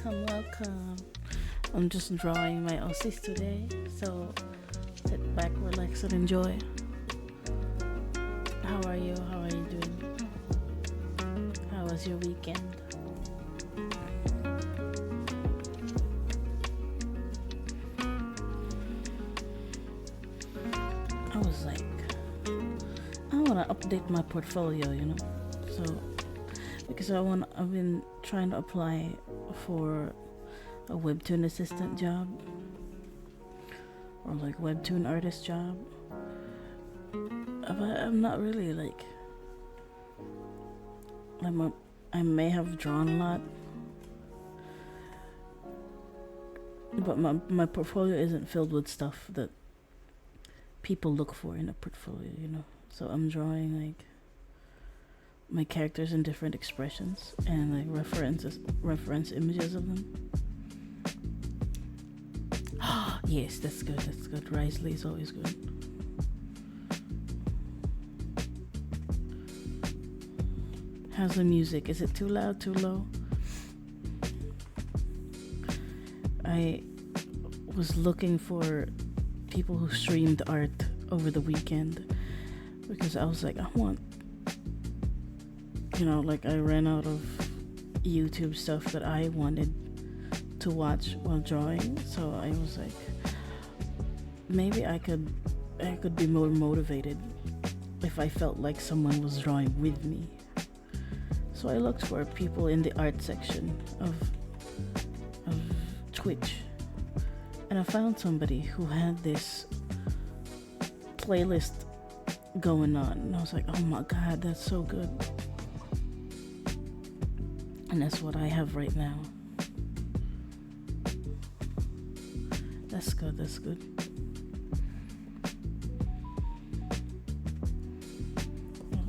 welcome. I'm just drawing my Aussies today, so sit back, relax, and enjoy. How are you? How are you doing? How was your weekend? I was like, I want to update my portfolio, so because I've been trying to apply for a webtoon assistant job or like webtoon artist job, but I'm not really like I may have drawn a lot, but my portfolio isn't filled with stuff that people look for in a portfolio. So I'm drawing like my characters in different expressions and like reference images of them. Yes, that's good. Risley is always good. How's the music? Is it too loud, too low? I was looking for people who streamed art over the weekend because I was like, I want, like I ran out of YouTube stuff that I wanted to watch while drawing, so I was like, maybe I could be more motivated if I felt like someone was drawing with me. So I looked for people in the art section of Twitch, and I found somebody who had this playlist going on, and I was like, oh my god, that's so good. And that's what I have right now. That's good.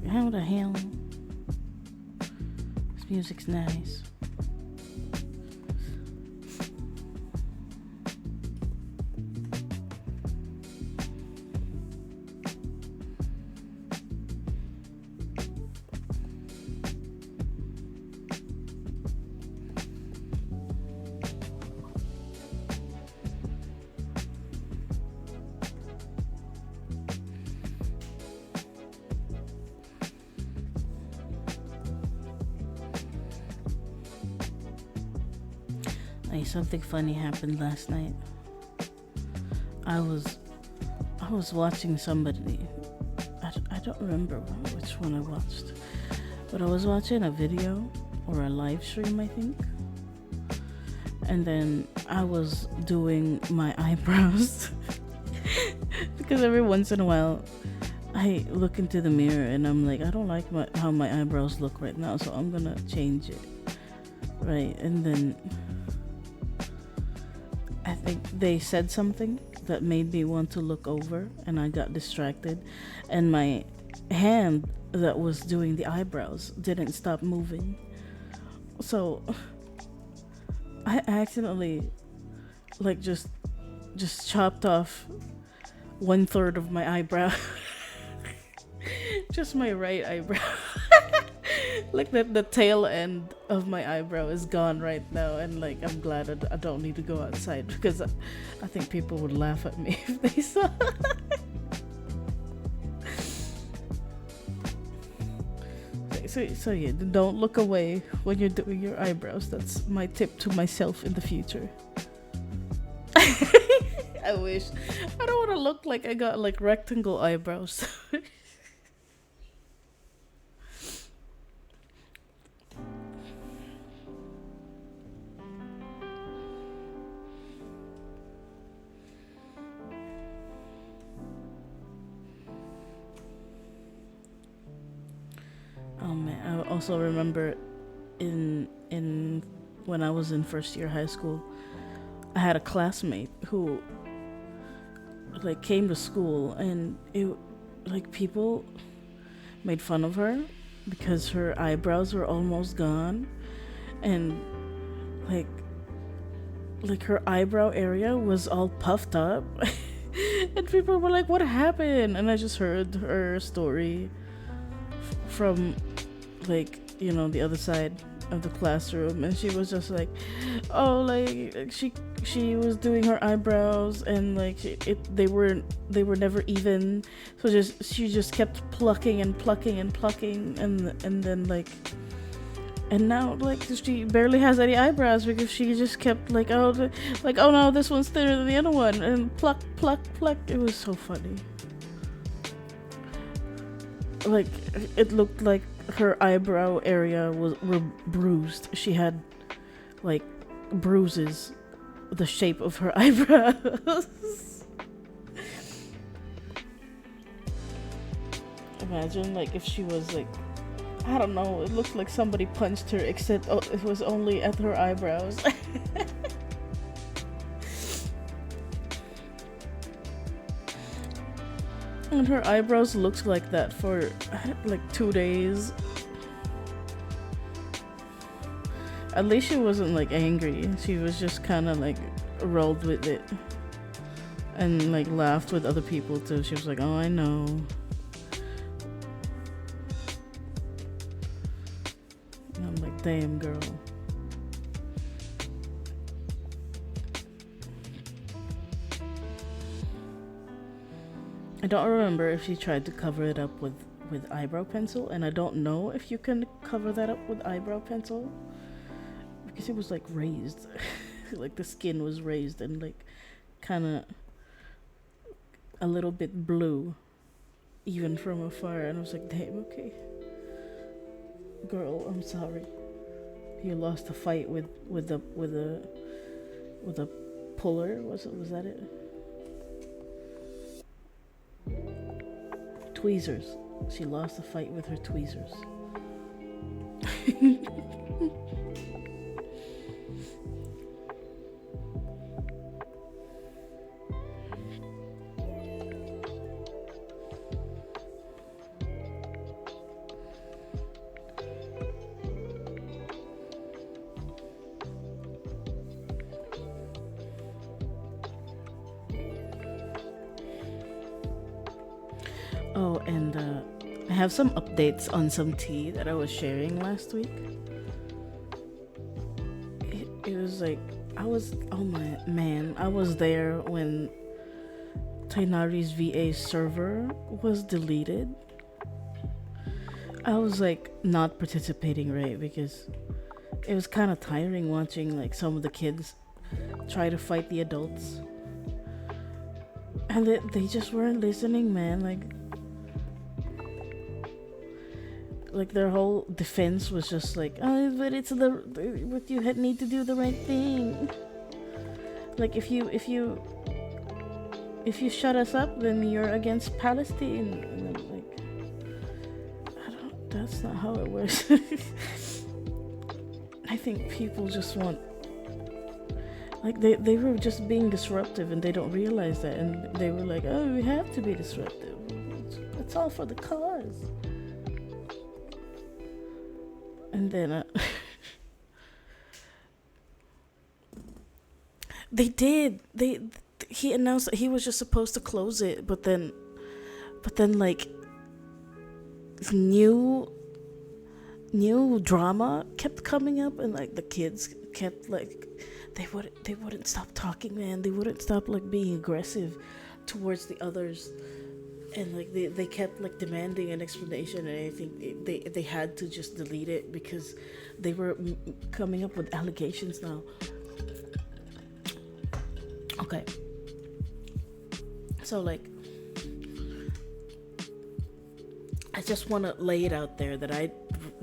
How the hell? This music's nice. Something funny happened last night. I was watching somebody. I don't remember which one I watched, but I was watching a video or a live stream, I think. And then I was doing my eyebrows because every once in a while I look into the mirror and I'm like, I don't like how my eyebrows look right now, so I'm gonna change it, right? And then I think they said something that made me want to look over, and I got distracted, and my hand that was doing the eyebrows didn't stop moving. So I accidentally like just chopped off 1/3 of my eyebrow. Just my right eyebrow. Like the tail end of my eyebrow is gone right now, and like I'm glad I don't need to go outside because I think people would laugh at me if they saw. So yeah, don't look away when you're doing your eyebrows. That's my tip to myself in the future. I wish. I don't want to look like I got like rectangle eyebrows. Oh man, I also remember in when I was in first year high school, I had a classmate who like came to school, and people made fun of her because her eyebrows were almost gone, and like her eyebrow area was all puffed up. And people were like, what happened? And I just heard her story from the other side of the classroom, and she was just like, oh, like she was doing her eyebrows, and like they were never even, so she just kept plucking and plucking and plucking, and then like, and now like she barely has any eyebrows because she just kept like, oh no, this one's thinner than the other one, and pluck pluck pluck. It was so funny. Like, it looked like her eyebrow area were bruised. She had like bruises the shape of her eyebrows. Imagine like if she was like, I don't know, it looked like somebody punched her, except it was only at her eyebrows. And her eyebrows looked like that for like 2 days. At least she wasn't like angry. She was just kind of like rolled with it. And like laughed with other people too. She was like, oh, I know. And I'm like, damn, girl. I don't remember if she tried to cover it up with eyebrow pencil, and I don't know if you can cover that up with eyebrow pencil because it was like raised. Like the skin was raised and like kind of a little bit blue even from afar, and I was like, damn, okay, girl, I'm sorry, you lost a fight with a puller. Was that it? Tweezers. She lost a fight with her tweezers. Oh, and I have some updates on some tea that I was sharing last week. It was like, I was there when Tainari's VA server was deleted. I was like not participating, right? Because it was kind of tiring watching like some of the kids try to fight the adults. And they just weren't listening, man. Like their whole defense was just like, oh, but it's but you need to do the right thing. Like if you shut us up, then you're against Palestine. And I'm like, that's not how it works. I think people just want, like they were just being disruptive and they don't realize that, and they were like, oh, we have to be disruptive. It's all for the cause. And then they did. He announced that he was just supposed to close it, but then like new drama kept coming up, and like the kids kept like they wouldn't stop talking, man. They wouldn't stop like being aggressive towards the others. And like they kept like demanding an explanation, and I think they had to just delete it because they were coming up with allegations now. Okay, so like I just want to lay it out there that I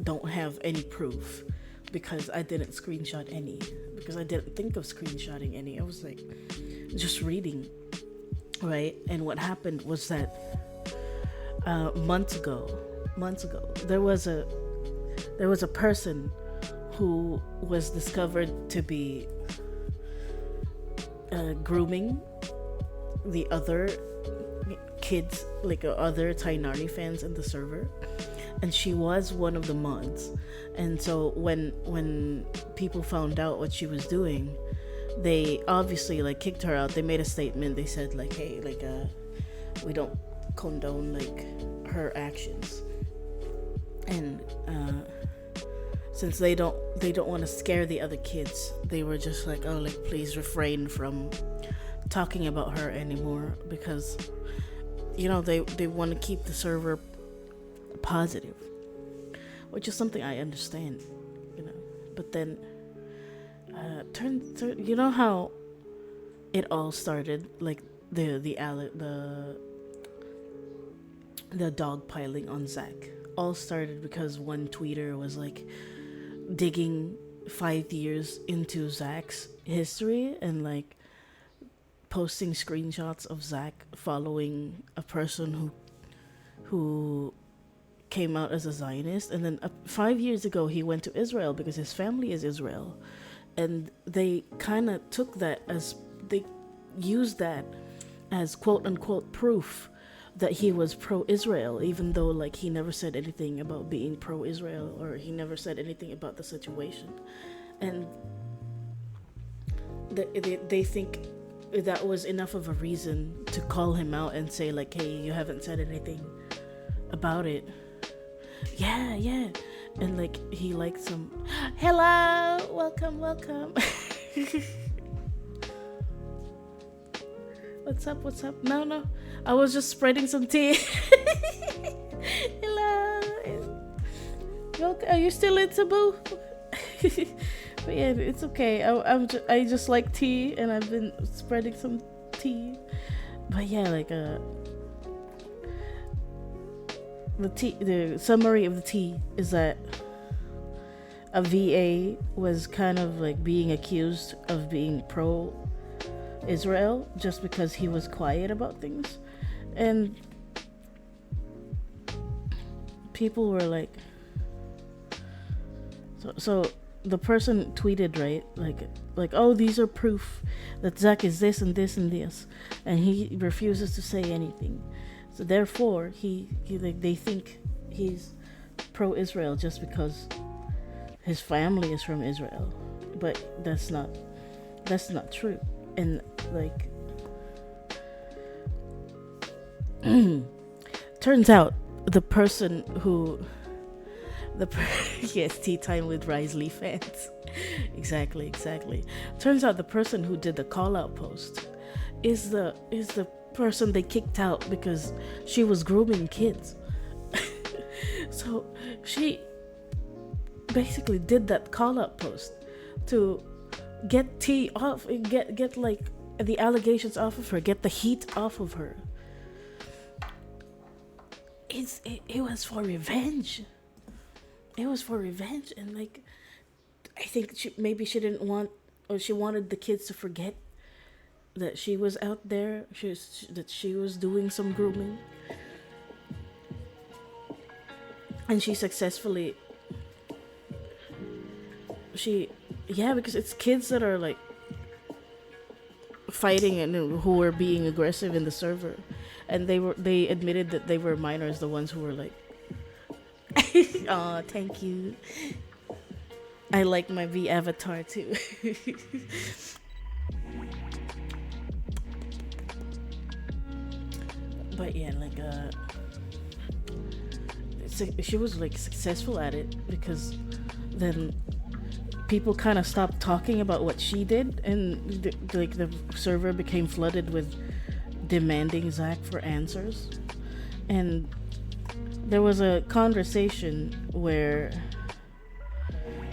don't have any proof because I didn't screenshot any, because I didn't think of screenshotting any. I was like just reading, right? And what happened was that months ago there was a person who was discovered to be grooming the other kids, like other Tainari fans in the server, and she was one of the mods. And so when people found out what she was doing, they obviously like kicked her out. They made a statement. They said like, hey, like we don't condone like her actions. And since they don't want to scare the other kids, they were just like, oh, like, please refrain from talking about her anymore, because they want to keep the server positive, which is something I understand, but then how it all started, like the dog piling on Zach all started because one tweeter was like digging 5 years into Zach's history and like posting screenshots of Zach following a person who came out as a Zionist, and then 5 years ago he went to Israel because his family is Israel, and they kind of took that as, they used that as quote unquote proof that he was pro-Israel, even though like he never said anything about being pro-Israel, or he never said anything about the situation. And they think that was enough of a reason to call him out and say like, hey, you haven't said anything about it. Yeah. And like he liked some, hello, welcome. What's up? No, I was just spreading some tea. Hello. Are you still in Taboo? But yeah, it's okay. I just like tea, and I've been spreading some tea. But yeah, like the summary of the tea is that a VA was kind of like being accused of being pro-Israel just because he was quiet about things, and people were like, so the person tweeted, right, like oh, these are proof that Zach is this and this and this, and he refuses to say anything, so therefore they think he's pro-Israel just because his family is from Israel. But that's not true. And like turns out the person who yes, tea time with Risley fans. exactly Turns out the person who did the call out post is the person they kicked out because she was grooming kids. So she basically did that call out post to get tea off, get like the allegations off of her, get the heat off of her. It was for revenge. It was for revenge, and like I think she didn't want, or she wanted the kids to forget that she was out there, that she was doing some grooming, and she successfully. Because it's kids that are like fighting and who were being aggressive in the server, and they admitted that they were minors, the ones who were like, oh, thank you. I like my V avatar too. But yeah, like she was like successful at it, because then people kind of stopped talking about what she did, and the server became flooded with demanding Zach for answers. And there was a conversation where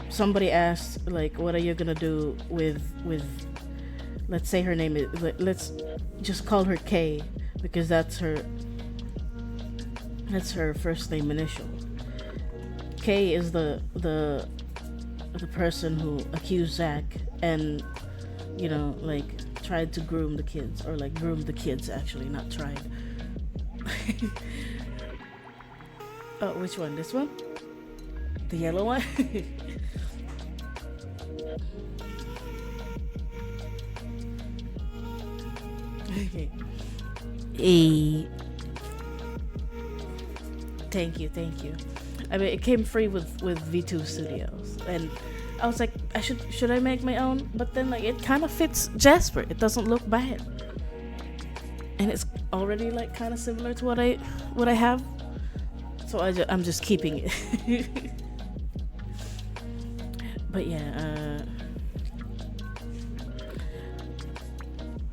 somebody asked, like, what are you gonna do with let's say her name is, let's just call her K, because that's her first name initial. K is the person who accused Zach and like tried to groom the kids, or like groomed the kids, actually, not tried. Oh, which one? This one? The yellow one? Okay. Thank you. I mean, it came free with V2 Studios, and I was like, should I make my own? But then like it kind of fits Jasper. It doesn't look bad, and it's already like kind of similar to what I have. So I'm just keeping it. But yeah,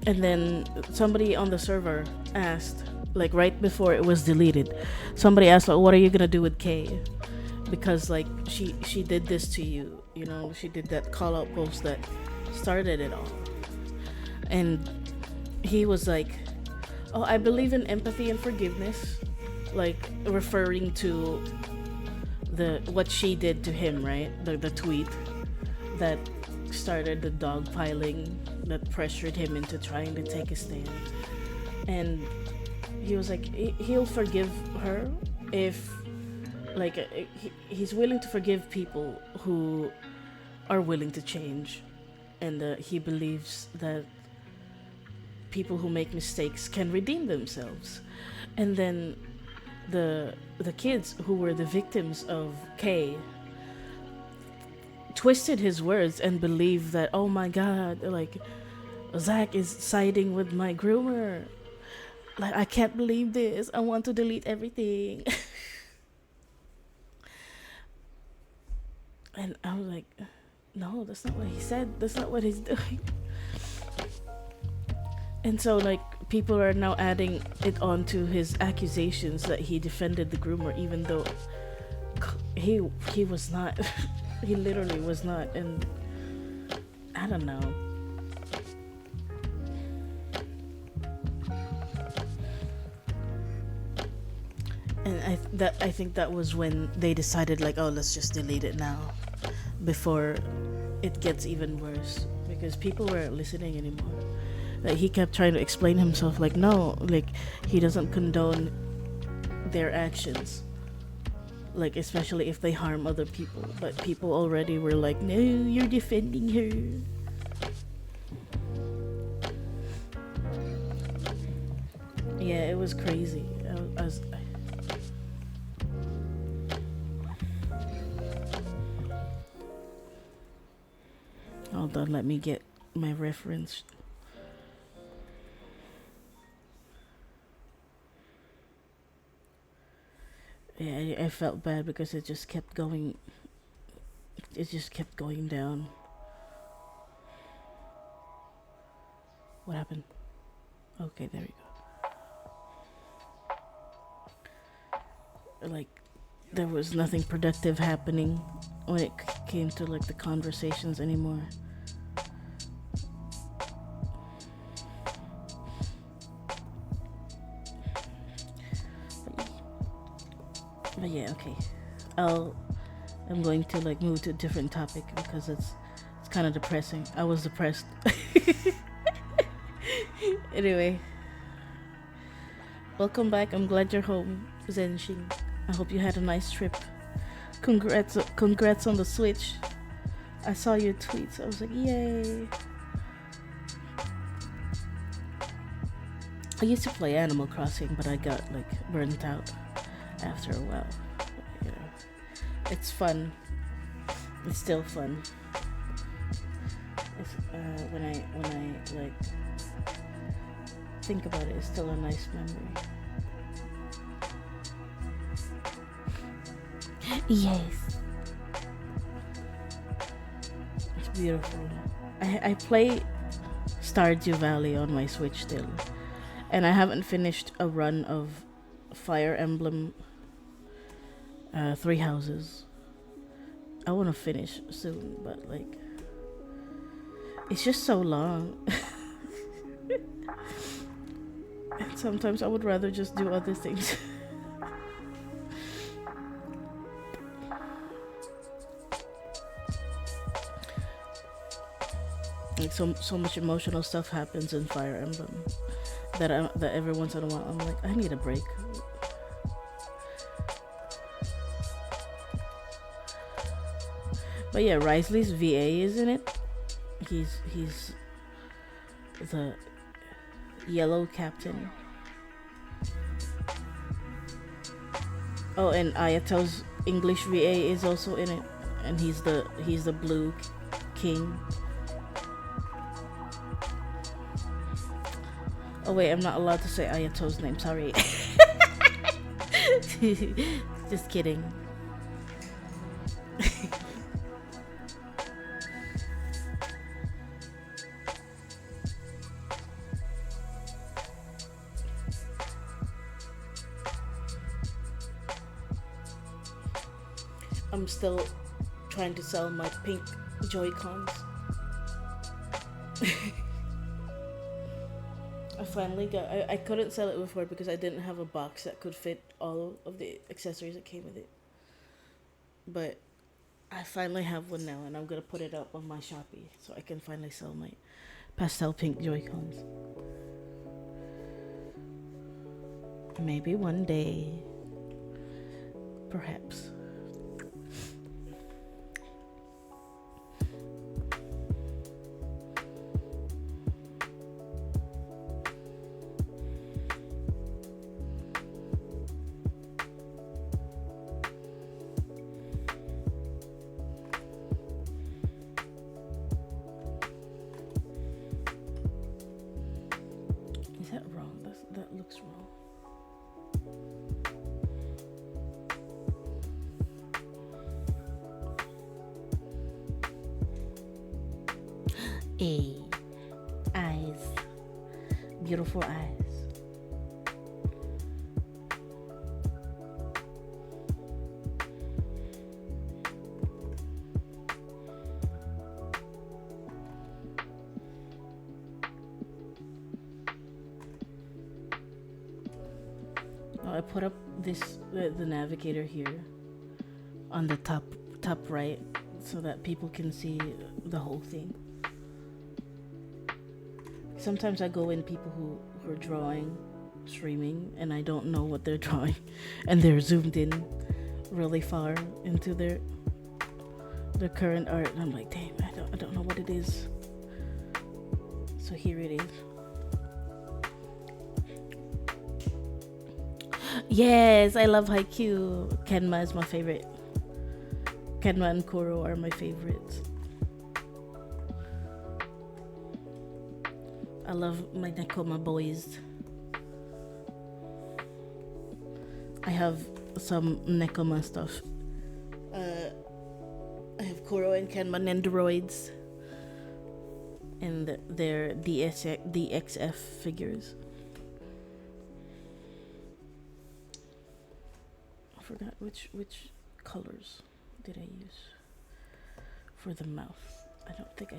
and then somebody on the server asked, like right before it was deleted, somebody asked, like, "What are you gonna do with Kay?" Because like she did this to you, you know, she did that call out post that started it all, and he was like, "Oh, I believe in empathy and forgiveness," like referring to the what she did to him, right? The tweet that started the dogpiling that pressured him into trying to take a stand. And he was like, he'll forgive her if, like, he's willing to forgive people who are willing to change, and he believes that people who make mistakes can redeem themselves. And then the kids who were the victims of Kay twisted his words and believed that, oh my god, like, Zach is siding with my groomer. Like, I can't believe this. I want to delete everything. And I was like, no, that's not what he said. That's not what he's doing. And so, like, people are now adding it onto his accusations that he defended the groomer, even though he was not. He literally was not. And I don't know. And I think that was when they decided, like, oh, let's just delete it now before it gets even worse, because people weren't listening anymore. Like, he kept trying to explain himself, like, no, like, he doesn't condone their actions, like, especially if they harm other people. But people already were like, no, you're defending her. Yeah, it was crazy. Hold on, let me get my reference. Yeah, I felt bad because it just kept going. It just kept going down. What happened? Okay, there we go. Like, there was nothing productive happening when it came to, like, the conversations anymore. But yeah, okay. I'm going to, like, move to a different topic because it's kind of depressing. I was depressed. Anyway, welcome back. I'm glad you're home, Zenshin. I hope you had a nice trip. Congrats on the Switch. I saw your tweets. I was like, yay. I used to play Animal Crossing, but I got, like, burnt out after a while. But, you know, it's fun. It's still fun. It's, when I like think about it, it's still a nice memory. Yes. It's beautiful. I play Stardew Valley on my Switch still, and I haven't finished a run of Fire Emblem Three Houses. I want to finish soon, but, like, it's just so long. And sometimes I would rather just do other things. Like, so much emotional stuff happens in Fire Emblem that every once in a while I'm like, I need a break. But yeah, Risley's VA is in it. He's the yellow captain. Oh, and Ayato's English VA is also in it, and he's the blue king. Oh wait, I'm not allowed to say Ayato's name. Sorry. Just kidding. I'm still trying to sell my pink Joy-Cons. I finally got. I couldn't sell it before because I didn't have a box that could fit all of the accessories that came with it. But I finally have one now, and I'm gonna put it up on my Shopee so I can finally sell my pastel pink Joy-Cons. Maybe one day. Perhaps. Is that wrong? That looks wrong. Eyes. Beautiful eyes. Oh, I put up the navigator here on the top right so that people can see the whole thing. Sometimes I go in people who are drawing, streaming, and I don't know what they're drawing, and they're zoomed in really far into their current art, and I'm like, damn, I don't know what it is. So here it is. Yes, I love Haikyuu. Kenma is my favorite. Kenma and Kuro are my favorites. I love my Nekoma boys. I have some Nekoma stuff. I have Kuro and Kenma Nendoroids. And their DXF figures. I forgot which colors did I use for the mouth. I don't think I...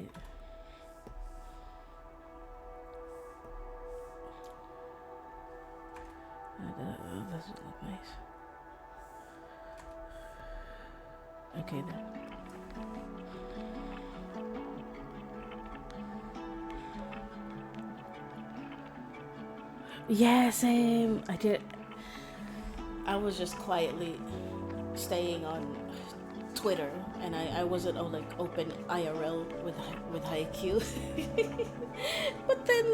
That doesn't look nice. Okay then. Yeah, same. I was just quietly staying on Twitter, and I wasn't open IRL with Haikyuu. But then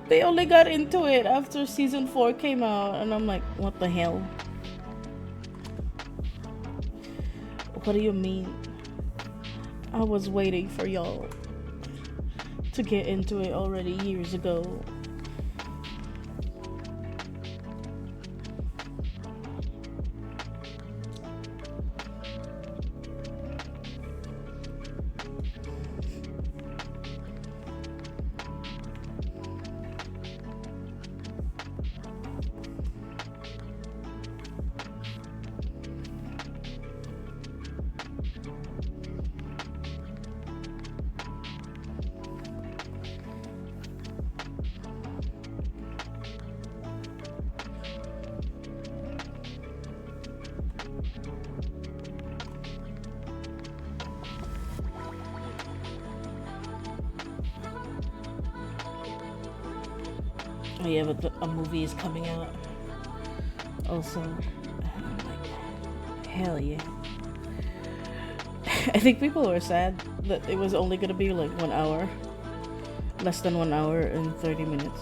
they only got into it after season 4 came out, and I'm like, what the hell? What do you mean? I was waiting for y'all to get into it already years ago. Oh yeah, but a movie is coming out. Also, I'm like, hell yeah. I think people were sad that it was only gonna be like 1 hour. Less than 1 hour and 30 minutes.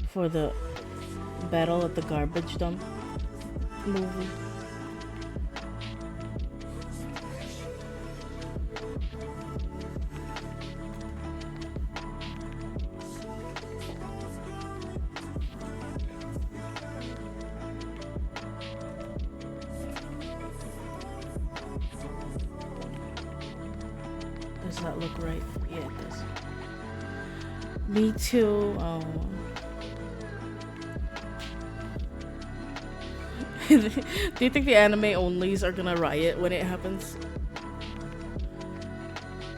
For the Battle at the Garbage Dump movie. Does that look right? Yeah, it does. Me too. Do you think the anime onlys are gonna riot when it happens?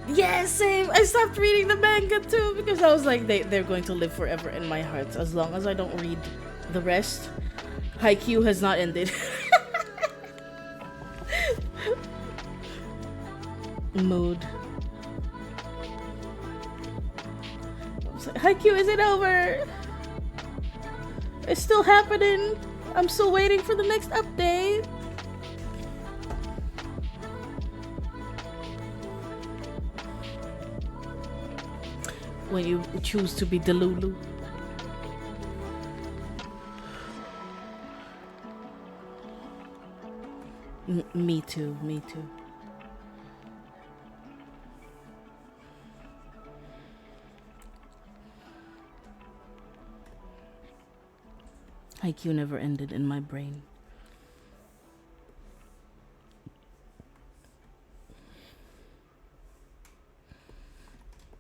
Yeah, same. I stopped reading the manga too because I was like, they're going to live forever in my heart as long as I don't read the rest. Haikyuu has not ended. Mood. Haikyuu isn't over. It's still happening. I'm still waiting for the next update. When you choose to be Delulu. Me too, me too. Haikyuu never ended in my brain.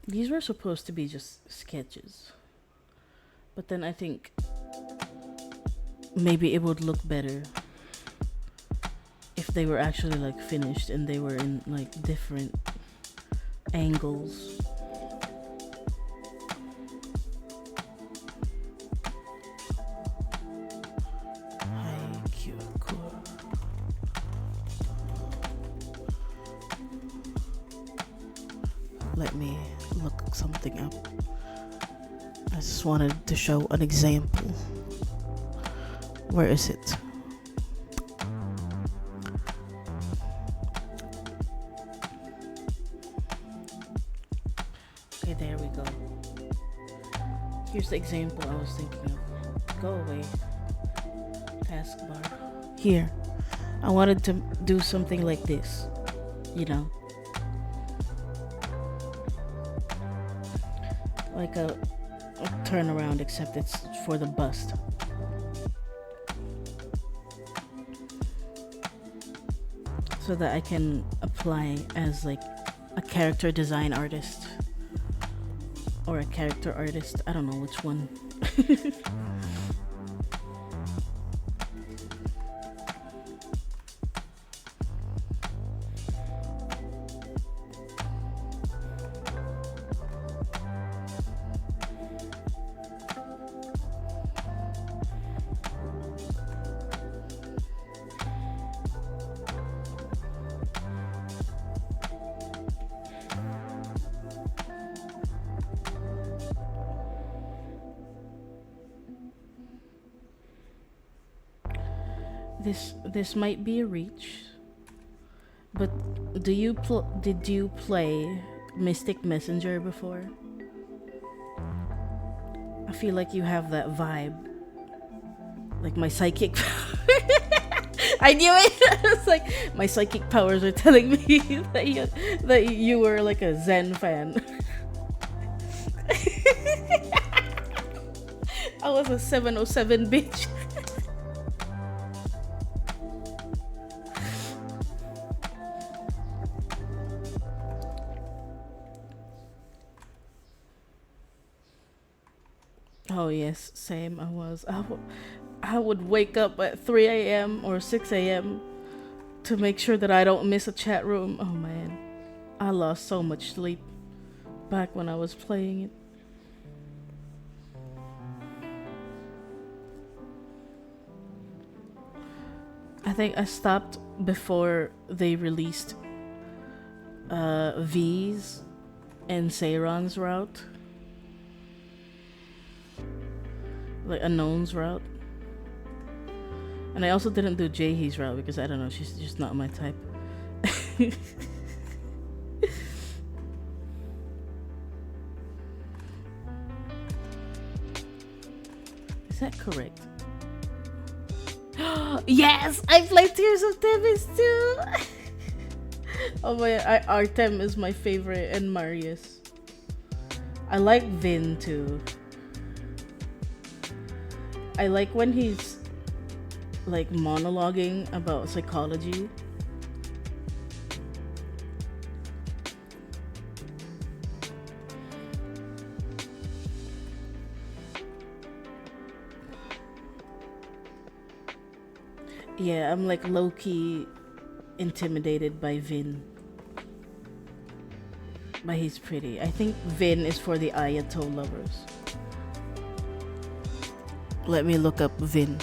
These were supposed to be just sketches. But then I think maybe it would look better if they were actually like finished and they were in like different angles. Let me look something up. I just wanted to show an example. Where is it? Okay, there we go. Here's the example I was thinking of. Go away. Taskbar. Here. I wanted to do something like this. You know? Like a turnaround, except it's for the bust. So that I can apply as like a character design artist. Or a character artist. I don't know which one. This might be a reach, but did you play Mystic Messenger before? I feel like you have that vibe, like my psychic. I knew it. It's like my psychic powers are telling me that you were like a Zen fan. I was a 707 bitch. Oh yes, same. I would wake up at 3 a.m. or 6 a.m. to make sure that I don't miss a chat room. Oh man, I lost so much sleep back when I was playing it. I think I stopped before they released V's and Seiron's route. Like Unknown's route. And I also didn't do Jaehee's route because I don't know, she's just not my type. Is that correct? Yes! I played Tears of Tempest too! Oh my, Artem is my favorite and Marius. I like Vin too. I like when he's like monologuing about psychology. Yeah, I'm like low key intimidated by Vin. But he's pretty. I think Vin is for the Ayato lovers. Let me look up Vin.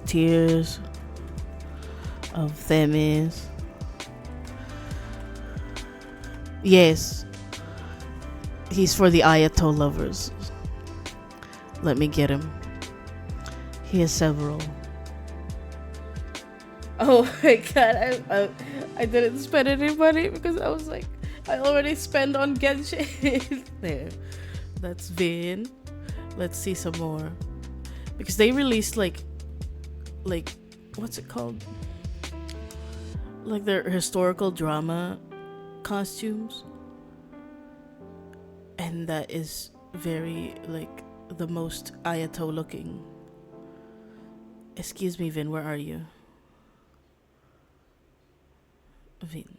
Tears of Themis. Yes. He's for the Ayato lovers. Let me get him. He has several. Oh my god, I didn't spend any money because I was like, I already spent on Genshin. There. That's Vin. Let's see some more. Because they released like what's it called? Like their historical drama costumes. And that is very like the most Ayato looking. Excuse me, Vin, where are you? Vin.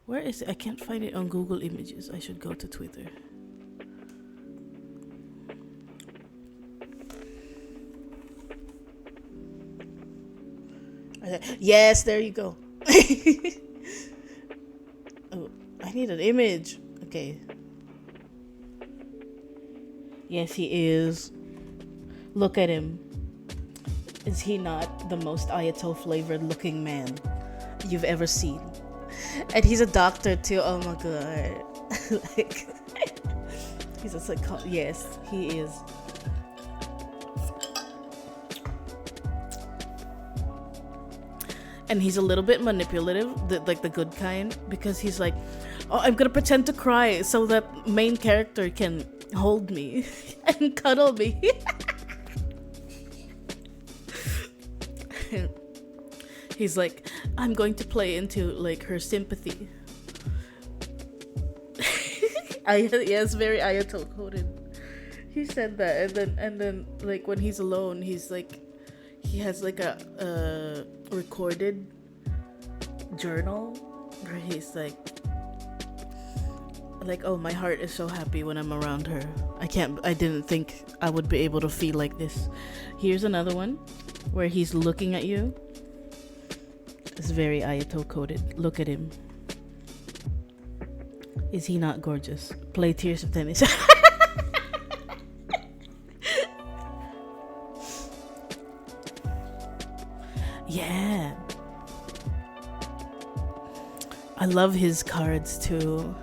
Where is it? I can't find it on Google Images. I should go to Twitter. Yes, there you go. Oh, I need an image. Okay. Yes, he is. Look at him. Is he not the most Ayato flavored looking man you've ever seen? And he's a doctor too. Oh my god. Like, he's a psychologist. Yes, he is. And he's a little bit manipulative, like the good kind, because he's like, oh, I'm gonna pretend to cry so that main character can hold me and cuddle me. He's like, I'm going to play into like her sympathy. Yes, very Ayato coded. He said that, and then like when he's alone, he's like, he has like a recorded journal where he's like, oh, my heart is so happy when I'm around her. I didn't think I would be able to feel like this. Here's another one where he's looking at you. It's very Ayato coded. Look at him. Is he not gorgeous? Play Tears of Themis. Yeah. I love his cards too.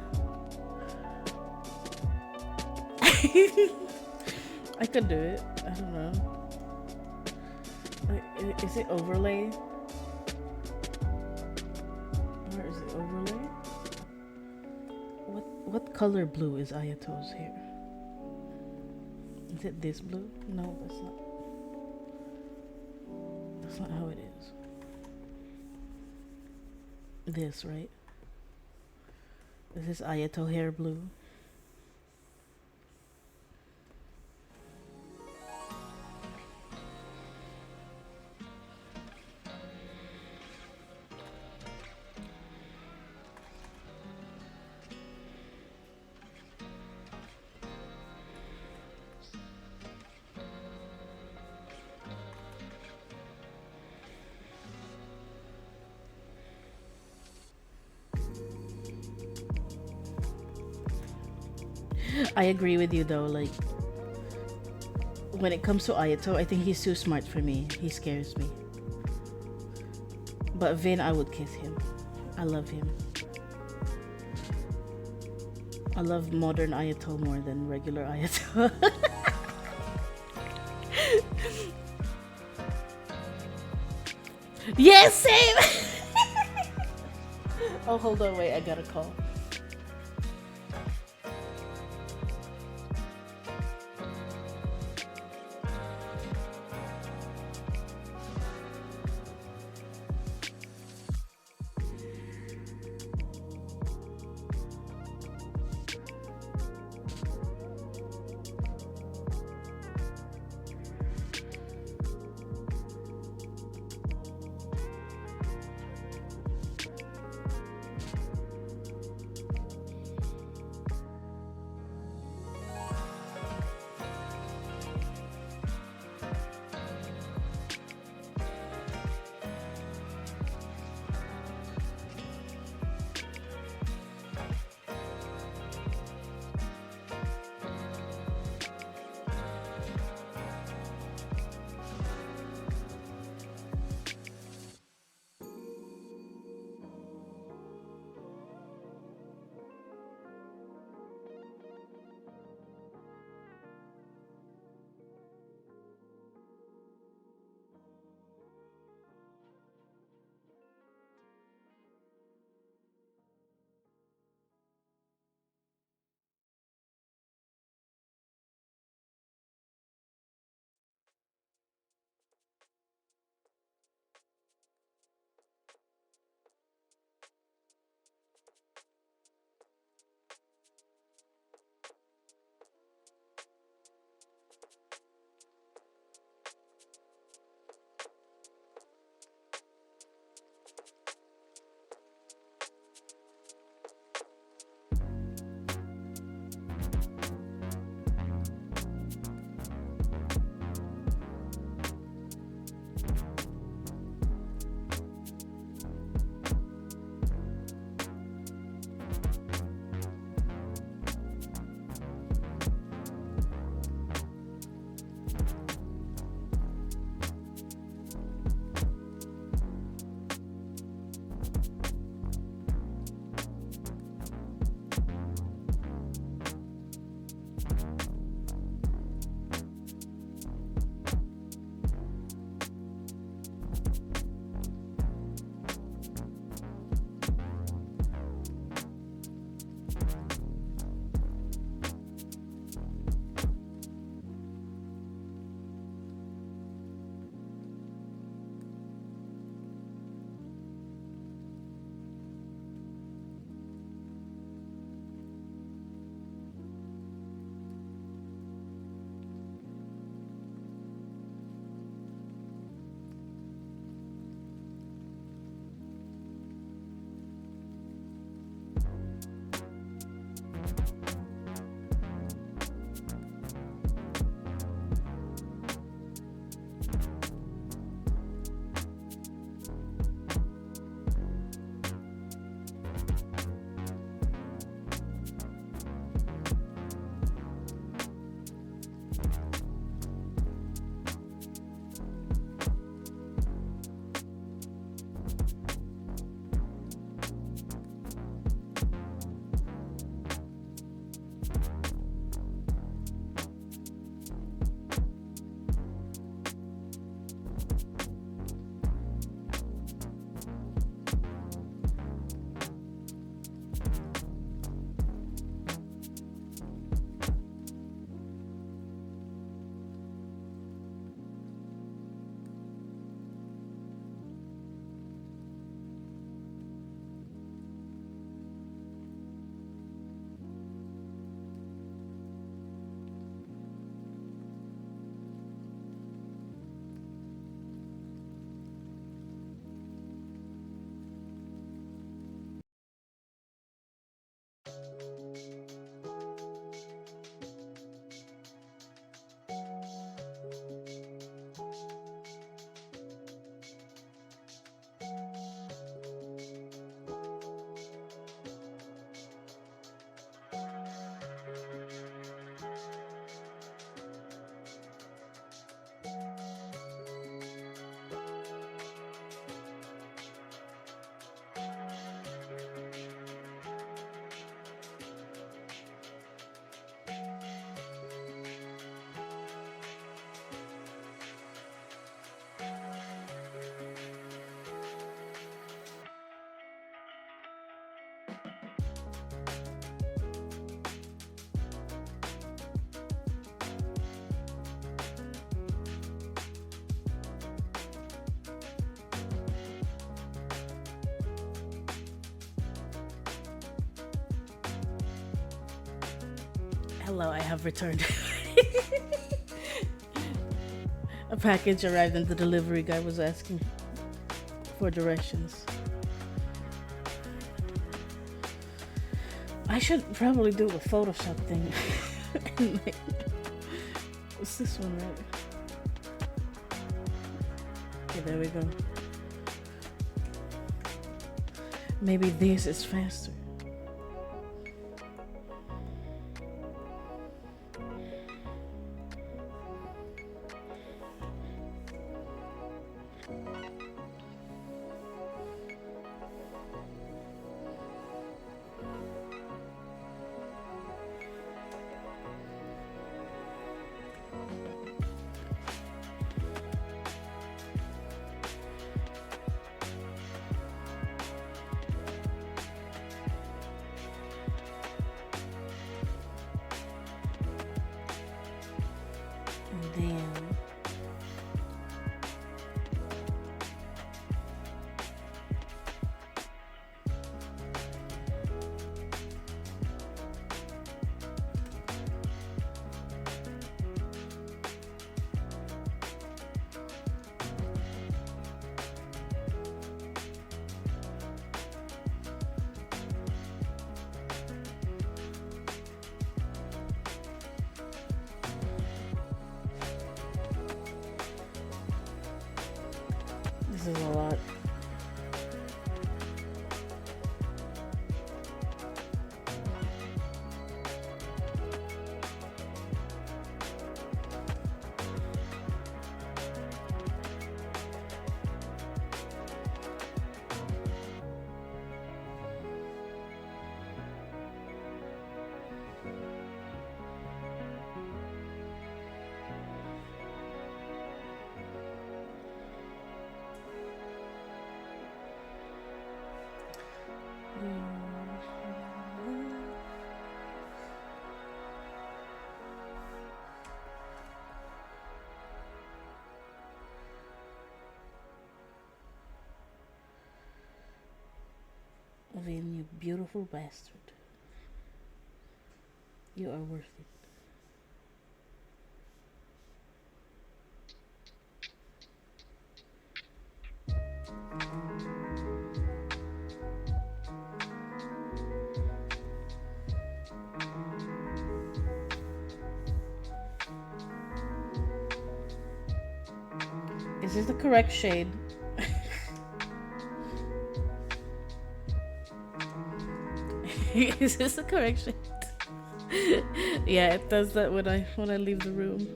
I could do it. I don't know. Is it overlay? Where is it overlay? What color blue is Ayato's hair? Is it this blue? No, that's not. That's not how it is. This, right? This is Ayato hair blue. I agree with you though, like when it comes to Ayato, I think he's too smart for me. He scares me. But Vin, I would kiss him. I love him. I love modern Ayato more than regular Ayato. Yes, same! Oh, hold on, wait, I got a call. Hello, I have returned. A package arrived and the delivery guy was asking for directions. I should probably do a Photoshop thing. What's this one, right? Okay, there we go. Maybe this is faster. Then this is a lot. Vin, you beautiful bastard. You are worth it. Is this the correct shade? Is this the correct shade? Yeah, it does that when I leave the room.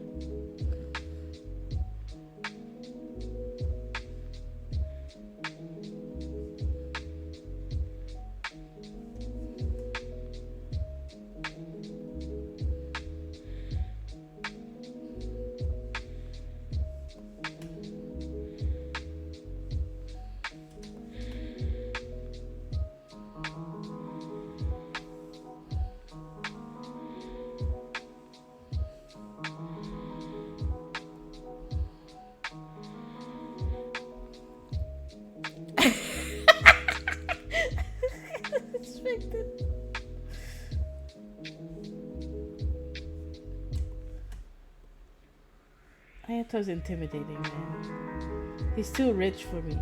Hayato's intimidating, man. He's too rich for me.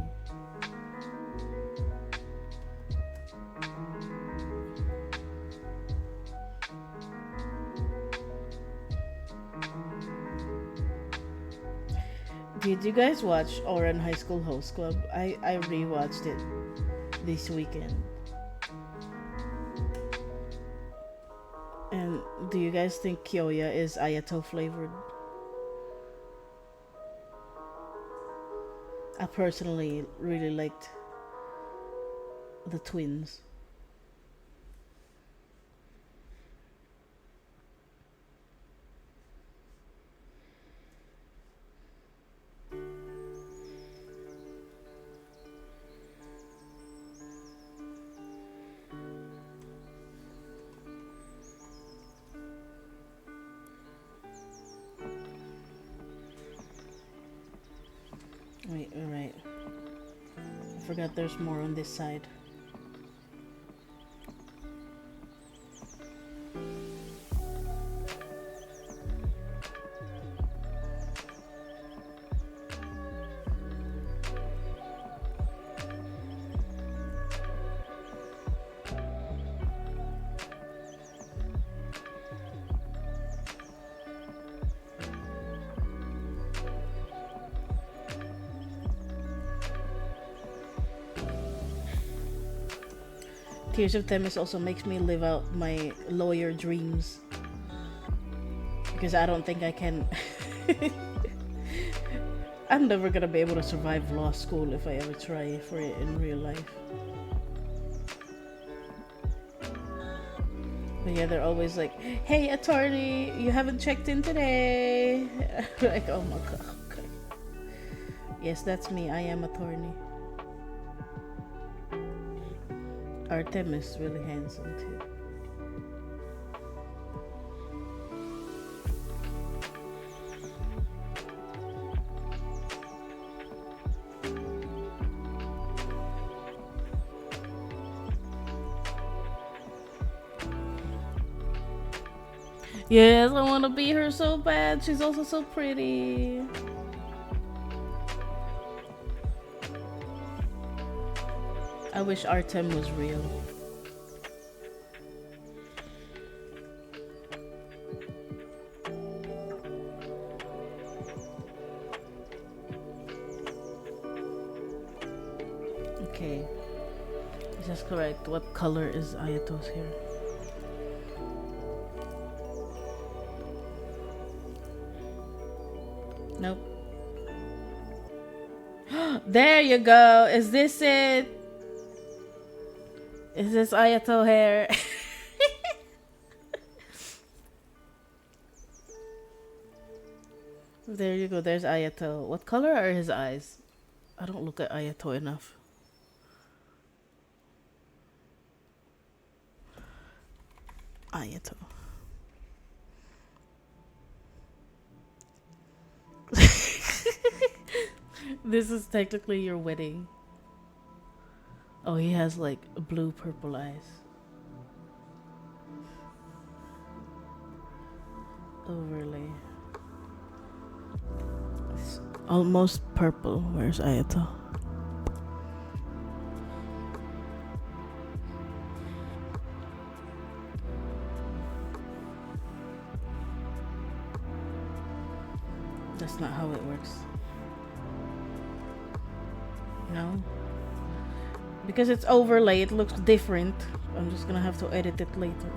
Did you guys watch Oran High School Host Club? I rewatched it this weekend. And do you guys think Kyoya is Ayato flavored? I personally really liked the twins. Wait, alright. I forgot there's more on this side. Tears of Themis also makes me live out my lawyer dreams. Because I don't think I can. I'm never gonna be able to survive law school if I ever try for it in real life. But yeah, they're always like, "Hey, attorney, you haven't checked in today." Like, oh my god. Okay. Yes, that's me. I am attorney. Artem is really handsome too. Yes, I want to be her so bad. She's also so pretty. I wish Artem was real. Okay. Is this correct? What color is Ayato's hair? Nope. There you go. Is this it? Is this Ayato hair? There you go. There's Ayato. What color are his eyes? I don't look at Ayato enough. Ayato. This is technically your wedding. Oh, he has like blue purple eyes. Overlay. It's almost purple. Where's Ayato? That's not how it works. No. Because it's overlay, it looks different. I'm just gonna have to edit it later.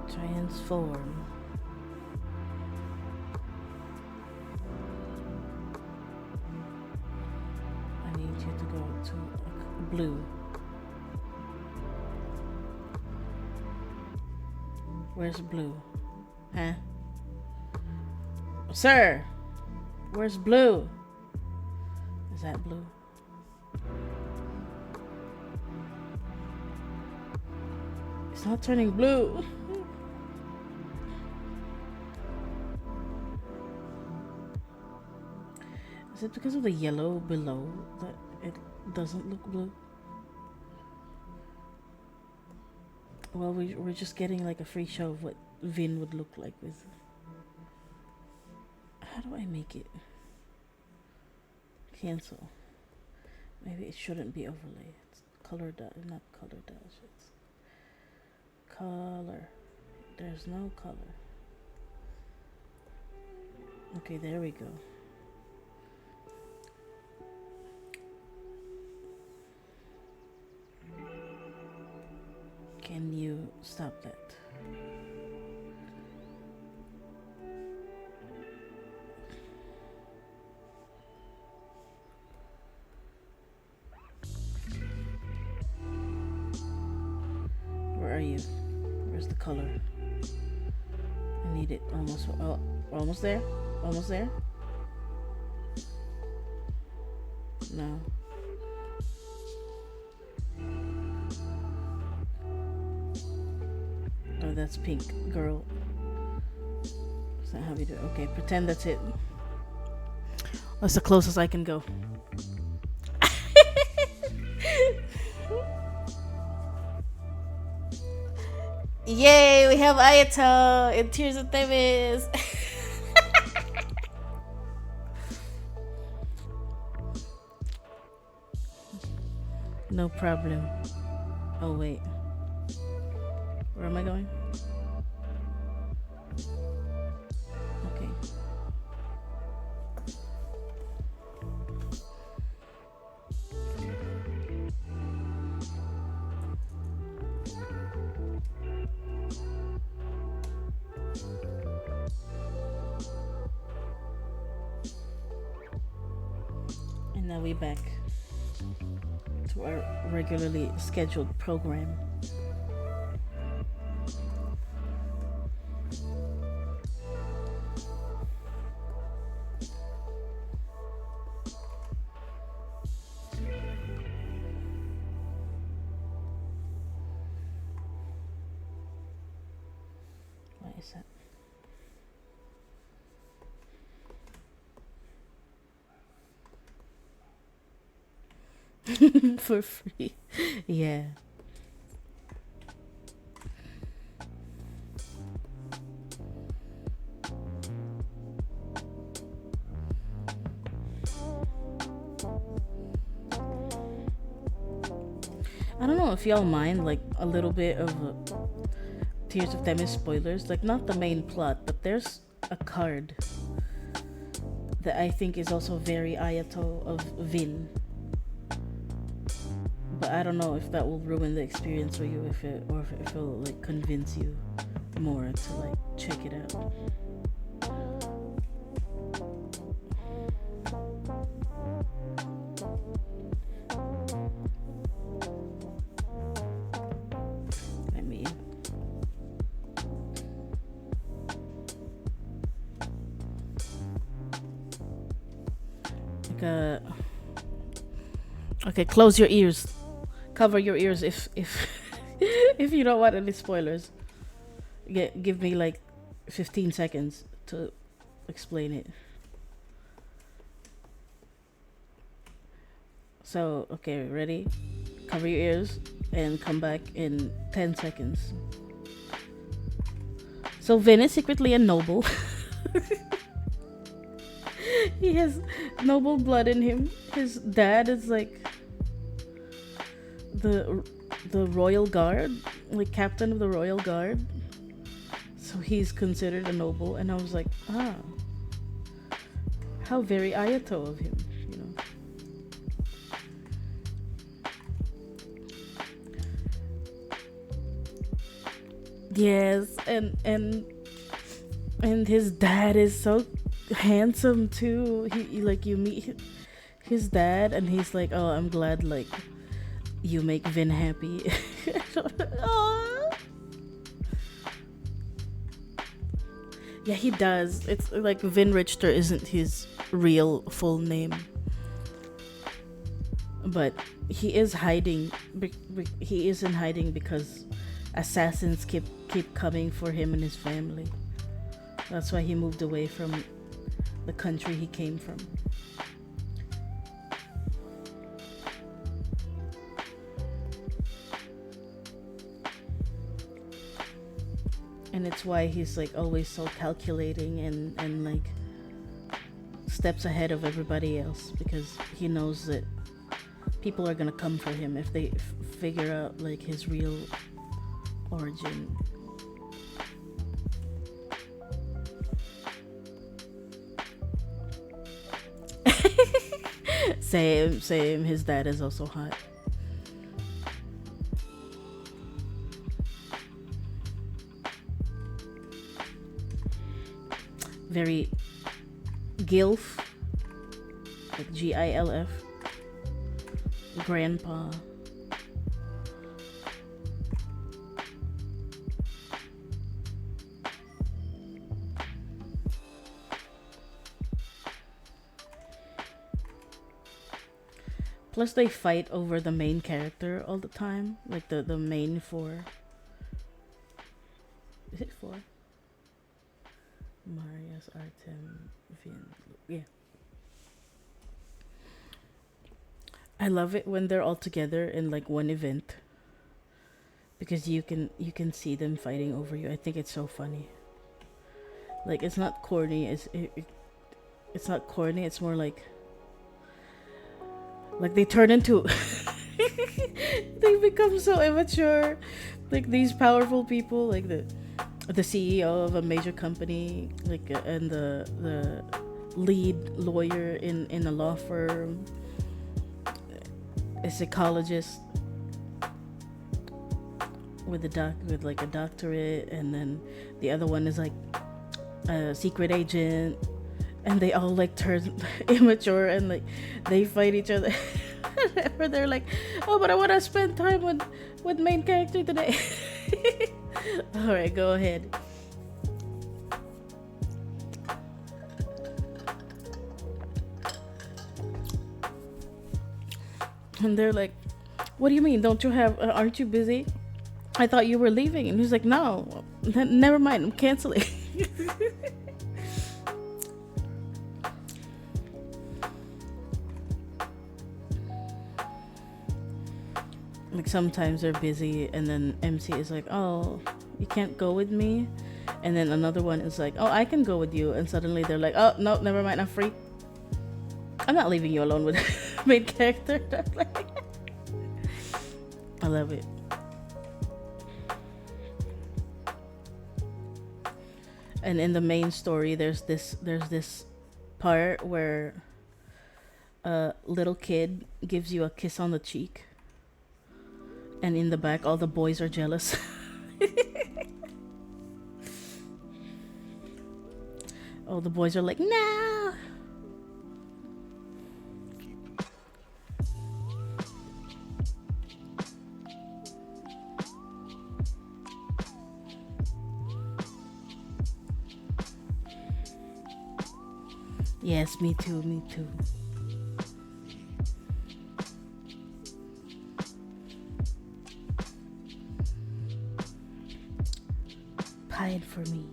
Transform. I need you to go to blue. Where's blue? Huh? Sir! Where's blue? Is that blue? It's not turning blue. Is it because of the yellow below that it doesn't look blue? Well, we're just getting like a free show of what Vin would look like with... How do I make it? Cancel. Maybe it shouldn't be overlay. It's color dot, not color dash. It's color. There's no color. Okay, there we go. Can you stop that? Where are you? Where's the color? I need it almost. Oh, almost there? Almost there? No. Oh, that's pink, girl. Is that how we do it? Okay, pretend that's it. That's the closest I can go. Yay, we have Ayato in Tears of Themis. No problem. Oh wait, where am I going? Okay. And now we back to our regularly scheduled program. Why is that? For free. Yeah. I don't know if y'all mind like a little bit of Tears of Them spoilers. Like not the main plot, but there's a card that I think is also very Ayato of Vin. But I don't know if that will ruin the experience for you, if it or if it will like convince you more to like check it out. Let me. Like okay, close your ears. Cover your ears if if you don't want any spoilers. Give me like 15 seconds to explain it. So, okay, ready? Cover your ears and come back in 10 seconds. So, Vin is secretly a noble. He has noble blood in him. His dad is like the royal guard, like captain of the royal guard. So he's considered a noble, and I was like, how very Ayato of him, you know. Yes, and his dad is so handsome too. He like you meet his dad, and he's like, oh, I'm glad like you make Vin happy. Aww. Yeah, he does. It's like Vin Richter isn't his real full name, but he is hiding. He is in hiding because assassins keep coming for him and his family. That's why he moved away from the country he came from. And it's why he's like always so calculating and like steps ahead of everybody else, because he knows that people are gonna come for him if they figure out like his real origin. Same. His dad is also hot. Very gilf, like GILF, grandpa. Plus they fight over the main character all the time, like the main four. Is it four? Marius, Artem, Vin. Yeah. I love it when they're all together in like one event, because you can see them fighting over you. I think it's so funny. Like it's not corny. It's not corny. It's more like they turn into They become so immature. Like these powerful people, like the CEO of a major company, like and the lead lawyer in a law firm, a psychologist with with like a doctorate, and then the other one is like a secret agent, and they all like turn immature and like they fight each other. Or they're like, oh, but I want to spend time with main character today. All right, go ahead. And they're like, what do you mean? Don't you have? Aren't you busy? I thought you were leaving. And he's like, no, never mind. I'm canceling. Like sometimes they're busy, and then MC is like, oh, you can't go with me. And then another one is like, oh, I can go with you. And suddenly they're like, oh, no, never mind. I'm free. I'm not leaving you alone with main character. I love it. And in the main story, there's this part where a little kid gives you a kiss on the cheek, and in the back, all the boys are jealous. All the boys are like, no. Yes, me too, me too. Pied for me.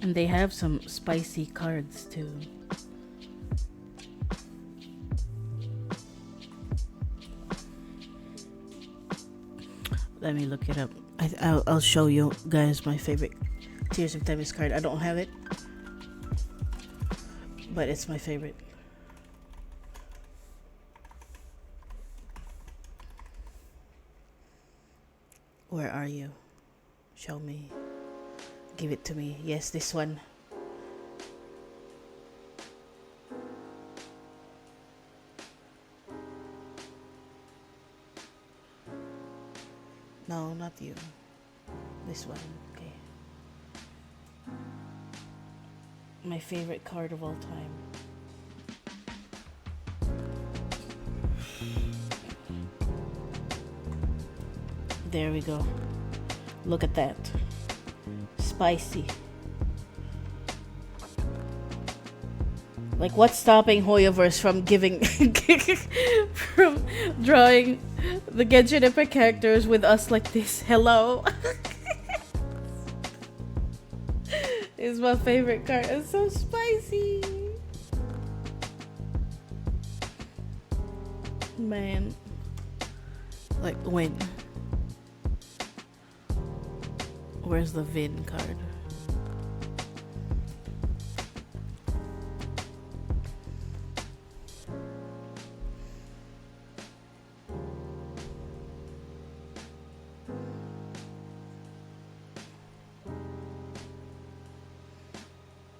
And they have some spicy cards too. Let me look it up. I'll show you guys my favorite Tears of Tempest card. I don't have it, but it's my favorite. Where are you? Show me. Give it to me. Yes, this one. No, not you. This one. Okay. My favorite card of all time. There we go. Look at that. Spicy. Like, what's stopping Hoyoverse from giving from drawing the Genshin Impact characters with us like this? Hello. It's my favorite card. It's so spicy. Man. Like, when? Where's the Vin card?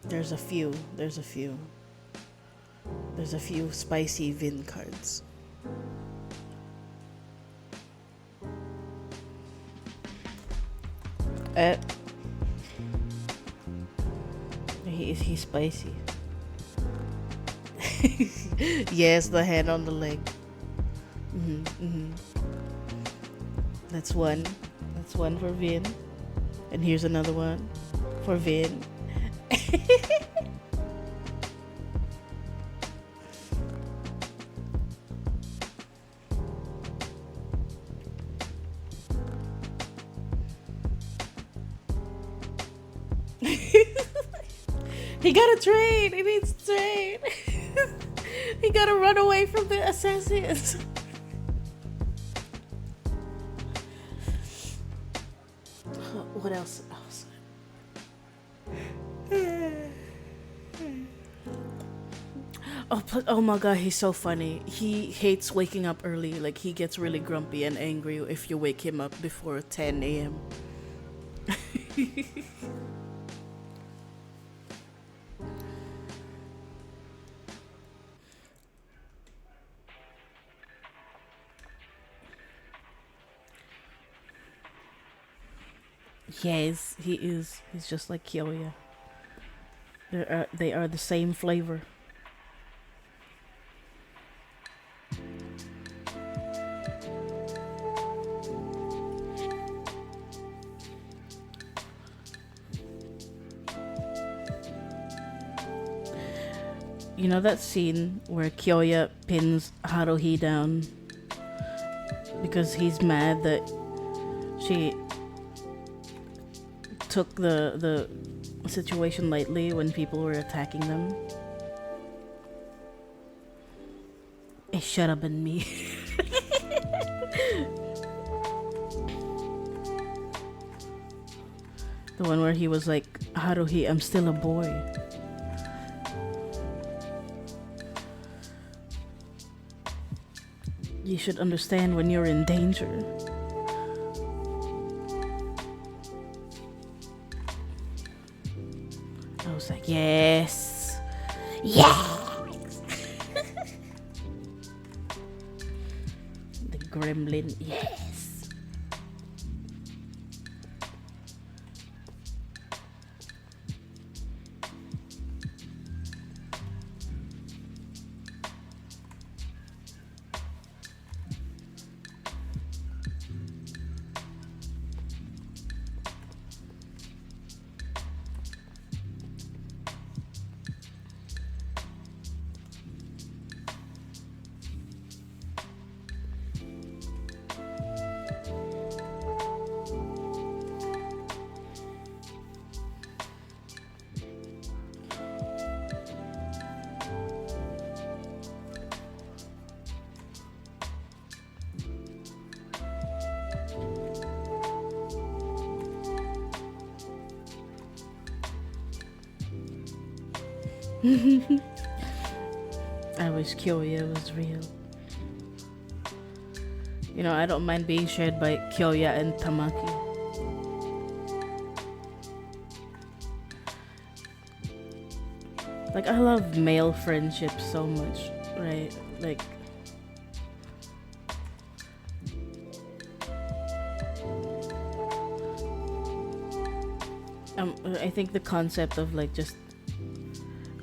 There's a few spicy Vin cards. He's spicy. Yes, the hand on the leg. Hmm. Hmm. That's one. That's one for Vin. And here's another one for Vin. He gotta train. He needs to train. He gotta run away from the assassins. What else? Oh my god, he's so funny. He hates waking up early. Like, he gets really grumpy and angry if you wake him up before 10 a.m. Yes, he is. He's just like Kyoya. They are the same flavor. You know that scene where Kyoya pins Haruhi down because he's mad that she took the situation lightly when people were attacking them? It should have been me. The one where he was like, Haruhi, I'm still a boy. You should understand when you're in danger. I was like, yes. Yes! The gremlin, yes. I wish Kyoya was real. You know, I don't mind being shared by Kyoya and Tamaki. Like, I love male friendships so much, right? Like, I think the concept of like just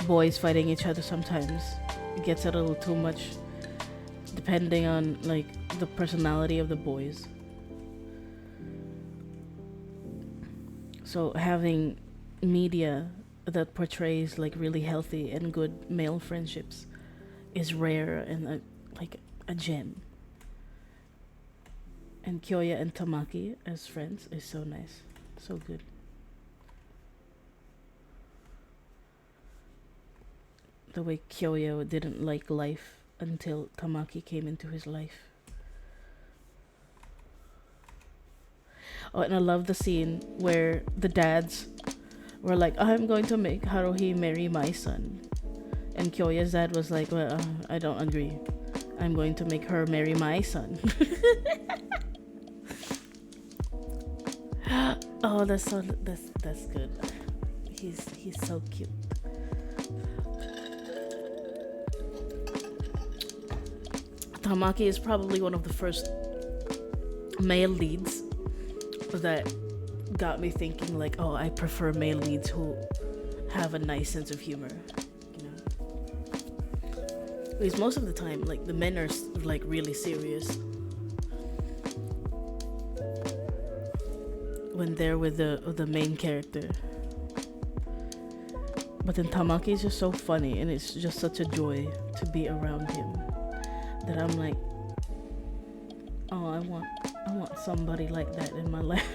boys fighting each other sometimes gets a little too much, depending on like the personality of the boys. So having media that portrays like really healthy and good male friendships is rare and like a gem. And Kyoya and Tamaki as friends is so nice, so good. The way Kyoya didn't like life until Tamaki came into his life. Oh, and I love the scene where the dads were like, I'm going to make Haruhi marry my son. And Kyoya's dad was like, well, I don't agree. I'm going to make her marry my son. Oh, that's good. He's so cute. Tamaki is probably one of the first male leads that got me thinking like, oh, I prefer male leads who have a nice sense of humor, you know. Because most of the time, like the men are like really serious when they're with the main character. But then Tamaki is just so funny, and it's just such a joy to be around him that I'm like, oh, I want somebody like that in my life.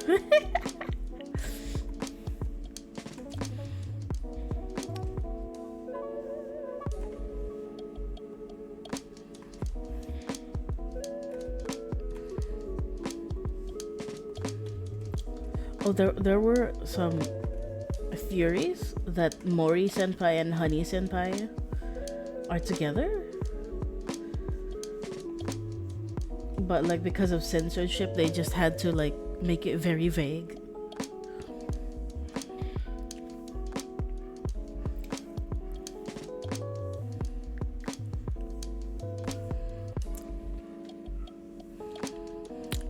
Oh, there were some theories that Mori Senpai and Honey Senpai are together. But like because of censorship, they just had to like make it very vague.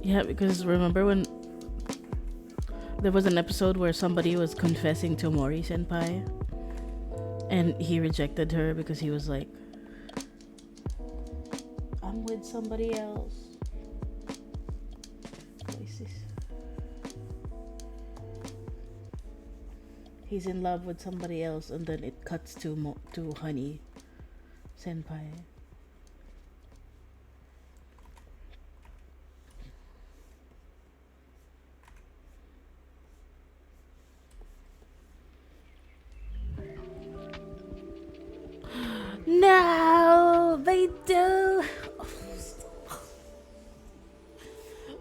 Yeah, because remember when there was an episode where somebody was confessing to Mori Senpai and he rejected her because he was like, I'm with somebody else. He's in love with somebody else, and then it cuts to Honey Senpai. No, they do.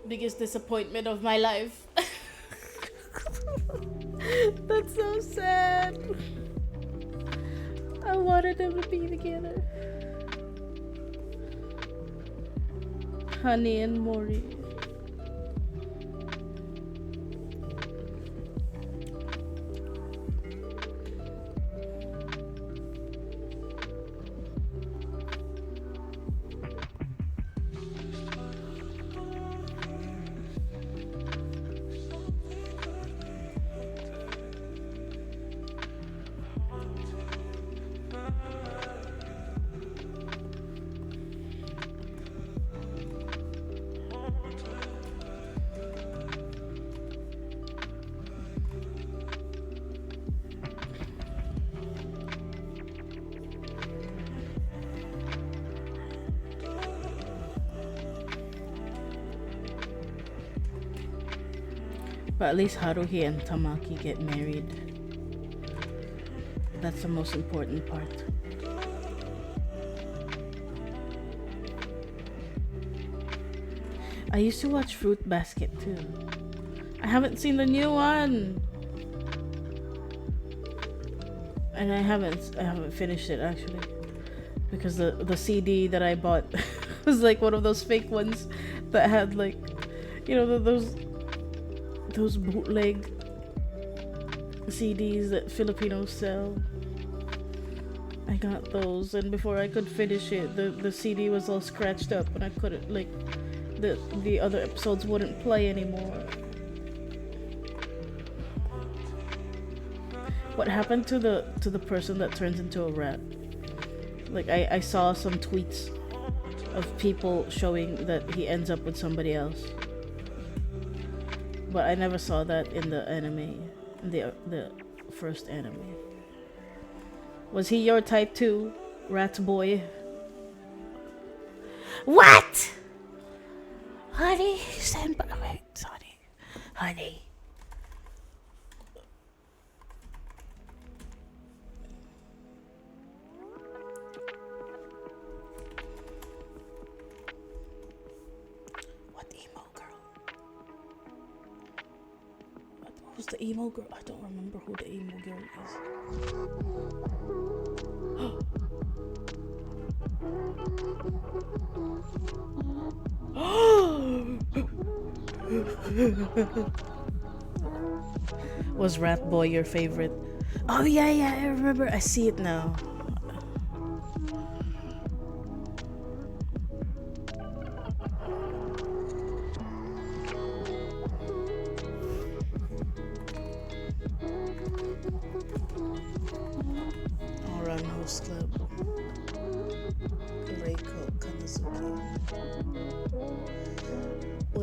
Biggest disappointment of my life. That's so sad. I wanted them to be together. Honey and Mori. But at least Haruhi and Tamaki get married. That's the most important part. I used to watch Fruit Basket too. I haven't seen the new one. And I haven't finished it actually. Because the CD that I bought was like one of those fake ones that had like, you know, those bootleg CDs that Filipinos sell. I got those, and before I could finish it, the CD was all scratched up, and I couldn't, like, the other episodes wouldn't play anymore. What happened to the person that turns into a rat? Like, I saw some tweets of people showing that he ends up with somebody else. But I never saw that in the anime, in the first anime. Was he your type too, rat boy? What? Honey, senpai. Wait, sorry. Honey. Who's the emo girl? I don't remember who the emo girl is. Was Rat Boy your favorite? Oh yeah, I remember. I see it now.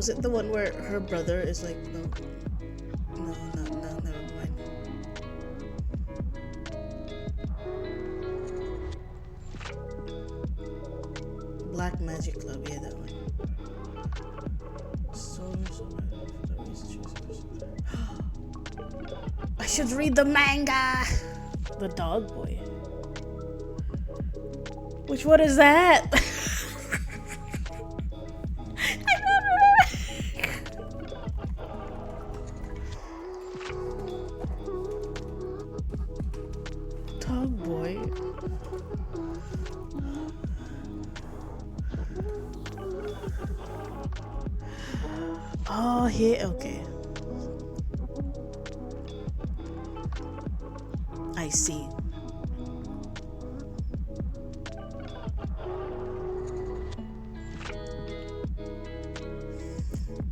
Was it the one where her brother is like, no, never mind. Black Magic Club, yeah, that one. I should read the manga. The Dog Boy. Which one is that? I don't remember. Dog Boy. Oh, here, okay. I see.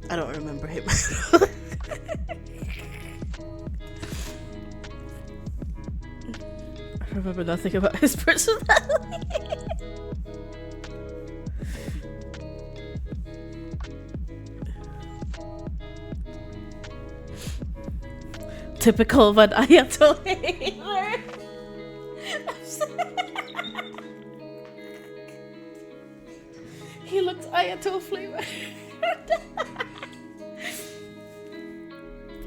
I don't remember him. I remember nothing about his personality. Typical of an Ayato hater. He looks Ayato flavor.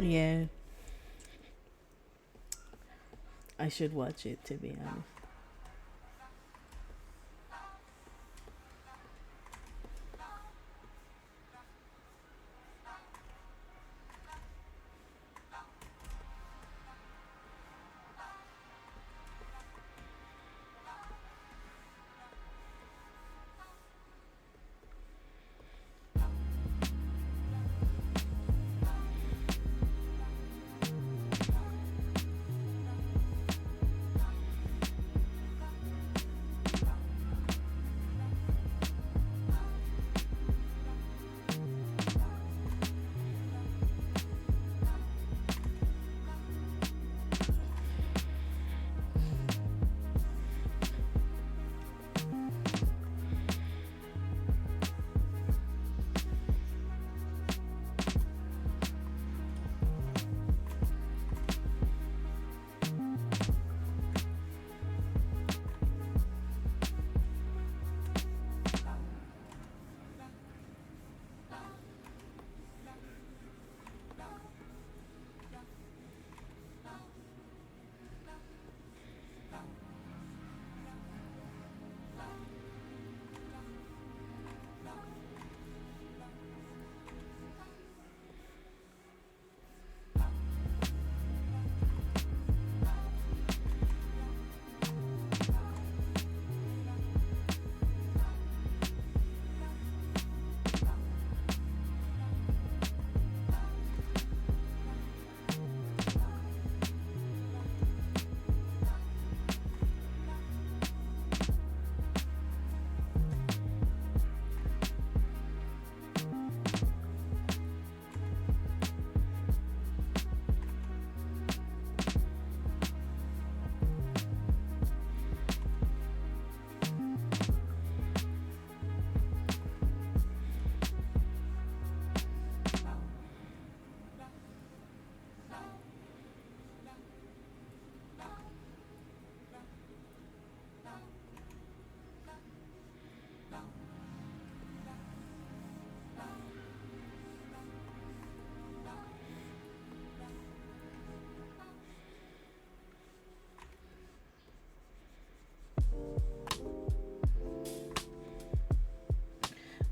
Yeah. I should watch it, to be honest.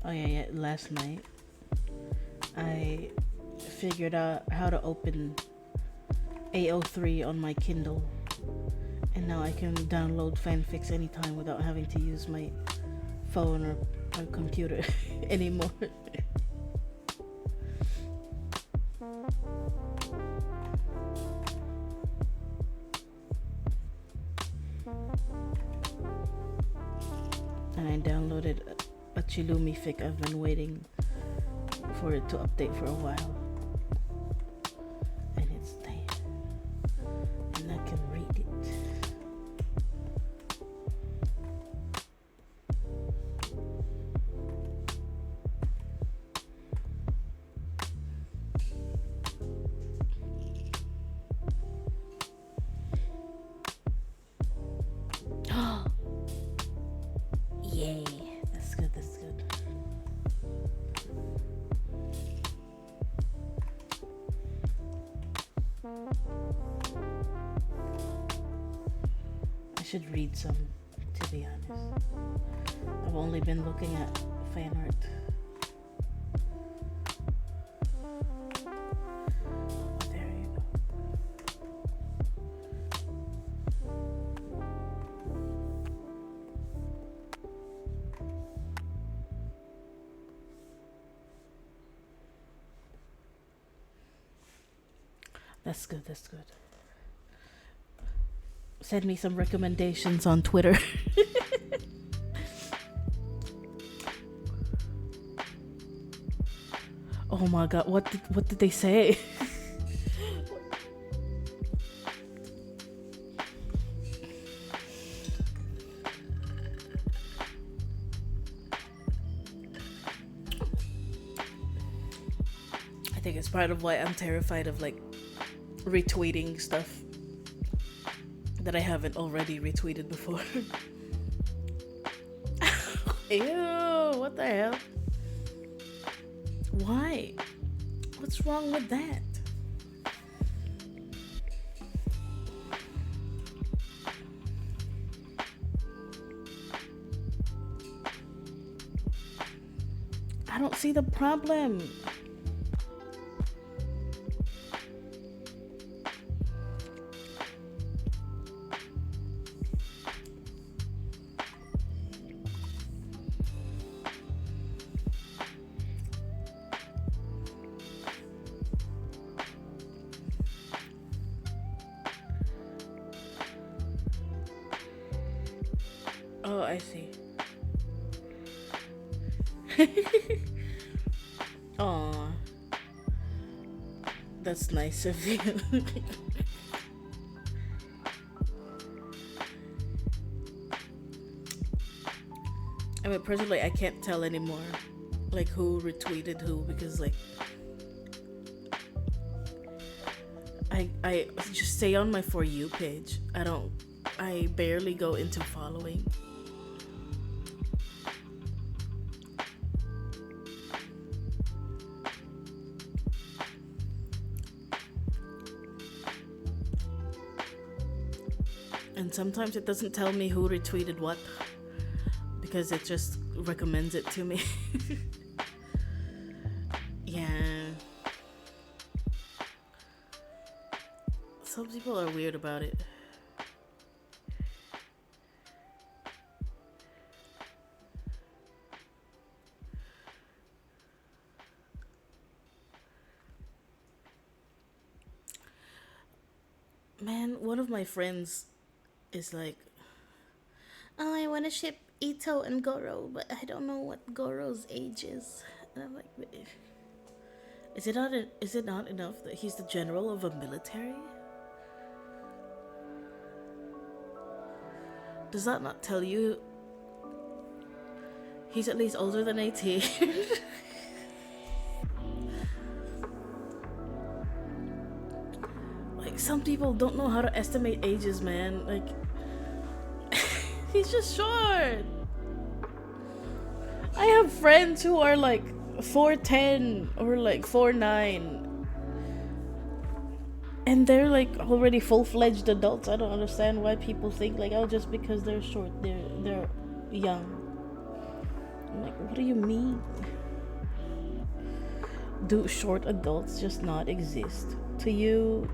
Oh yeah, last night I figured out how to open AO3 on my Kindle, and now I can download fanfics anytime without having to use my phone or computer anymore. And I downloaded a Chilumi fic. I've been waiting for it to update for a while. And it's there. And I can read it. I should read some, to be honest. I've only been looking at fan art. There you go. That's good, that's good. Send me some recommendations on Twitter. Oh my god, what did they say? I think it's part of why I'm terrified of like retweeting stuff that I haven't already retweeted before. Ew, what the hell? Why? What's wrong with that? I don't see the problem. Oh, I see. Aw. That's nice of you. I mean, personally, I can't tell anymore, like, who retweeted who, because, like, I just stay on my For You page. I barely go into following. And sometimes it doesn't tell me who retweeted what, because it just recommends it to me. Yeah. Some people are weird about it. Man, one of my friends is like, oh, I want to ship Ito and Goro, but I don't know what Goro's age is. And I'm like, is it not enough that he's the general of a military? Does that not tell you he's at least older than 18? Like, some people don't know how to estimate ages, man. Like, he's just short. I have friends who are like 4'10" or like 4'9", and they're like already full-fledged adults. I don't understand why people think like, oh, just because they're short, they're young. I'm like, what do you mean? Do short adults just not exist to you?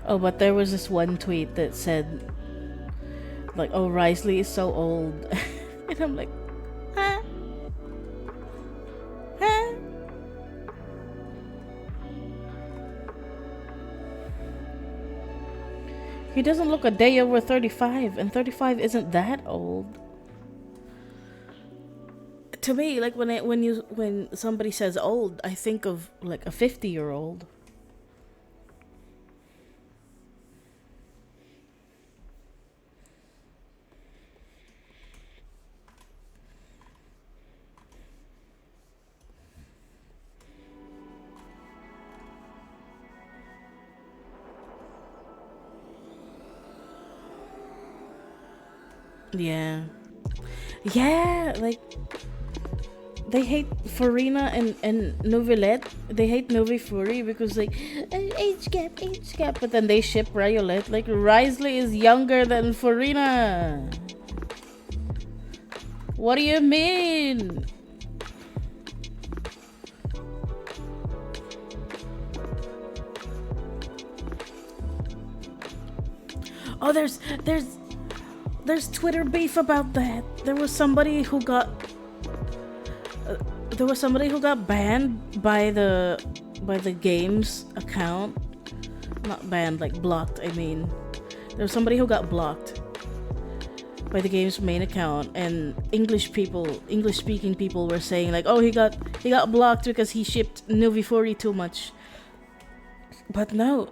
Oh, but there was this one tweet that said, like, oh, Risley is so old. And I'm like, huh? Huh? He doesn't look a day over 35, and 35 isn't that old. To me, like, when somebody says old, I think of like a 50-year-old. Yeah. Yeah, like they hate Farina and Novelet. They hate Novi Fury because like age gap. But then they ship Riolet. Like Risley is younger than Farina. What do you mean? Oh, there's Twitter beef about that. There was somebody who got banned by the game's account. Not banned, like blocked. I mean, there was somebody who got blocked by the game's main account, and English speaking people were saying like, oh, he got blocked because he shipped Novi40 too much. But no,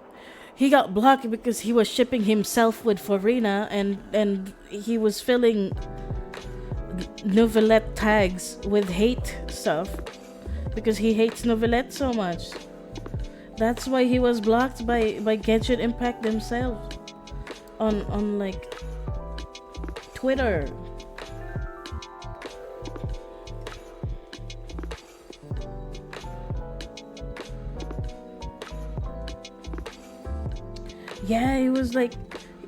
he got blocked because he was shipping himself with Farina, and he was filling Novelet tags with hate stuff because he hates Novelet so much. That's why he was blocked by Genshin Impact themselves on like Twitter. Yeah, he was like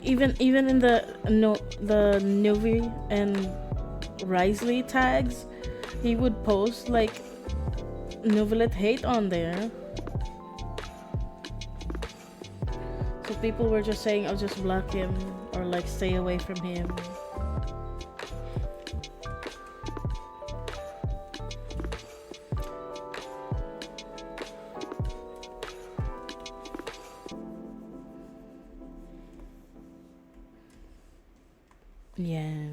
even in the Novi and Risley tags, he would post like Novelet hate on there. So people were just saying, I'll just block him or like stay away from him. Yeah.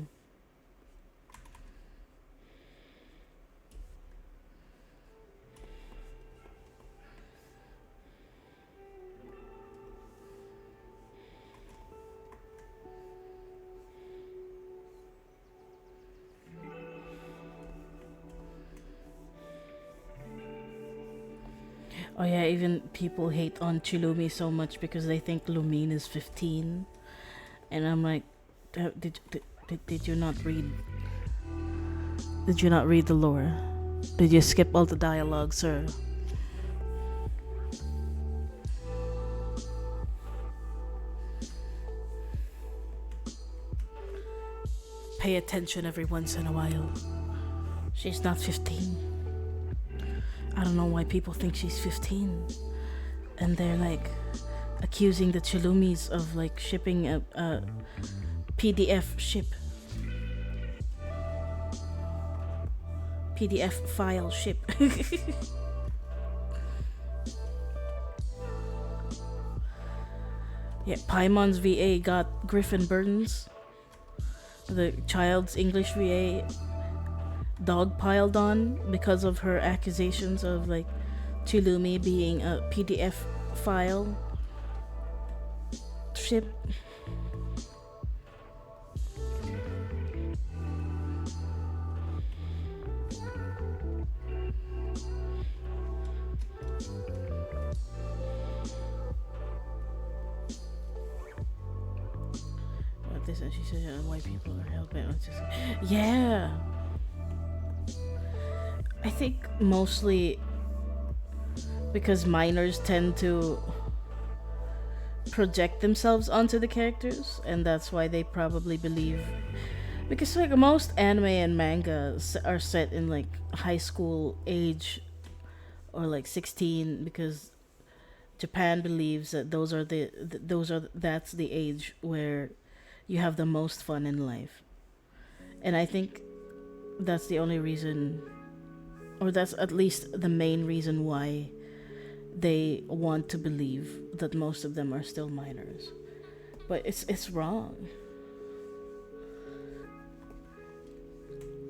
Oh yeah, even people hate on Chilumi so much because they think Lumine is 15. And I'm like, did you not read? Did you not read the lore? Did you skip all the dialogue, sir? Pay attention every once in a while. She's not 15. I don't know why people think she's 15. And they're like accusing the Chilumis of like shipping a PDF ship. PDF file ship. Yeah, Paimon's VA got Griffin Burns. The child's English VA dog piled on because of her accusations of like Chilumi being a PDF file ship. What this and she said white people are hell-bent on yeah. I think mostly because minors tend to project themselves onto the characters, and that's why they probably believe. Because like most anime and manga are set in like high school age or like 16, because Japan believes that that's the age where you have the most fun in life. And I think that's the only reason, or that's at least the main reason why they want to believe that most of them are still minors. But it's wrong.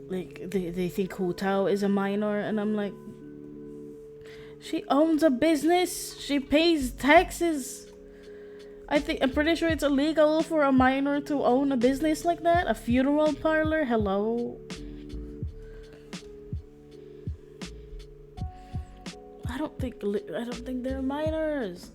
Like they think Hu Tao is a minor, and I'm like, she owns a business. She pays taxes. I'm pretty sure it's illegal for a minor to own a business like that. A funeral parlor. Hello. I don't think they're minors.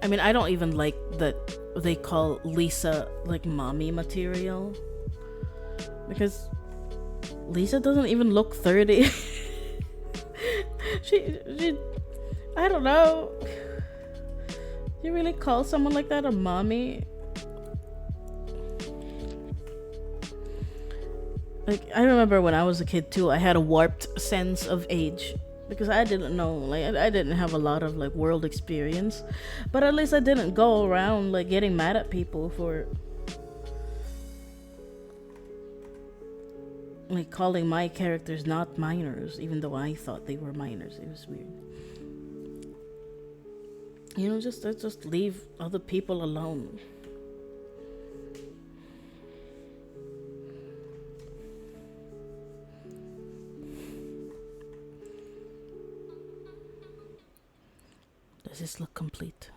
I mean, I don't even like that they call Lisa like mommy material, because Lisa doesn't even look 30. she I don't know. You really call someone like that a mommy? Like, I remember when I was a kid too, I had a warped sense of age because I didn't know, like, I didn't have a lot of like world experience, but at least I didn't go around like getting mad at people for like calling my characters not minors, even though I thought they were minors. It was weird. You know, just leave other people alone. Does this look complete?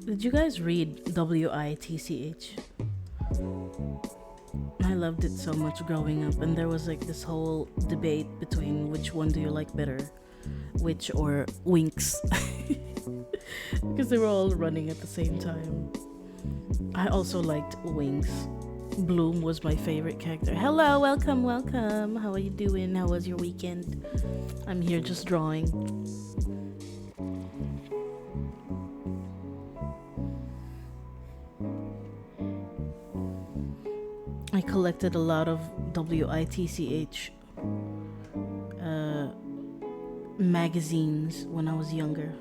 Did you guys read WITCH? I loved it so much growing up, and there was like this whole debate between which one do you like better, Witch or Winx, because they were all running at the same time. I also liked Winx. Bloom was my favorite character. Hello, welcome, welcome. How are you doing? How was your weekend? I'm here just drawing. I collected a lot of WITCH magazines when I was younger.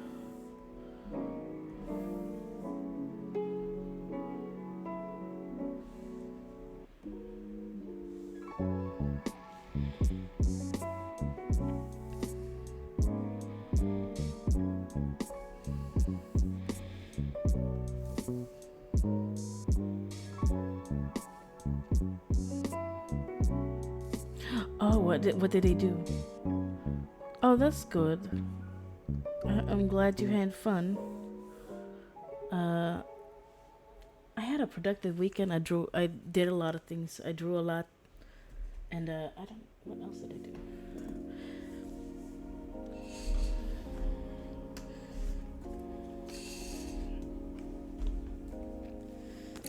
Oh, what did they do? Oh, that's good. I'm glad you had fun. I had a productive weekend. I did a lot of things. I drew a lot, and I don't. What else did I do?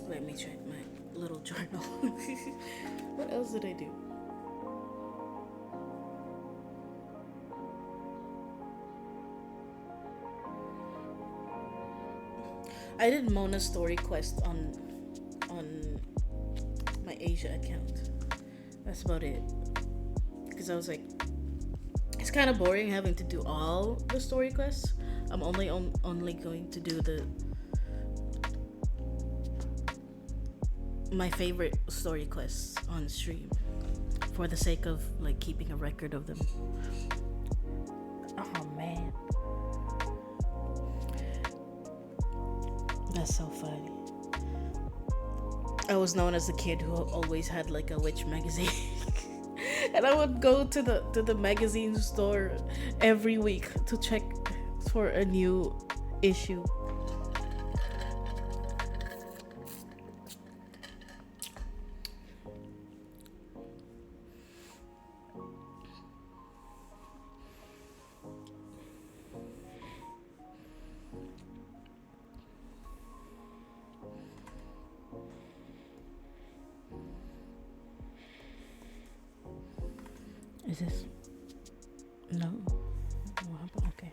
Let me check my little journal. What else did I do? I did Mona's story quest on my Asia account. That's about it. Because I was like, it's kind of boring having to do all the story quests. I'm only going to do my favorite story quests on stream, for the sake of like keeping a record of them. Oh man, that's so funny. I was known as the kid who always had like a witch magazine. And I would go to the magazine store every week to check for a new issue. Is this? No. Okay.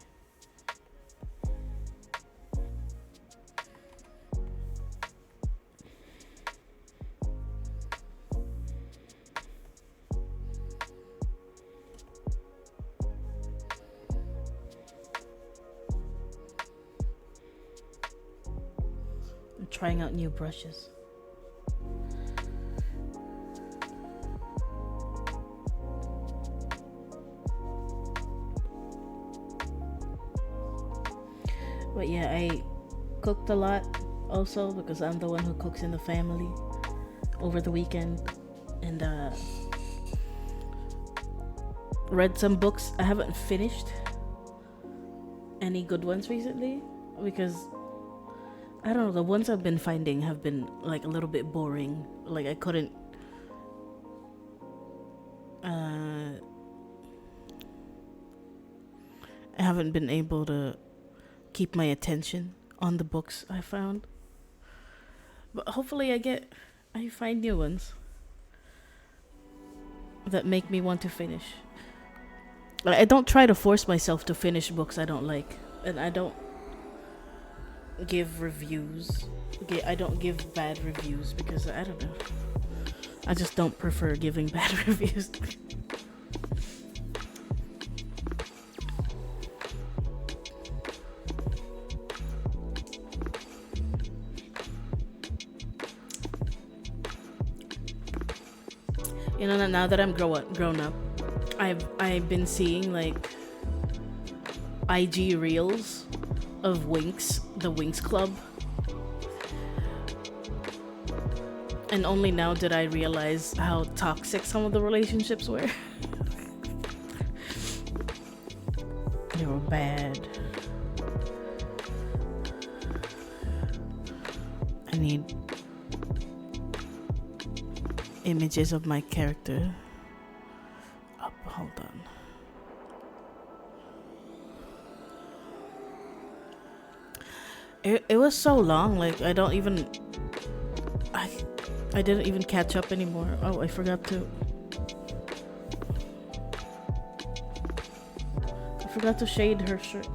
trying out new brushes. But yeah, I cooked a lot also because I'm the one who cooks in the family over the weekend, and read some books. I haven't finished any good ones recently because I don't know, the ones I've been finding have been like a little bit boring. Like I couldn't I haven't been able to keep my attention on the books I found. But hopefully I find new ones that make me want to finish. I don't try to force myself to finish books I don't like, and I don't give reviews. Okay, I don't give bad reviews because I don't know. I just don't prefer giving bad reviews. You know, now that I'm grown up, I've been seeing like IG reels of the Winx Club, and only now did I realize how toxic some of the relationships were. They were bad. I need images of my character up. Hold on. It was so long, like I didn't even catch up anymore. Oh, I forgot to shade her shirt.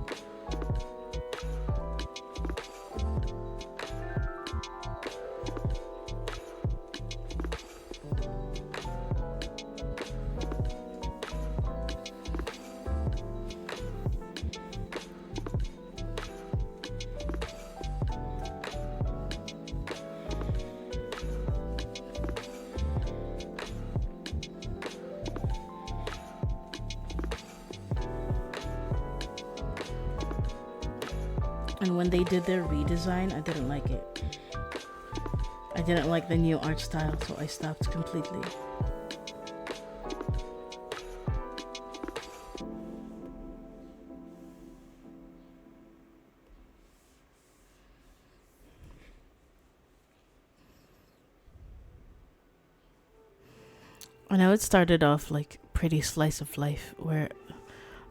And when they did their redesign, I didn't like it. I didn't like the new art style, so I stopped completely. I know it started off like pretty slice of life, where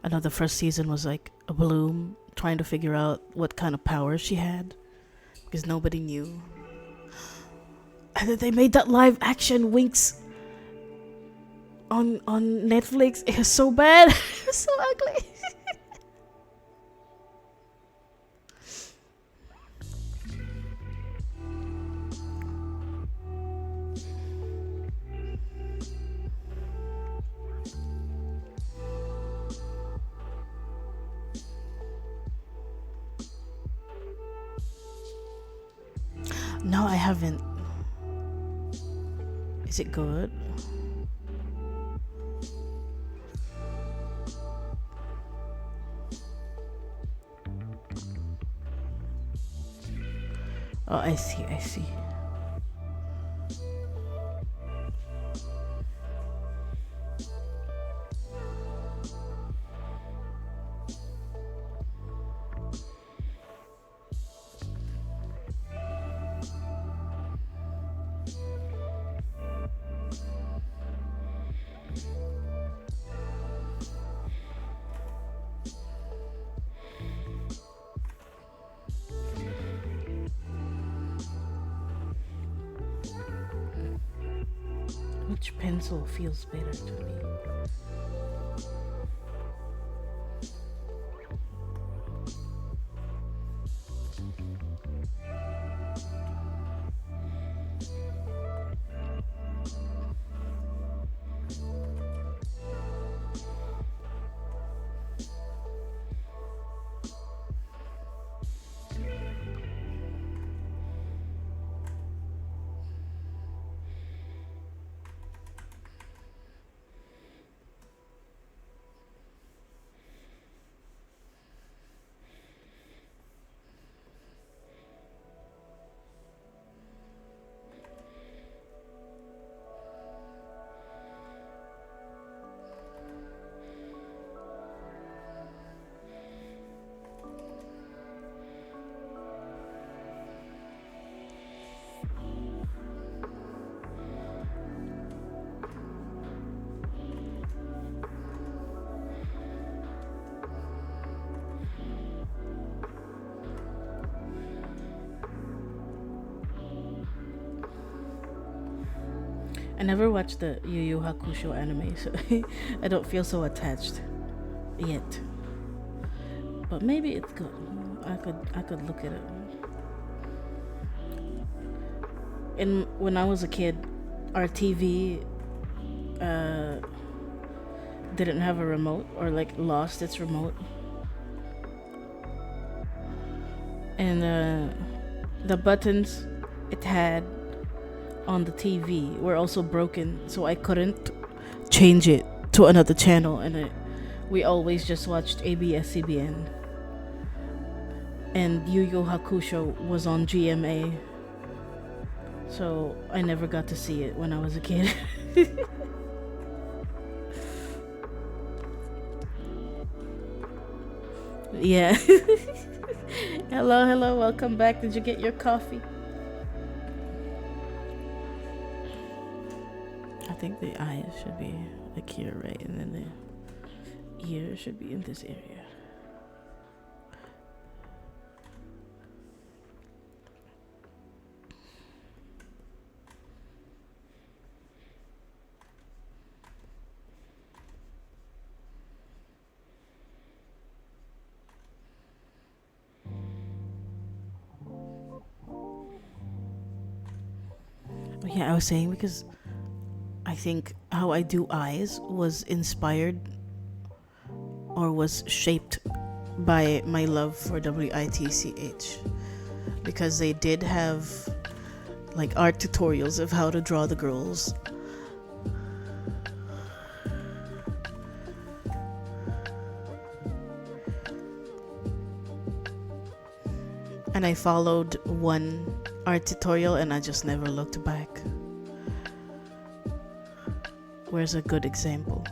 I know the first season was like a Bloom trying to figure out what kind of powers she had because nobody knew. And then they made that live action Winx on Netflix. It was so bad. It was so ugly. No, I haven't. Is it good? Oh, I see. Which pencil feels better to me? I never watched the Yu Yu Hakusho anime, so I don't feel so attached yet. But maybe it's good. I could look at it. And when I was a kid, our TV uh, didn't have a remote, or like lost its remote, and the buttons it had on the TV were also broken, so I couldn't change it to another channel, and we always just watched ABS-CBN. And Yu Yu Hakusho was on GMA, so I never got to see it when I was a kid. Yeah. Hello, welcome back. Did you get your coffee? I think the eyes should be like here, right? And then the ear should be in this area. Yeah, I was saying because I think how I do eyes was inspired or was shaped by my love for WITCH, because they did have like art tutorials of how to draw the girls. And I followed one art tutorial and I just never looked back. Where's a good example?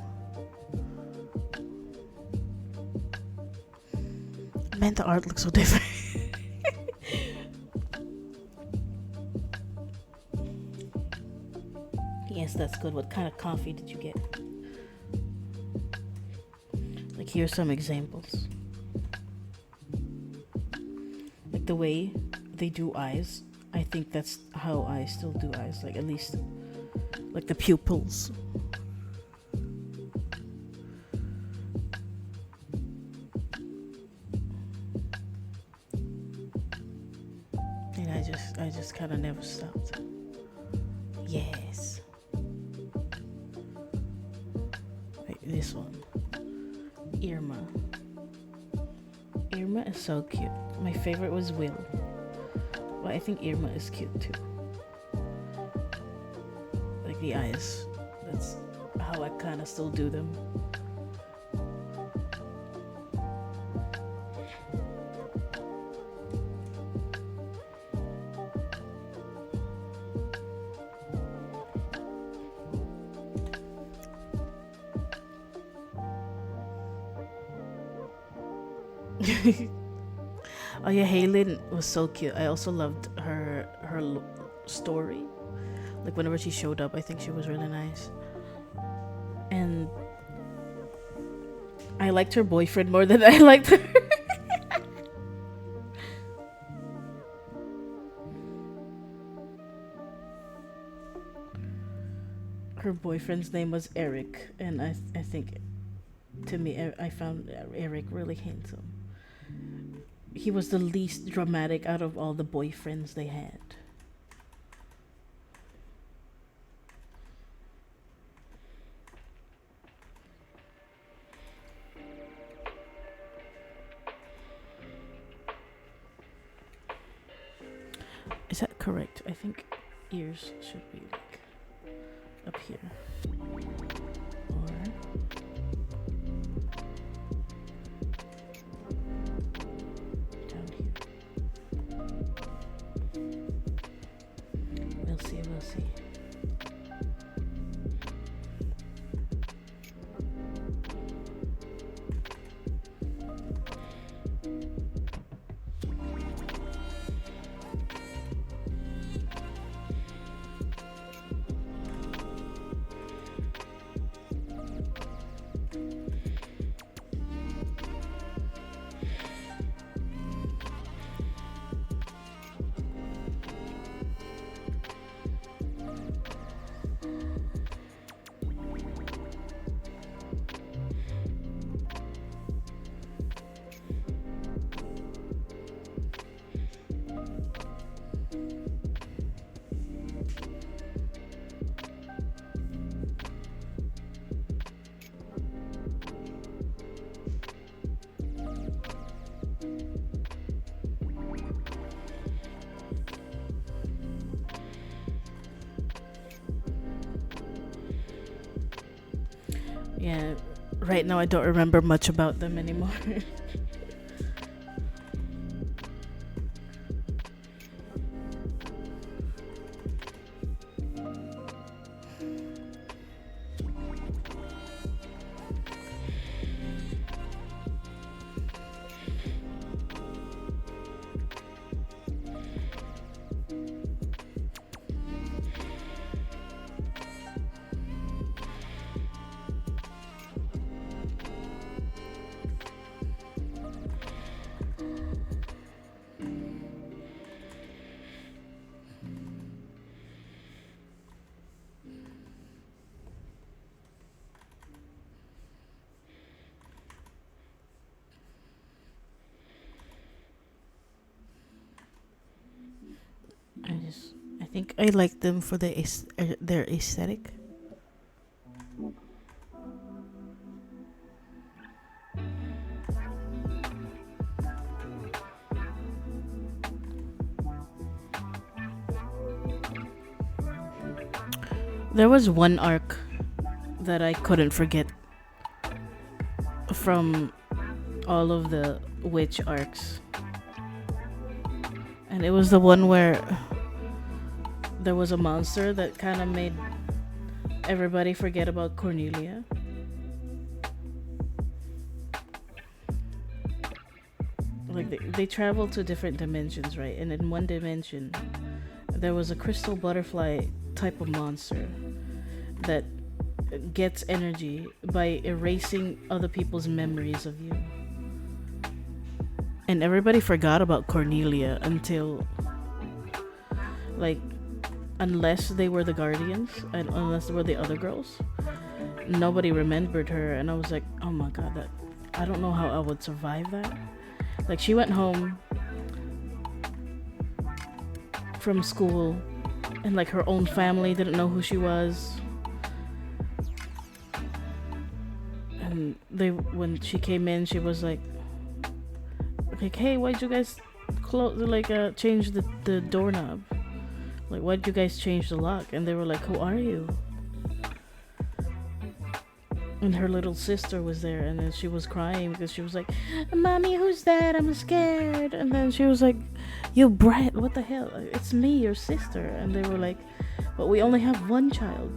Man, the art looks so different. Yes, that's good. What kind of coffee did you get? Like, here's some examples. Like the way they do eyes, I think that's how I still do eyes. Like, at least like the pupils. And I just kind of never stopped. Yes. Wait, this one. Irma. Irma is so cute. My favorite was Will. But I think Irma is cute too. Like the eyes. That's how I kind of still do them. Oh yeah, Haylin was so cute. I also loved her story. Like whenever she showed up, I think she was really nice. And I liked her boyfriend more than I liked her. Her boyfriend's name was Eric, and I think, to me, I found Eric really handsome. He was the least dramatic out of all the boyfriends they had. Is that correct? I think ears should be like up here. Or down here. We'll see. Yeah, right now I don't remember much about them anymore. I think I like them for their aesthetic. There was one arc that I couldn't forget from all of the witch arcs, and it was the one where there was a monster that kind of made everybody forget about Cornelia. Like they traveled to different dimensions, right? And in one dimension, there was a crystal butterfly type of monster that gets energy by erasing other people's memories of you. And everybody forgot about Cornelia until, like, unless they were the guardians and unless they were the other girls, nobody remembered her. And I was like, oh my god, that I don't know how I would survive that. Like, she went home from school and like her own family didn't know who she was. And when she came in, she was like, hey, why'd you guys change the doorknob? Like, why'd you guys change the lock? And they were like, who are you? And her little sister was there, and then she was crying because she was like, Mommy, who's that? I'm scared. And then she was like, you brat, what the hell? It's me, your sister. And they were like, but we only have one child.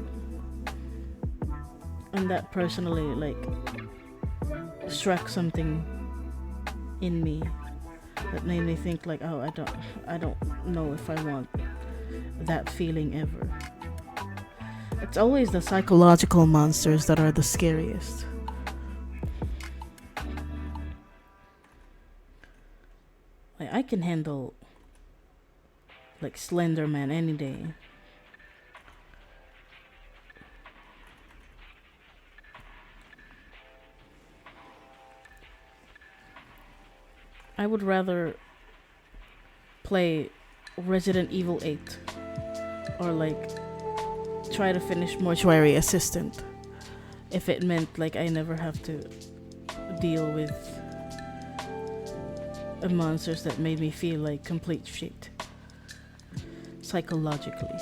And that personally, like, struck something in me that made me think, like, oh, I don't know if I want that feeling ever. It's always the psychological monsters that are the scariest. Like, I can handle, like, Slender Man any day. I would rather play Resident Evil 8 or like try to finish Mortuary Assistant if it meant like I never have to deal with monsters that made me feel like complete shit psychologically.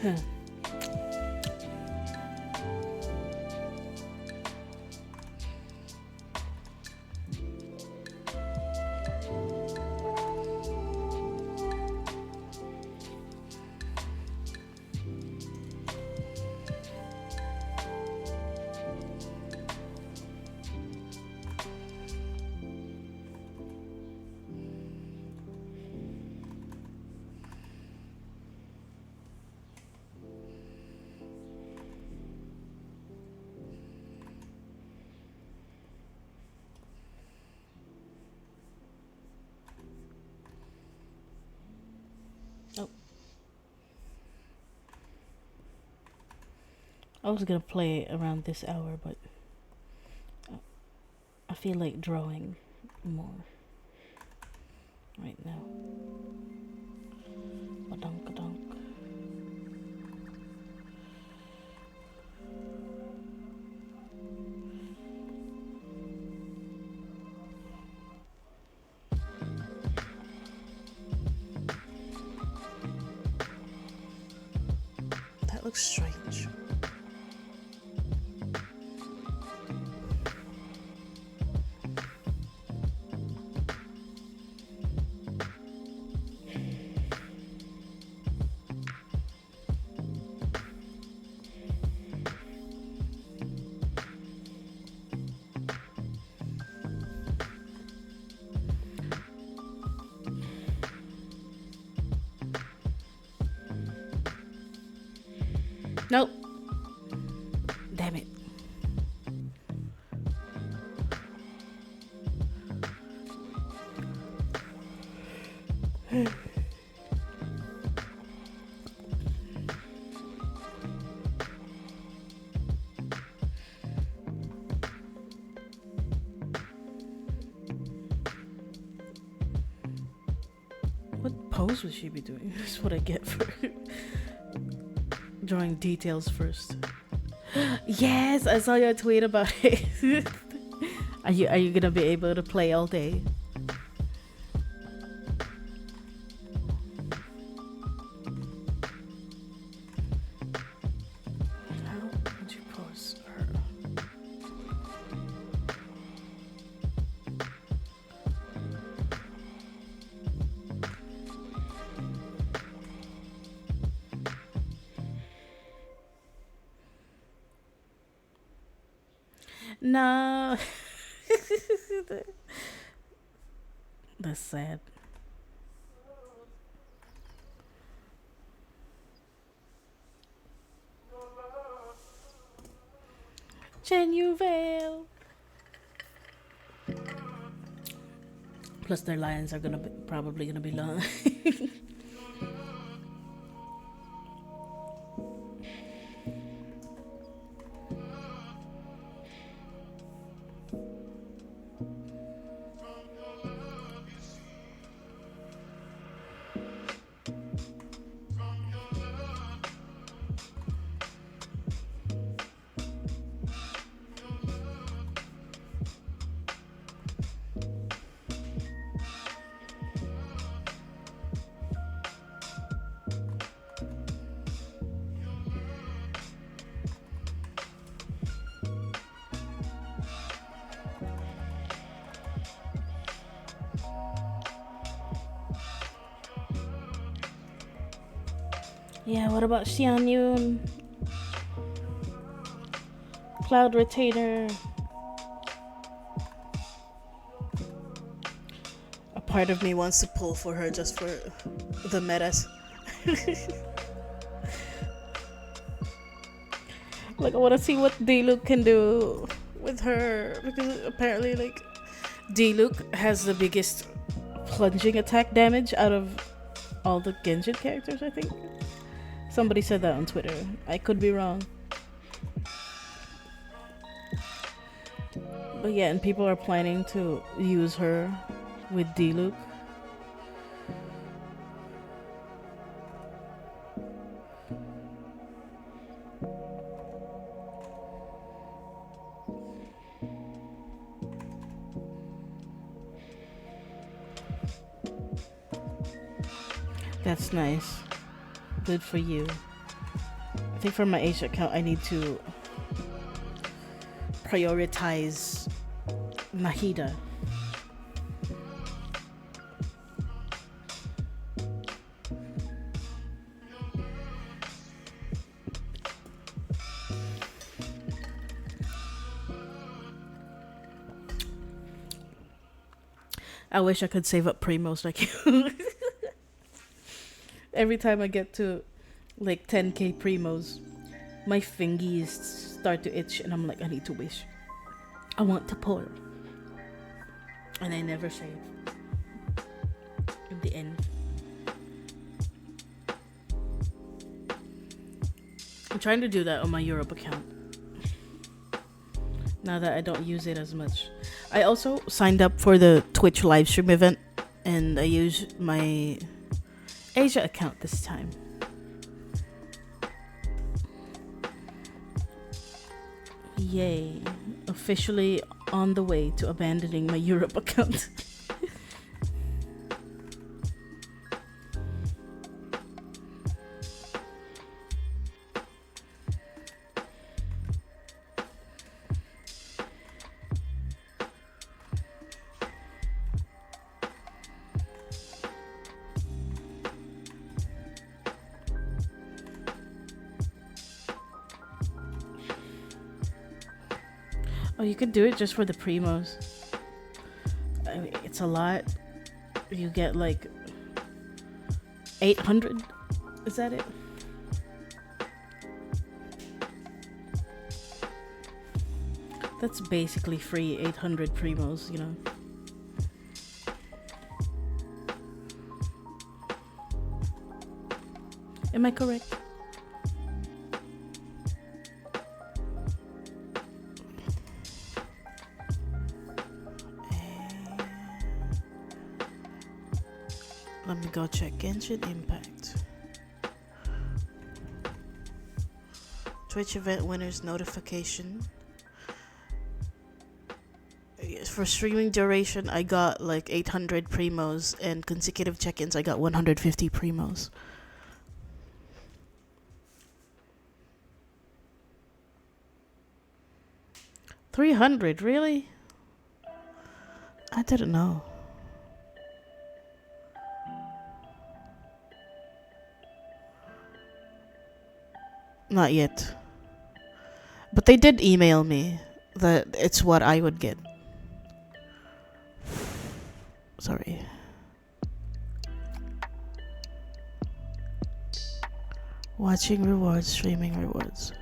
Oh. I was gonna play around this hour, but I feel like drawing more right now. Badonk-a-donk. That looks strange. Nope. Damn it. What pose would she be doing? That's what I get for drawing details first. Yes, I saw your tweet about it. Are you gonna be able to play all day? How would you pose her? No. That's sad. Genuine. Plus their lines are probably gonna be long. Yeah, what about Xian Yun? Cloud Retainer. A part of me wants to pull for her just for the metas. Like, I want to see what D-Luke can do with her, because apparently, like, D-Luke has the biggest plunging attack damage out of all the Genshin characters, I think. Somebody said that on Twitter. I could be wrong. But yeah, and people are planning to use her with D-Luke. That's nice. Good for you. think for my Asia account, I need to prioritize Mahida. I wish I could save up Primos like you. Every time I get to like 10k Primos, my fingies start to itch and I'm like, I need to wish. I want to pour. And I never save. In the end. I'm trying to do that on my Europe account. Now that I don't use it as much. I also signed up for the Twitch livestream event and I used my Asia account this time. Yay. Officially on the way to abandoning my Europe account. Oh, you could do it just for the Primos. I mean, it's a lot. You get like 800. Is that it? That's basically free 800 Primos, you know. Am I correct? Let me go check Genshin Impact. Twitch event winners notification. For streaming duration, I got like 800 Primos, and consecutive check-ins, I got 150 Primos. $300, really? I didn't know. Not yet. But they did email me that it's what I would get. Sorry. Watching rewards, streaming rewards.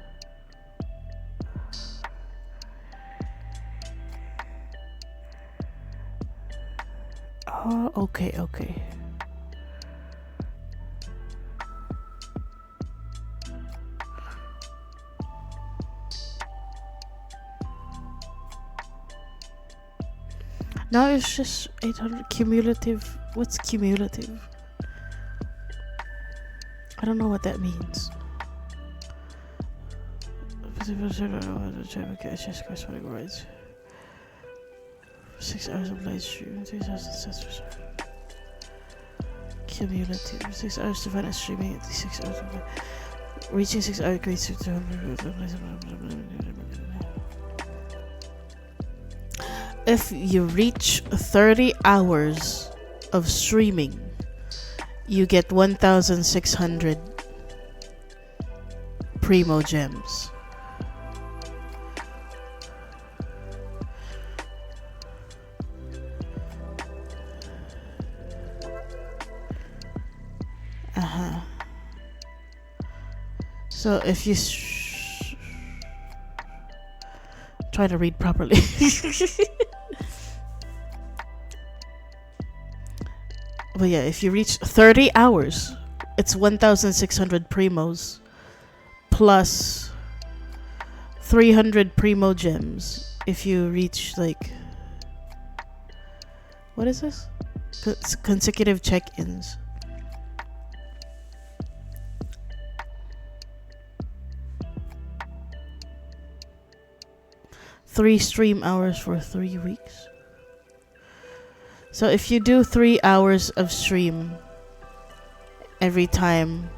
Oh, okay, okay. Now it's just 800 cumulative. What's cumulative? I don't know what that means. 6 hours of live stream. 3,000 cumulative. 6 hours to finish streaming at 6 hours of reaching 6 hour grades to 200. If you reach 30 hours of streaming, you get 1,600 Primo Gems. So if you try to read properly. But yeah, if you reach 30 hours, it's 1,600 Primos plus 300 Primo Gems. If you reach like, what is this? Consecutive check-ins. Three stream hours for 3 weeks. So if you do 3 hours of stream every time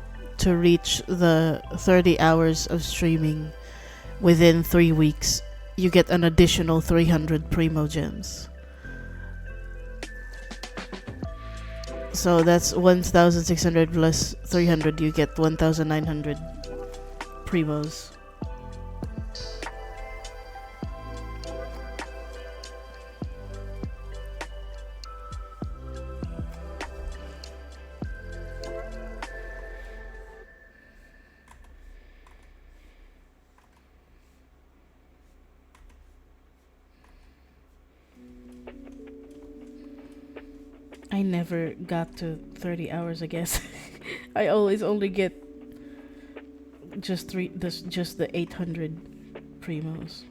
to reach the 30 hours of streaming within 3 weeks, you get an additional 300 Primo Gems. So that's 1,600 plus 300, you get 1,900 Primos. I never got to 30 hours, I guess. I always only get just the 800 Primos.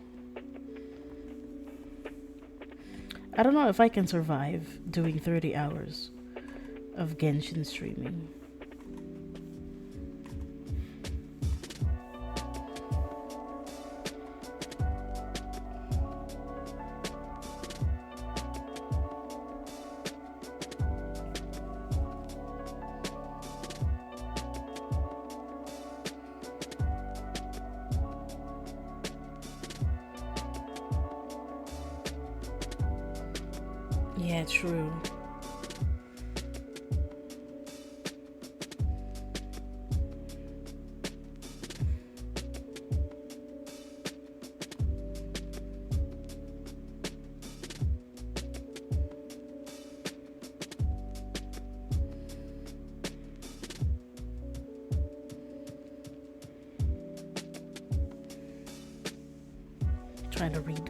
I don't know if I can survive doing 30 hours of Genshin streaming. Yeah, true. Trying to read.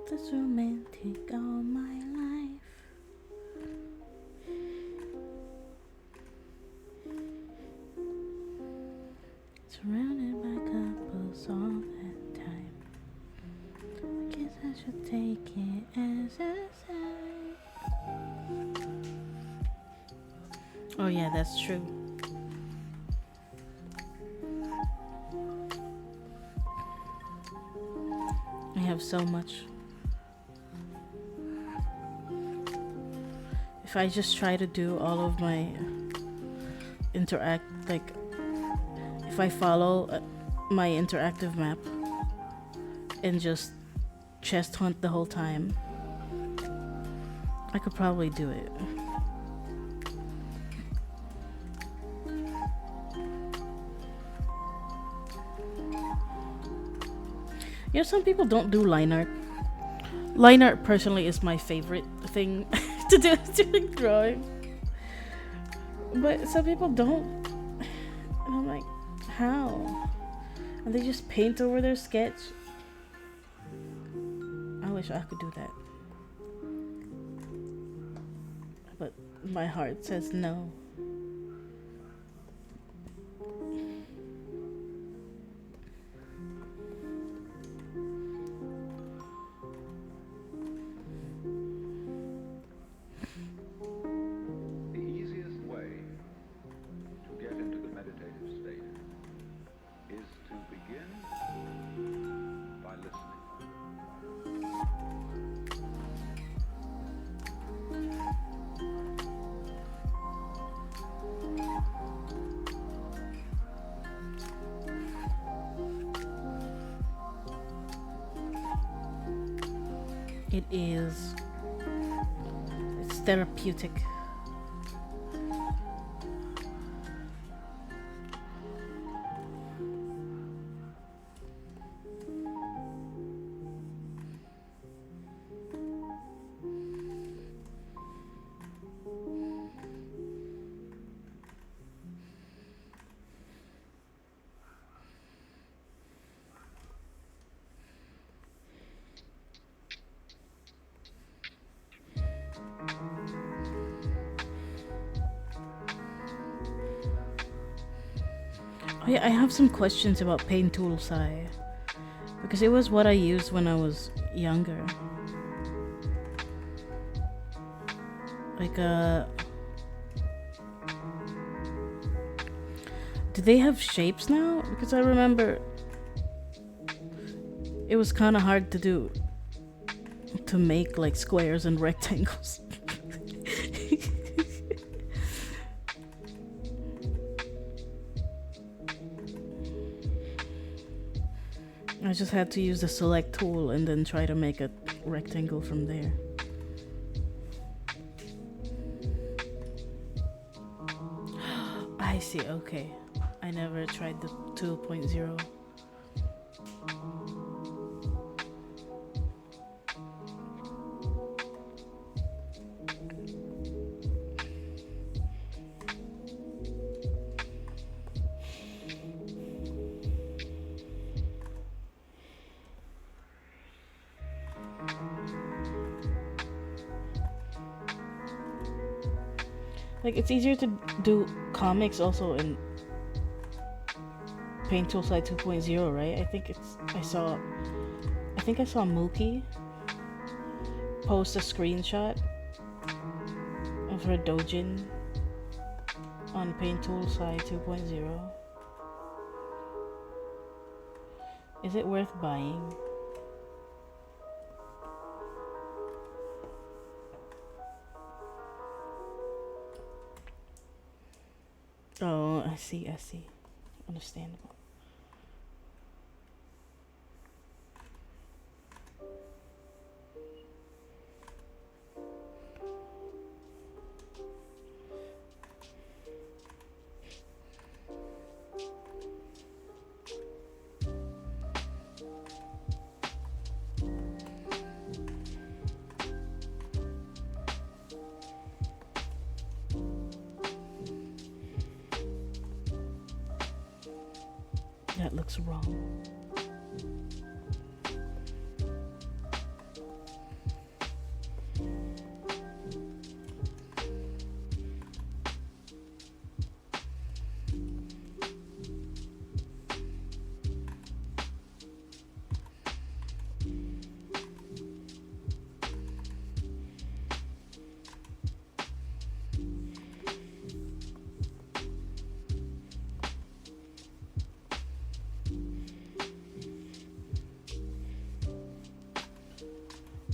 This romantic all my life. Surrounded by couples all that time. I guess I should take it as a sign. Oh yeah, that's true. I have so much. If I just try to do all of my if I follow my interactive map and just chest hunt the whole time, I could probably do it. You know, some people don't do line art. Line art personally is my favorite thing to do during drawing. But some people don't. And I'm like, how? And they just paint over their sketch. I wish I could do that. But my heart says no. It is. It's therapeutic. Oh yeah, I have some questions about paint tool Sai because it was what I used when I was younger. Like do they have shapes now? Because I remember it was kind of hard to make like squares and rectangles. I just had to use the select tool and then try to make a rectangle from there. I see, okay. I never tried the 2.0. Like it's easier to do comics also in Paint Tool Site 2.0, right? I think I saw Mookie post a screenshot of her dojin on Paint Tool Site 2.0. Is it worth buying? Oh, I see. Understandable. That looks wrong.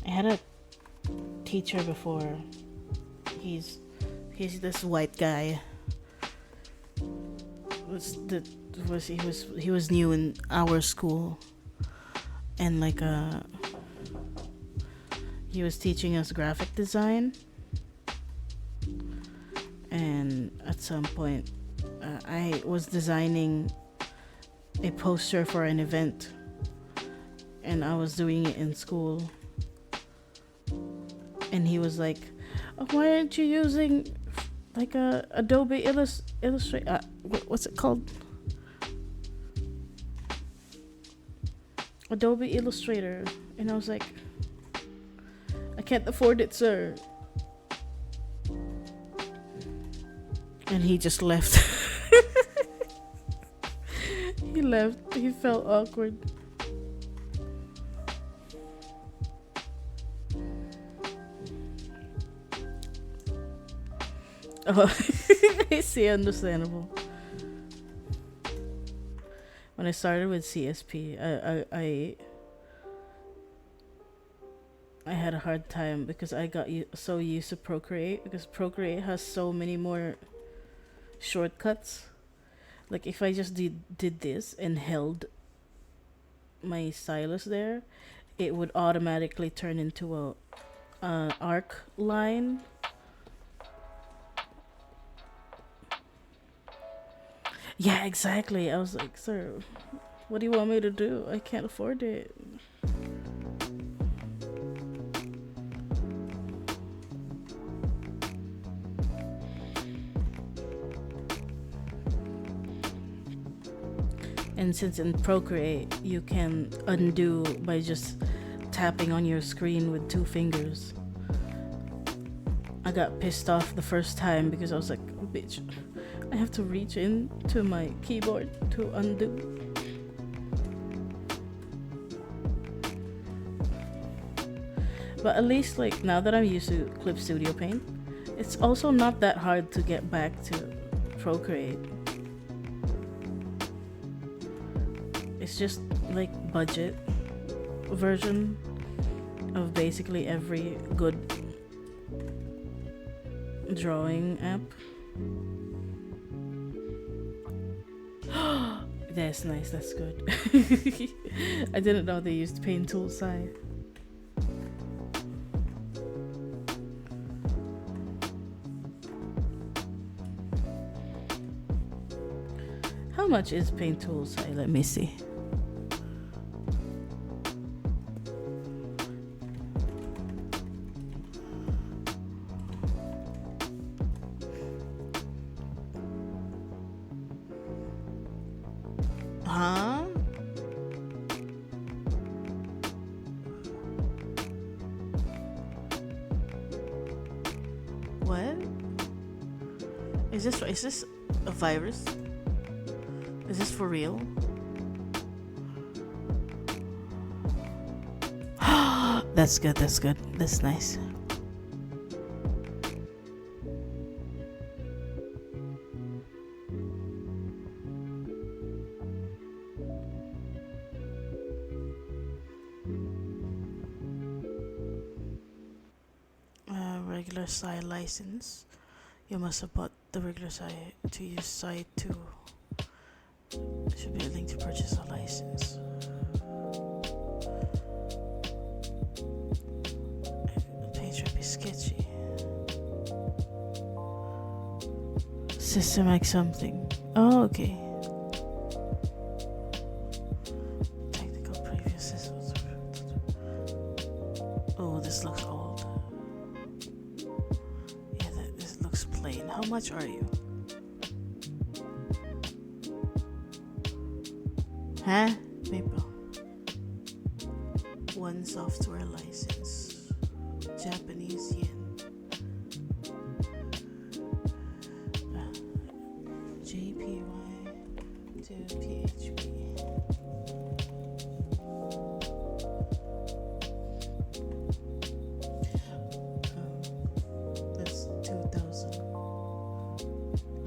I had a teacher before. He's this white guy. He was new in our school, and like he was teaching us graphic design. And at some point, I was designing a poster for an event, and I was doing it in school. And he was like, oh, why aren't you using like a Adobe Illustrator? What's it called? Adobe Illustrator. And I was like, I can't afford it, sir. And he just left. He left. He felt awkward. Oh, I see, understandable. When I started with CSP, I had a hard time because I got so used to Procreate, because Procreate has so many more shortcuts. Like if I just did this and held my stylus there, it would automatically turn into a arc line. Yeah, exactly. I was like, sir, what do you want me to do? I can't afford it. And since in Procreate you can undo by just tapping on your screen with 2 fingers, I got pissed off the first time because I was like, bitch, I have to reach into my keyboard to undo. But at least like now that I'm used to Clip Studio Paint, it's also not that hard to get back to Procreate. It's just like budget version of basically every good drawing app. That's nice, that's good. I didn't know they used Paint Tool Sai. How much is Paint Tool Sai? Let me see. Huh? What? Is this a virus? Is this for real? That's good, that's good. That's nice. Regular Sai license. You must have bought the regular Sai to use Sai 2. There should be a link to purchase a license. The page would be sketchy. System X something. Oh, okay. Technical preview systems. Oh, this looks old. Yeah, this looks plain. How much are you? Huh? Maple. 1 software license. Japanese yen. JPY to PHP. That's 2,000.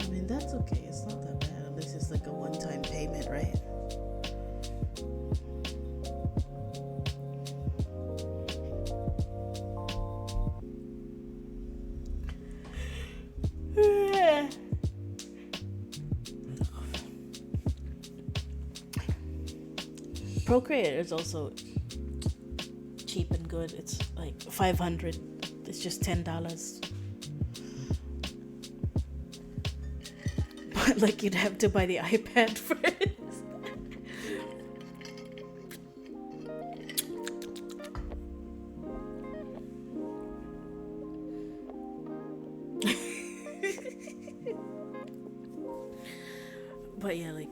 I mean, that's okay. It's not that bad. At least it's like a one-time payment, right? Procreate is also cheap and good. It's like $500. It's just $10. But like you'd have to buy the iPad first. But yeah, like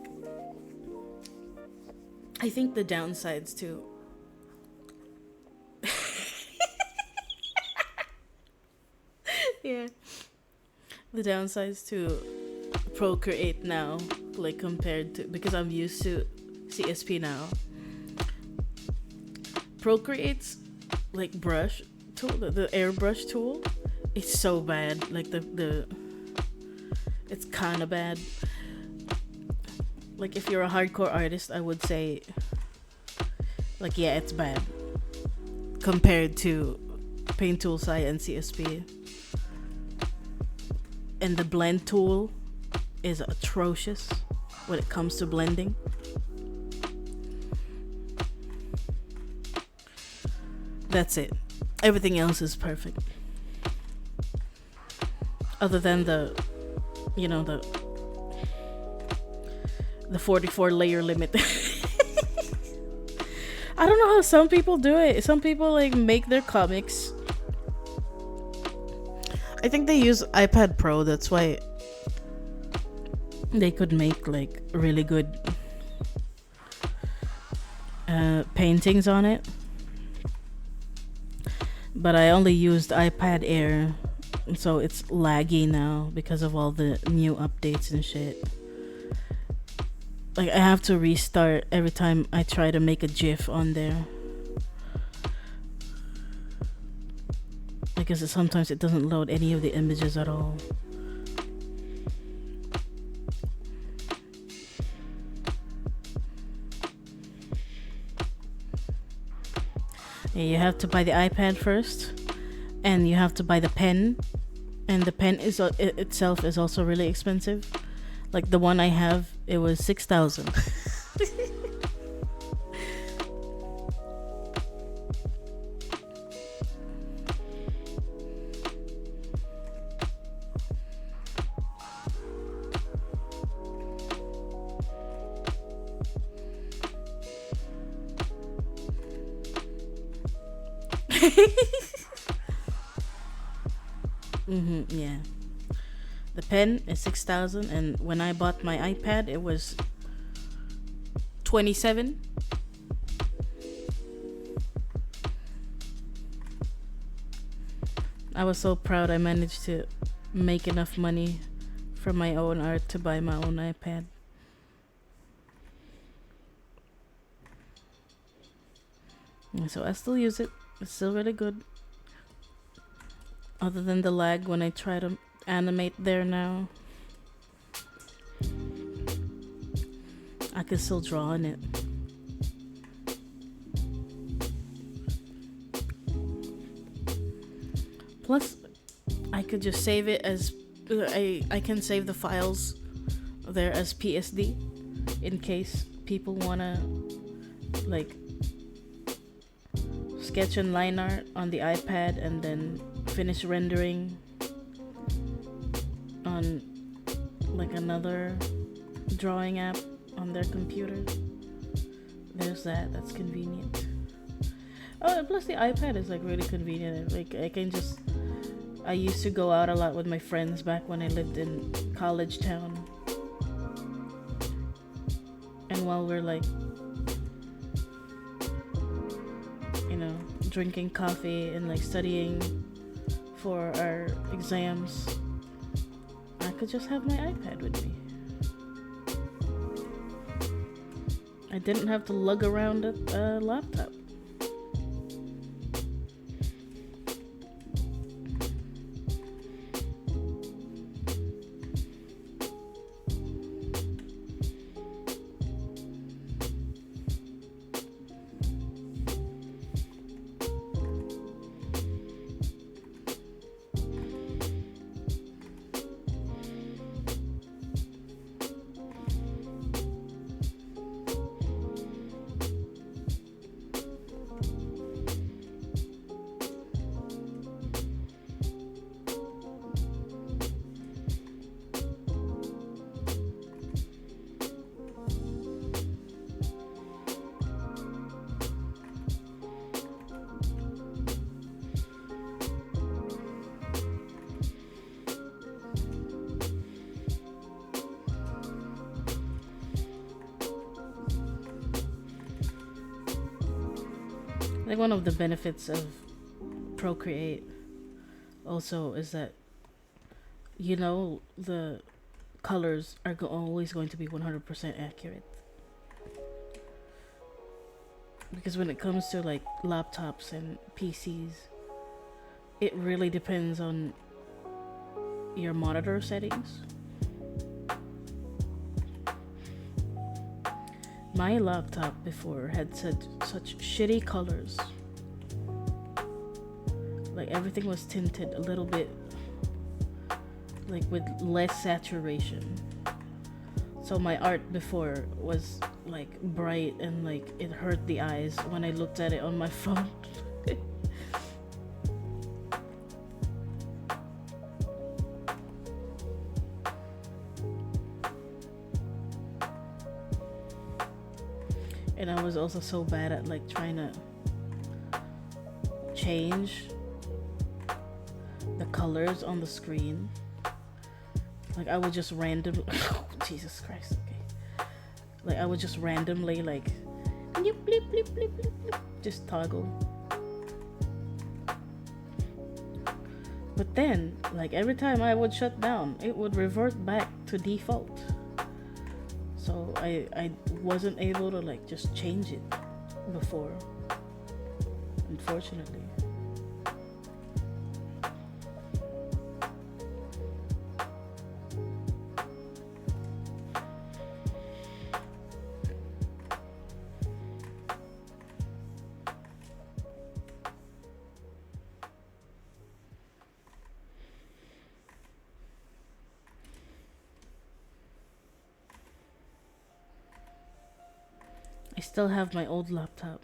I think the downsides to yeah, the downsides to Procreate now, like compared to, because I'm used to CSP now. Procreate's like brush tool, the airbrush tool, it's so bad. Like the it's kind of bad. Like if you're a hardcore artist, I would say like yeah, it's bad compared to Paint Tool Sai and CSP. And the blend tool is atrocious when it comes to blending. That's it. Everything else is perfect. Other than you know, the 44 layer limit. I don't know how some people do it. Some people like make their comics. I think they use iPad Pro. That's why they could make like really good paintings on it. But I only used iPad Air, so it's laggy now because of all the new updates and shit. Like I have to restart every time I try to make a GIF on there. Because sometimes it doesn't load any of the images at all. Yeah, you have to buy the iPad first, and you have to buy the pen, and the pen is itself is also really expensive. Like the one I have, it was 6,000. Yeah. The pen is 6,000, and when I bought my iPad, it was 27. I was so proud I managed to make enough money from my own art to buy my own iPad. And so I still use it. It's still really good. Other than the lag when I try to animate there now. I can still draw on it. Plus, I could just save it as I can save the files there as PSD in case people wanna like sketch and line art on the iPad and then finish rendering on like another drawing app on their computer. There's that's convenient. Oh, and plus the iPad is like really convenient. Like I used to go out a lot with my friends back when I lived in college town, and while we're like, you know, drinking coffee and like studying for our exams, I could just have my iPad with me. I didn't have to lug around a laptop. Like one of the benefits of Procreate also is that, you know, the colors are always going to be 100% accurate. Because when it comes to like laptops and PCs, it really depends on your monitor settings. My laptop before had such shitty colors. Like everything was tinted a little bit, like with less saturation. So my art before was like bright and like it hurt the eyes when I looked at it on my phone. was also so bad at like trying to change the colors on the screen. Like I would just randomly oh, Jesus Christ, okay. Like I would just randomly like bleep, bleep, bleep, bleep, bleep, bleep, just toggle. But then, like every time I would shut down, it would revert back to default. So I wasn't able to like just change it before, unfortunately. I still have my old laptop.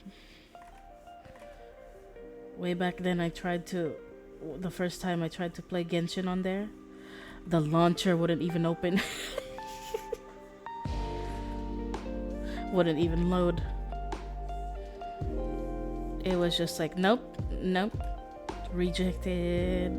Way back then the first time I tried to play Genshin on there, the launcher wouldn't even open. Wouldn't even load. It was just like, nope, rejected.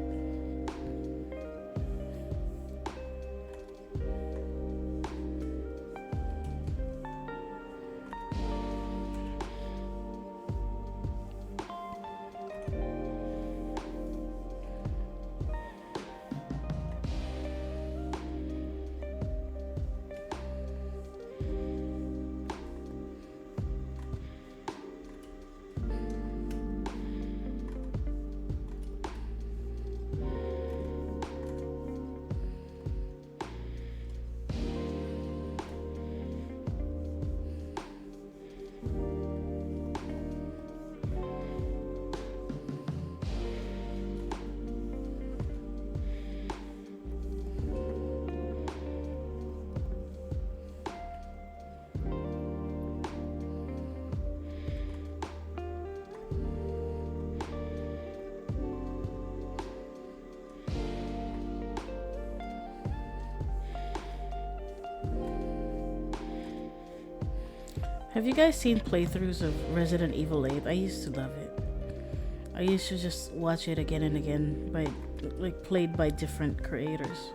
Have you guys seen playthroughs of Resident Evil 8? I used to love it. I used to just watch it again and again played by different creators.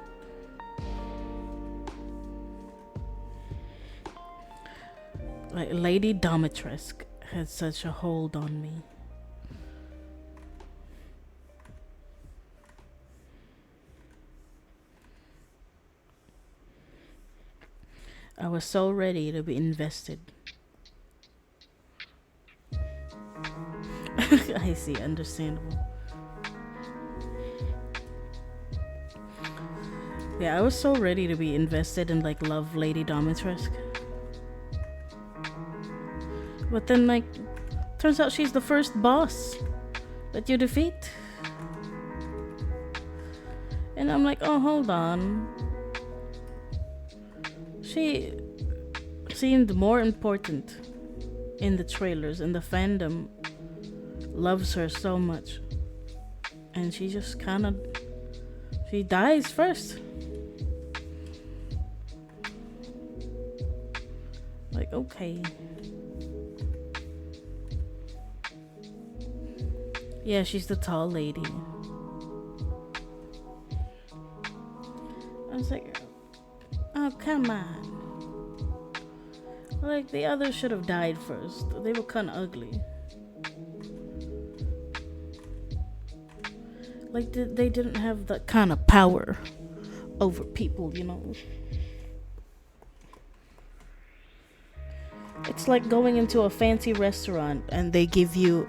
Like Lady Domitresque had such a hold on me. I was so ready to be invested. I see, understandable. Yeah, I was so ready to be invested and like love Lady Domitresque. But then like turns out she's the first boss that you defeat. And I'm like, oh hold on. She seemed more important in the trailers, and the fandom loves her so much, and she just she dies first. Like, okay. Yeah, she's the tall lady. I was like, oh come on. Like the others should have died first. They were kinda ugly. Like they didn't have that kind of power over people, you know. It's like going into a fancy restaurant and they give you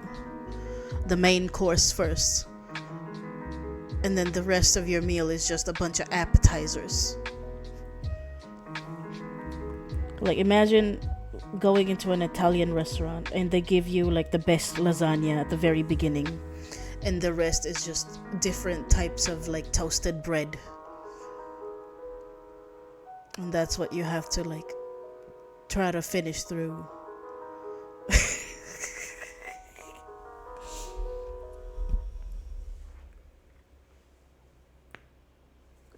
the main course first, and then the rest of your meal is just a bunch of appetizers. Like imagine going into an Italian restaurant and they give you like the best lasagna at the very beginning, and the rest is just different types of like toasted bread, and that's what you have to like try to finish through.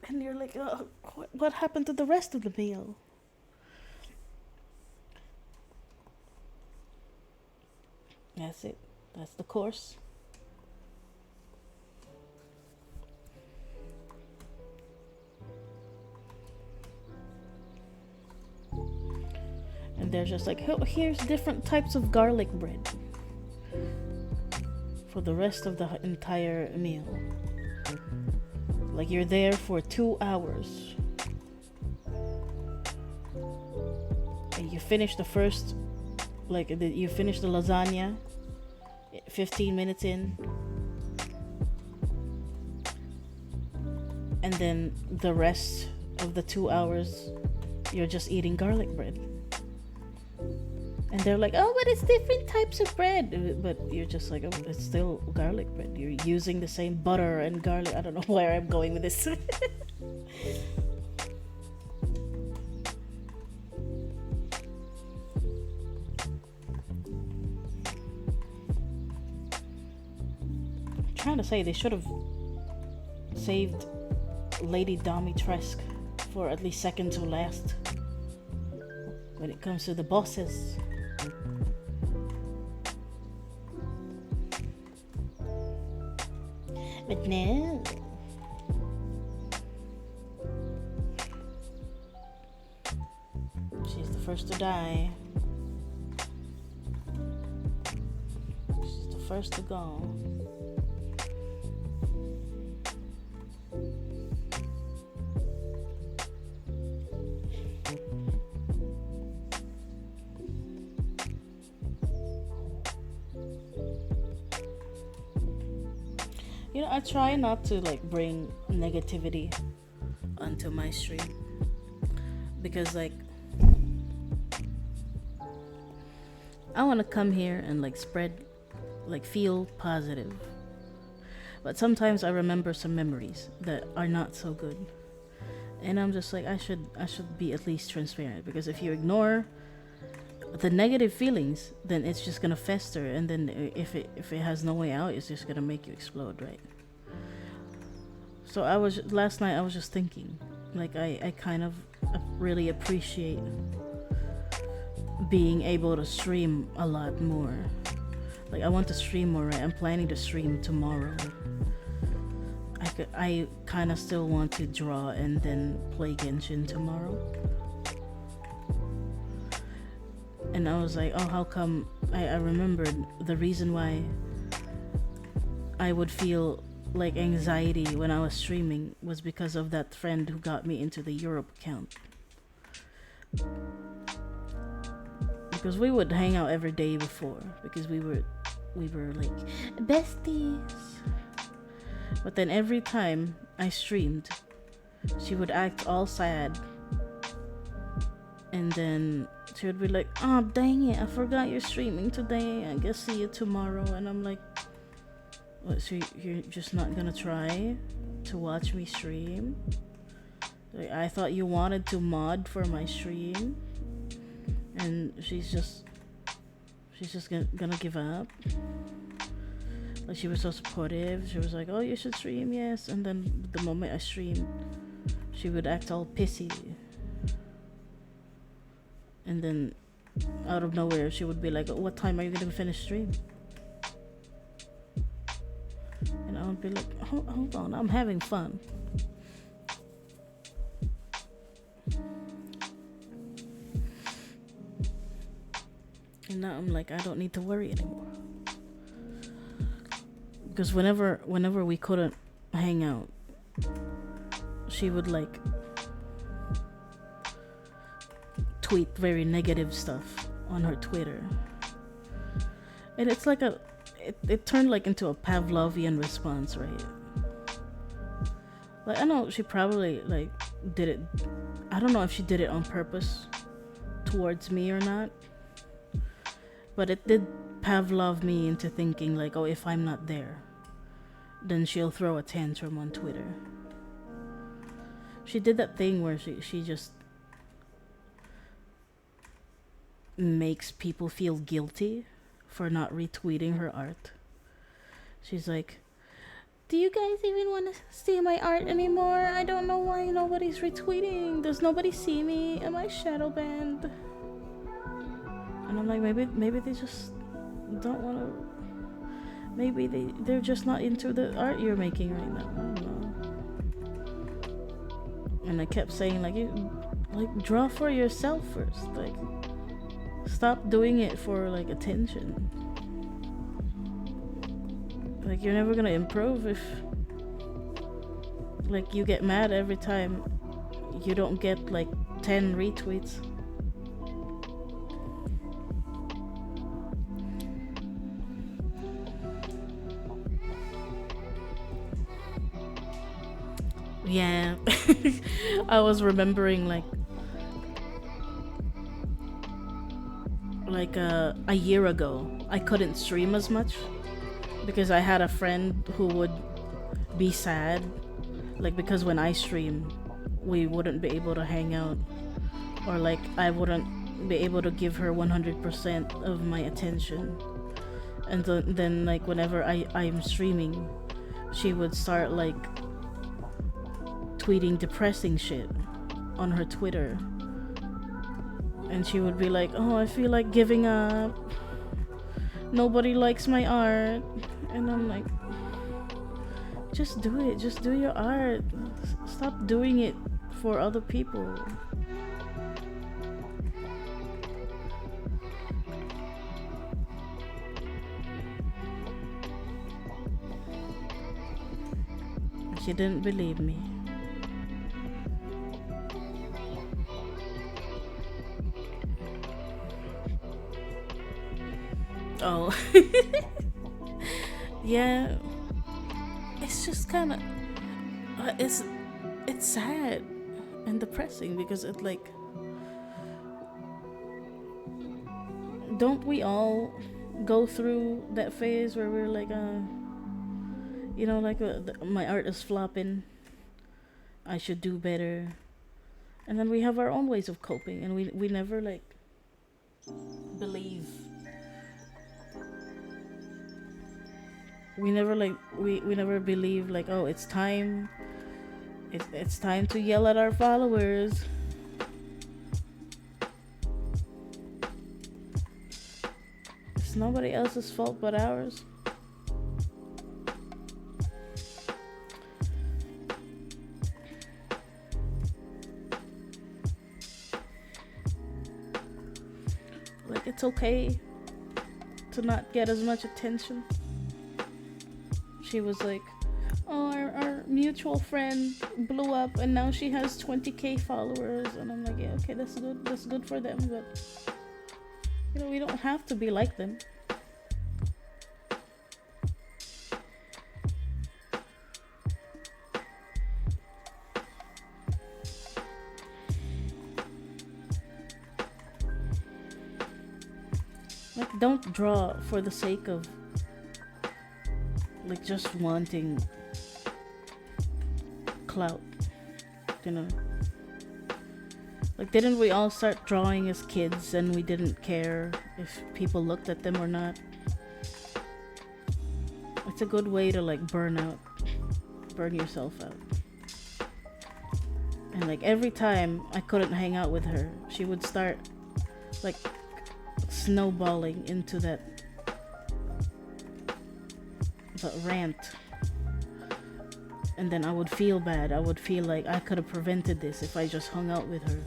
And you're like, oh, what happened to the rest of the meal? That's it. That's the course. And they're just like, oh, here's different types of garlic bread for the rest of the entire meal. Like you're there for 2 hours. And you finish the first, you finish the lasagna 15 minutes in. And then the rest of the 2 hours, you're just eating garlic bread. And they're like, oh, but it's different types of bread. But you're just like, oh, it's still garlic bread. You're using the same butter and garlic. I don't know where I'm going with this. I'm trying to say they should have saved Lady Domitresque for at least second to last when it comes to the bosses. But no. She's the first to die. She's the first to go. You know, I try not to bring negativity onto my stream because I want to come here and spread, feel positive. But sometimes I remember some memories that are not so good, and I'm just like, I should be at least transparent, because if you ignore the negative feelings, then it's just gonna fester, and then if it has no way out, it's just gonna make you explode, right? So last night I was just thinking, I kind of really appreciate being able to stream a lot more. I want to stream more, right? I'm planning to stream tomorrow. I kind of still want to draw and then play Genshin tomorrow. And I was like, oh, how come? I remembered the reason why I would feel anxiety when I was streaming was because of that friend who got me into the Europe account. Because we would hang out every day before, because we were besties. But then every time I streamed, she would act all sad. And then she would be like, oh, dang it, I forgot you're streaming today. I guess see you tomorrow. And I'm like, what, so you're just not gonna try to watch me stream? I thought you wanted to mod for my stream. And she's just gonna give up. She was so supportive. She was like, oh, you should stream, yes. And then the moment I streamed, she would act all pissy. And then out of nowhere, she would be like, oh, what time are you gonna finish stream? And I would be like, hold on, I'm having fun. And now I'm like, I don't need to worry anymore. Because whenever we couldn't hang out, she would tweet very negative stuff on her Twitter. And it's it turned into a Pavlovian response, right? I know she probably did it. I don't know if she did it on purpose towards me or not. But it did Pavlov me into thinking oh, if I'm not there, then she'll throw a tantrum on Twitter. She did that thing where she just makes people feel guilty for not retweeting her art. She's like, do you guys even want to see my art anymore? I don't know why nobody's retweeting. Does nobody see me? Am I shadow banned? And I'm like, maybe they just don't want to. Maybe they're just not into the art you're making right now. I don't know. And I kept saying like, you like draw for yourself first. Like, stop doing it for like attention. Like, you're never gonna improve if like you get mad every time you don't get like 10 retweets. Yeah. I was remembering like a year ago I couldn't stream as much because I had a friend who would be sad, like, because when I stream we wouldn't be able to hang out, or like I wouldn't be able to give her 100% of my attention. And then like whenever I'm streaming, she would start like tweeting depressing shit on her Twitter, and she would be like, oh, I feel like giving up, nobody likes my art. And I'm like, just do it, just do your art, stop doing it for other people. She didn't believe me. Oh. Yeah, it's just kind of it's sad and depressing because it like, don't we all go through that phase where we're like you know, like my art is flopping, I should do better, and then we have our own ways of coping, and we never like believe. We never like we never believe like, oh, it's time. It's time to yell at our followers. It's nobody else's fault but ours. Like, it's okay to not get as much attention. She was like, oh, our mutual friend blew up and now she has 20k followers. And I'm like, yeah, okay, that's good for them, but you know, we don't have to be like them. Like, don't draw for the sake of like just wanting clout, you know. Like, didn't we all start drawing as kids and we didn't care if people looked at them or not? It's a good way to like burn yourself out. And like every time I couldn't hang out with her, she would start like snowballing into that rant, and then I would feel bad. I would feel like I could have prevented this if I just hung out with her.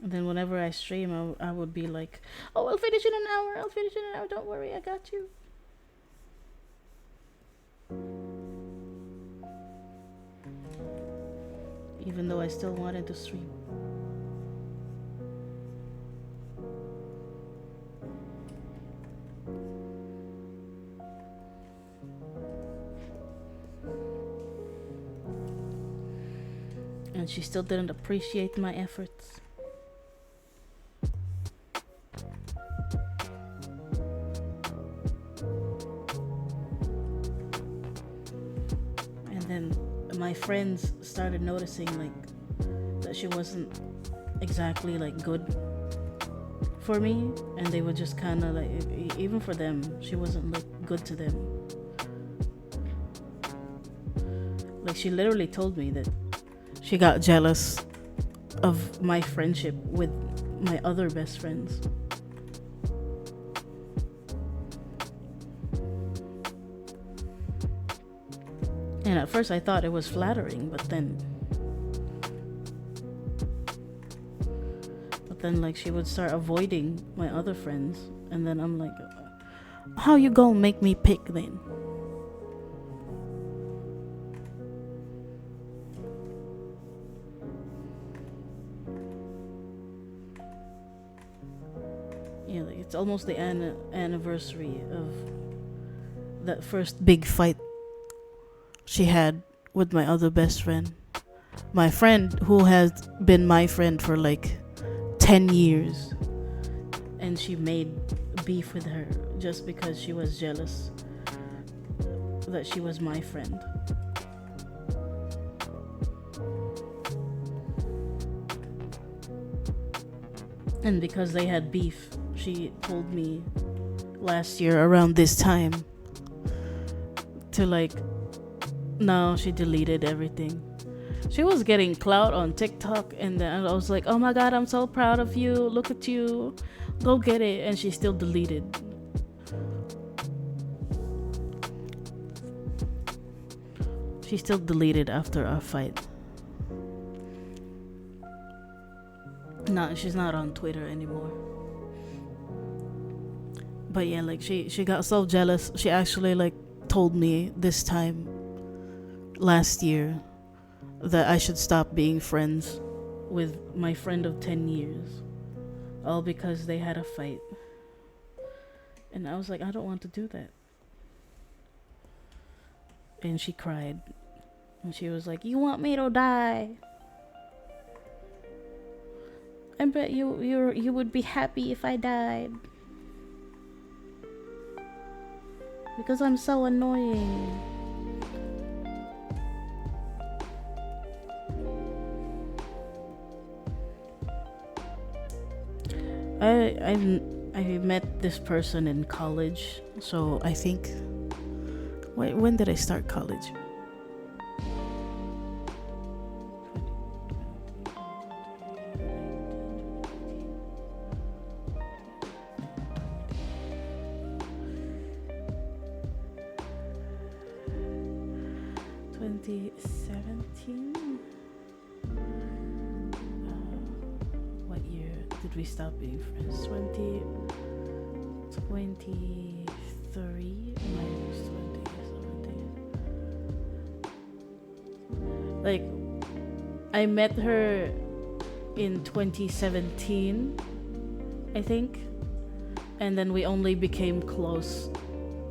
And then whenever I stream, I would be like, oh, I'll finish in an hour, don't worry, I got you. Even though I still wanted to stream. And she still didn't appreciate my efforts. And then my friends started noticing like that she wasn't exactly like good for me, and they would just kind of like, even for them, she wasn't like good to them. Like, she literally told me that she got jealous of my friendship with my other best friends. And at first I thought it was flattering, but then like she would start avoiding my other friends, and then I'm like, how you gonna make me pick then? Yeah, like it's almost the anniversary of that first big fight she had with my other best friend. My friend who has been my friend for like 10 years. And she made beef with her just because she was jealous that she was my friend. And because they had beef, she told me last year around this time to like, no, she deleted everything. She was getting clout on TikTok, and then I was like, oh my god, I'm so proud of you. Look at you. Go get it. And she still deleted. She still deleted after our fight. No, she's not on Twitter anymore. But yeah, like she got so jealous. She actually like told me this time last year that I should stop being friends with my friend of 10 years, all because they had a fight. And I was like, I don't want to do that. And she cried, and she was like, you want me to die? I bet you would be happy if I died, because I'm so annoying. I met this person in college, so I think, when did I start college? What year did we stop being friends? 2023 minus 20. Like, I met her in 2017, I think, and then we only became close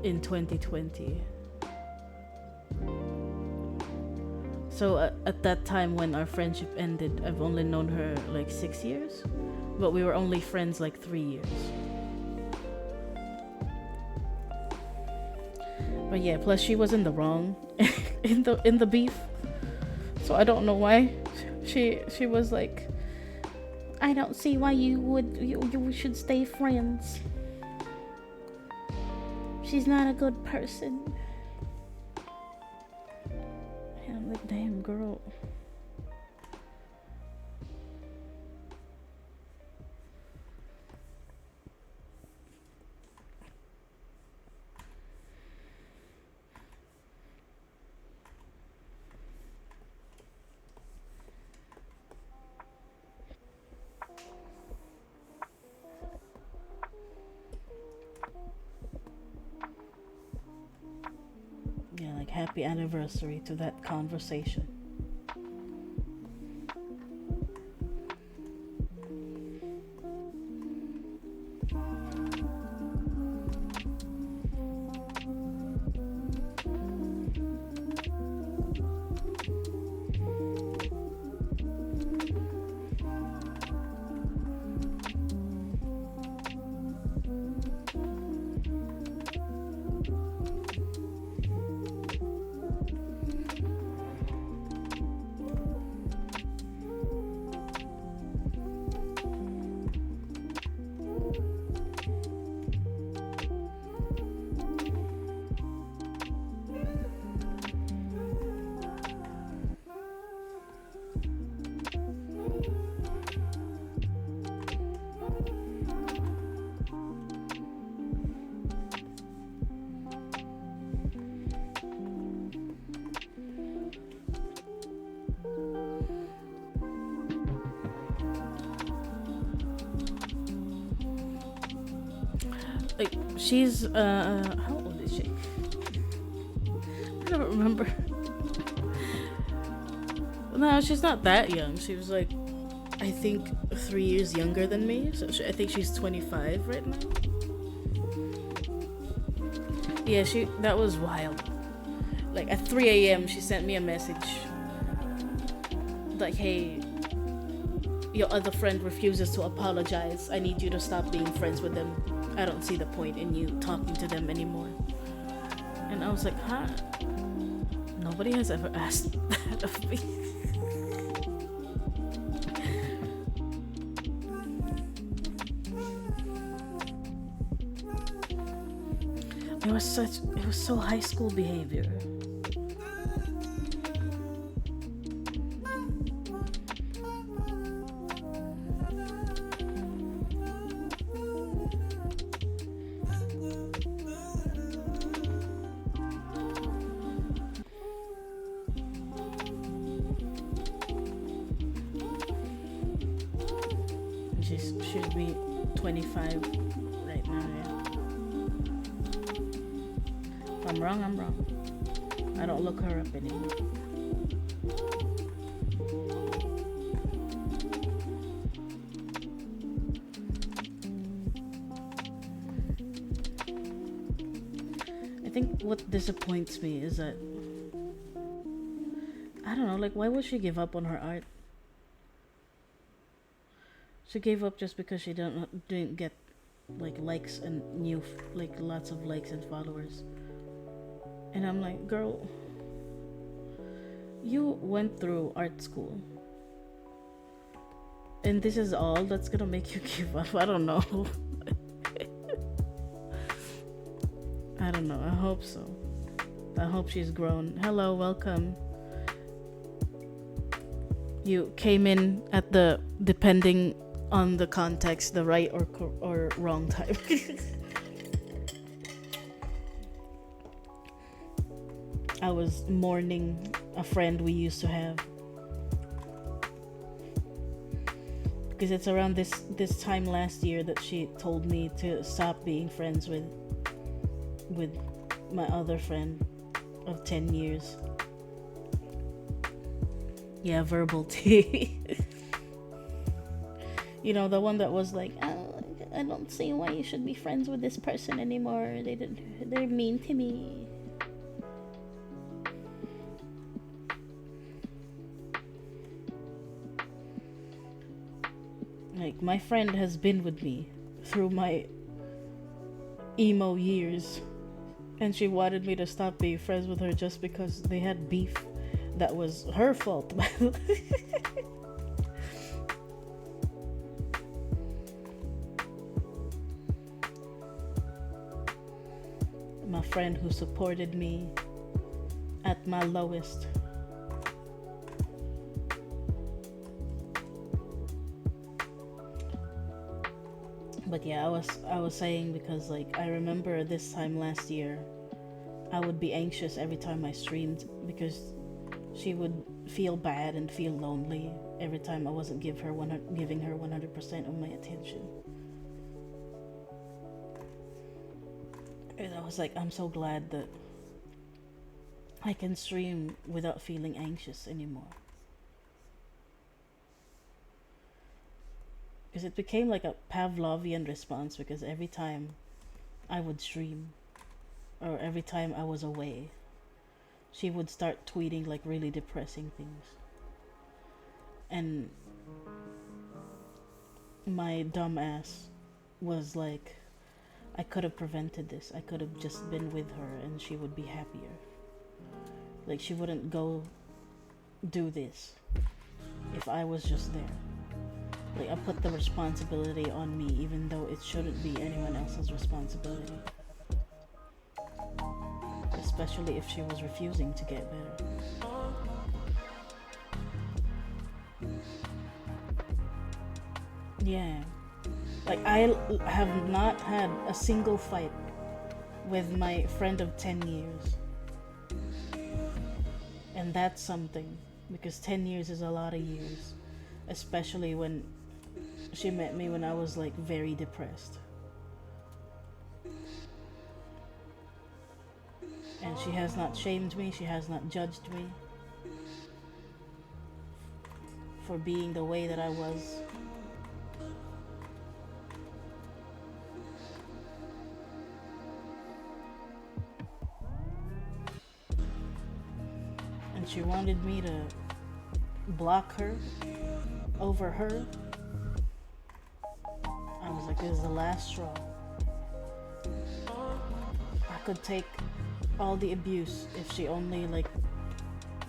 in 2020. So at that time when our friendship ended, I've only known her like 6 years, but we were only friends like 3 years. But yeah, plus she was in the wrong in the beef, so I don't know why she was like, I don't see why you should stay friends. She's not a good person. And I'm like, damn girl. Yeah, like happy anniversary to that conversation. She's how old is she? I don't remember. No, she's not that young. She was like, I think 3 years younger than me. So I think she's 25 right now. Yeah, that was wild. Like at 3 a.m. she sent me a message. Like, hey, your other friend refuses to apologize. I need you to stop being friends with them. I don't see the point in you talking to them anymore. And I was like, huh? Nobody has ever asked that of me. It was so high school behavior. She should be 25 right now, yeah. If I'm wrong, I'm wrong. I don't look her up anymore. I think what disappoints me is that, I don't know, like, why would she give up on her art? She gave up just because she didn't get like likes and like lots of likes and followers. And I'm like, girl, you went through art school, and this is all that's gonna make you give up. I don't know. I don't know. I hope so. I hope she's grown. Hello, welcome. You came in at the, depending on the context, the right or wrong time. I was mourning a friend we used to have, because it's around this time last year that she told me to stop being friends with my other friend of 10 years. Yeah, verbal tea. You know, the one that was like, oh, I don't see why you should be friends with this person anymore. They're mean to me. Like, my friend has been with me through my emo years, and she wanted me to stop being friends with her just because they had beef. That was her fault. My friend who supported me at my lowest. But yeah, I was saying, because like, I remember this time last year, I would be anxious every time I streamed, because she would feel bad and feel lonely every time I wasn't giving her 100% of my attention. And I was like, I'm so glad that I can stream without feeling anxious anymore. Because it became like a Pavlovian response, because every time I would stream, or every time I was away, she would start tweeting like really depressing things. And my dumb ass was like, I could have prevented this. I could have just been with her and she would be happier. Like, she wouldn't go do this if I was just there. Like, I put the responsibility on me, even though it shouldn't be anyone else's responsibility. Especially if she was refusing to get better. Yeah. Like, I have not had a single fight with my friend of 10 years. And that's something, because 10 years is a lot of years. Especially when she met me when I was like very depressed. And she has not shamed me, she has not judged me for being the way that I was. And she wanted me to block her over her. I was like, this is the last straw. I could take all the abuse if she only like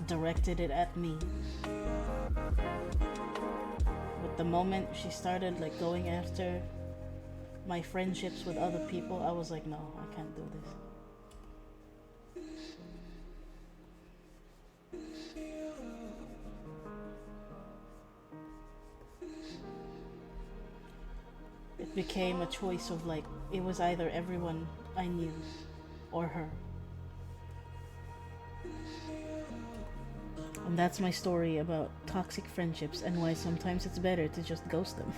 directed it at me. But the moment she started like going after my friendships with other people, I was like, no, I can't do this. It became a choice of like, it was either everyone I knew or her. And that's my story about toxic friendships and why sometimes it's better to just ghost them.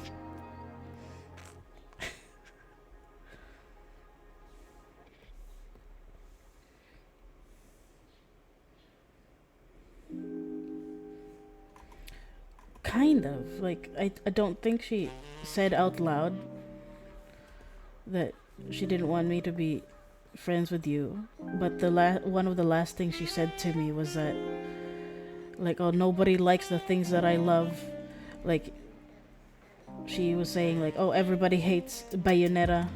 Kind of. Like, I don't think she said out loud that she didn't want me to be friends with you. But one of the last things she said to me was that, like, oh, nobody likes the things that I love. Like, she was saying, like, oh, everybody hates Bayonetta.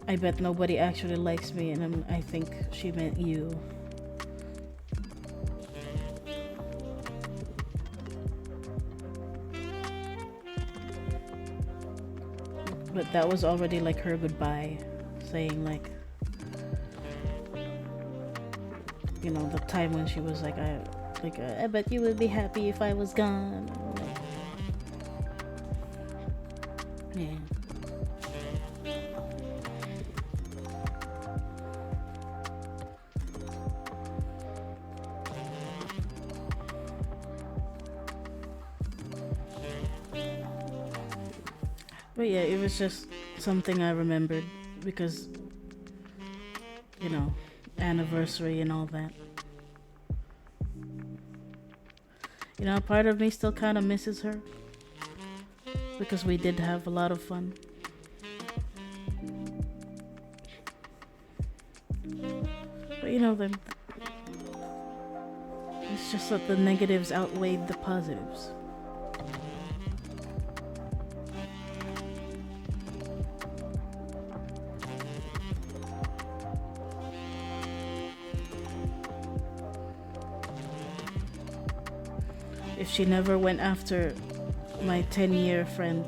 I bet nobody actually likes me, and I think she meant you. But that was already like her goodbye, saying like, you know, the time when she was like, I bet you would be happy if I was gone. Like, yeah. But yeah, it was just something I remembered because, you know, anniversary and all that. You know, part of me still kind of misses her because we did have a lot of fun. But you know, it's just that the negatives outweighed the positives. If she never went after my 10-year friend,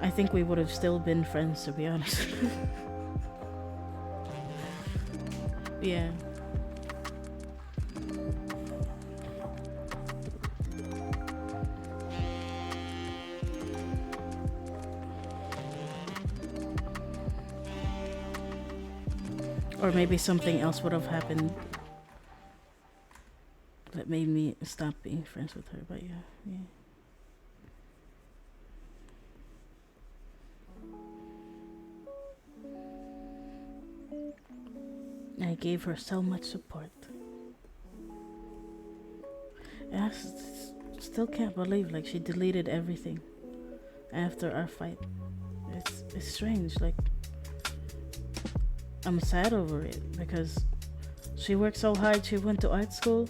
I think we would have still been friends, to be honest. Yeah. Or maybe something else would have happened that made me stop being friends with her, but yeah. I gave her so much support. I still can't believe like she deleted everything after our fight. It's strange. Like, I'm sad over it because she worked so hard. She went to art school.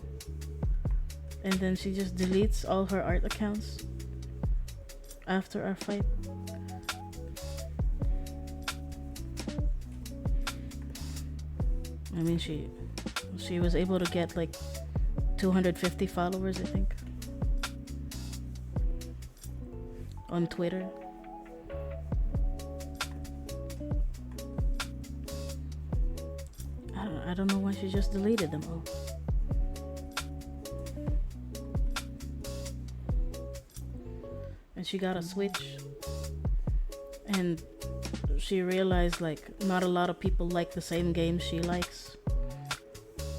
And then she just deletes all her art accounts after our fight. I mean, she was able to get like 250 followers, I think, on Twitter. I don't know why she just deleted them all. She got a Switch and she realized like not a lot of people like the same games she likes,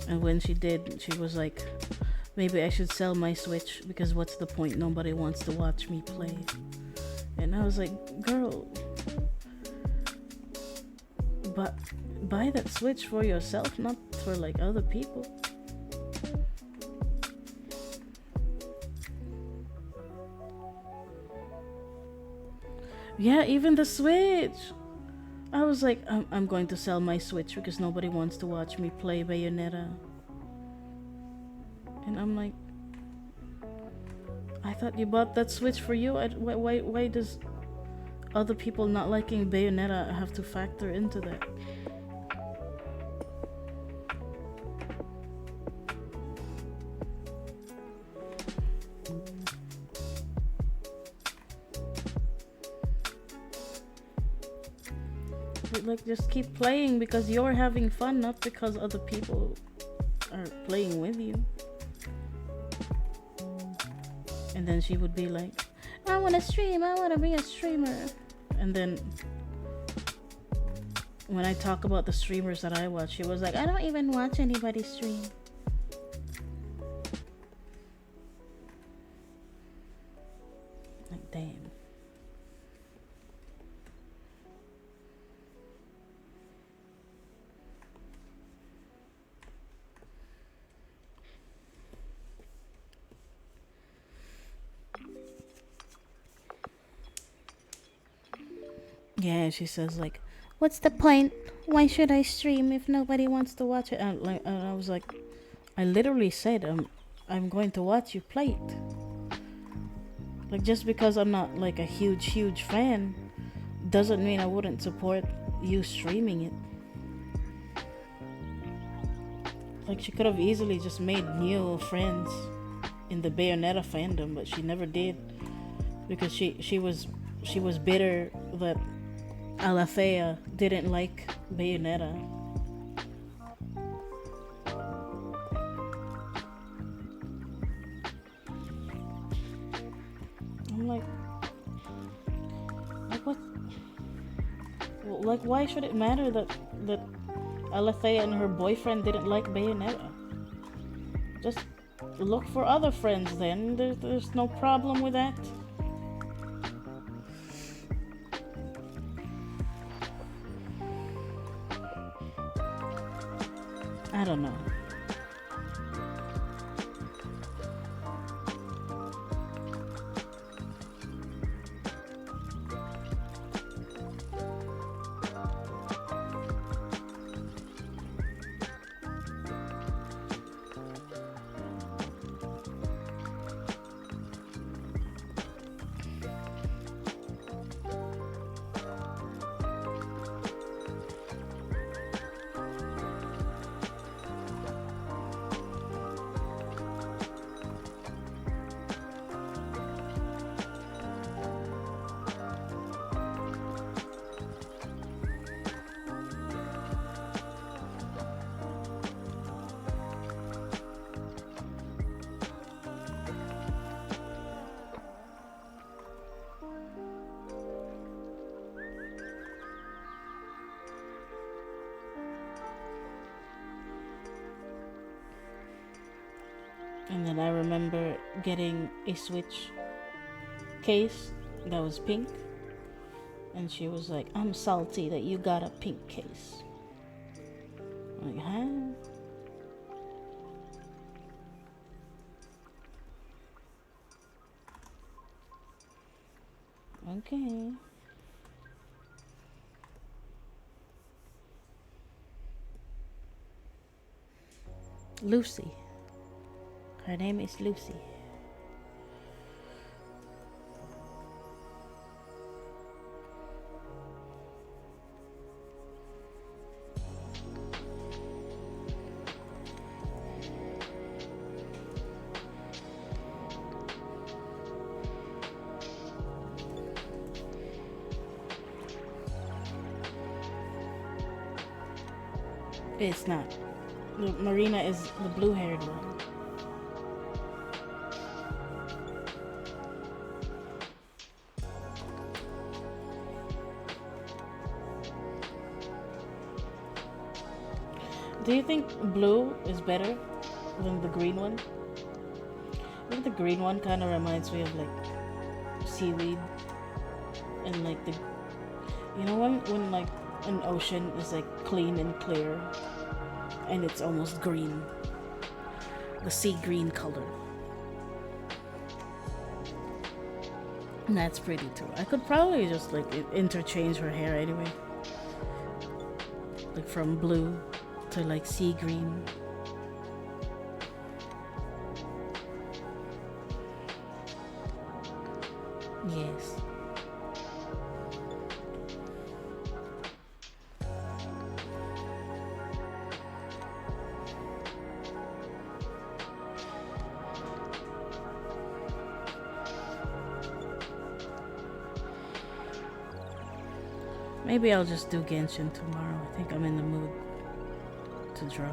and when she did, she was like, maybe I should sell my Switch because what's the point, nobody wants to watch me play. And I was like, girl, but buy that Switch for yourself, not for like other people. Yeah, even the Switch. I was like, I'm going to sell my Switch because nobody wants to watch me play Bayonetta. And I'm like, I thought you bought that Switch for you. Why does other people not liking Bayonetta have to factor into that? But like, just keep playing because you're having fun, not because other people are playing with you. And then she would be like, I want to stream, I want to be a streamer. And then when I talk about the streamers that I watch, she was like, I don't even watch anybody stream. Like, damn. Yeah, she says like, what's the point? Why should I stream if nobody wants to watch it? And I was like, I literally said, I'm going to watch you play it. Like, just because I'm not like a huge fan doesn't mean I wouldn't support you streaming it. Like, she could have easily just made new friends in the Bayonetta fandom, but she never did because she was bitter that Alethea didn't like Bayonetta. I'm like what? Well, like, why should it matter that Alethea and her boyfriend didn't like Bayonetta? Just look for other friends then. There's no problem with that. I don't know. And then I remember getting a Switch case that was pink. And she was like, I'm salty that you got a pink case. I'm like, huh? Okay. Lucy. Her name is Lucy. It's not. Marina is the blue-haired one. Do you think blue is better than the green one? I think the green one kind of reminds me of like seaweed and like the, you know, when like An ocean is like clean and clear, and it's almost green, the sea green color. And that's pretty too. I could probably just like interchange her hair anyway, like from blue to like sea green. Yes. Maybe I'll just do Genshin tomorrow. I think I'm in the mood to draw.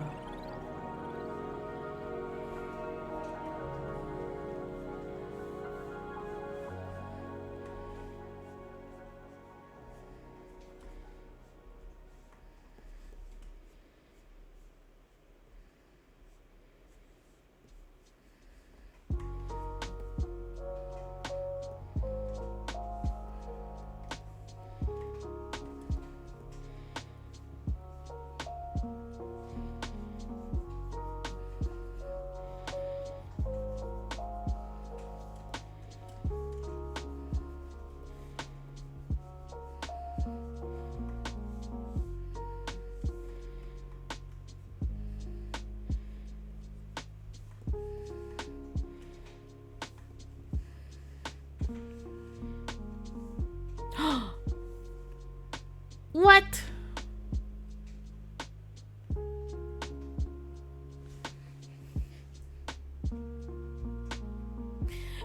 What?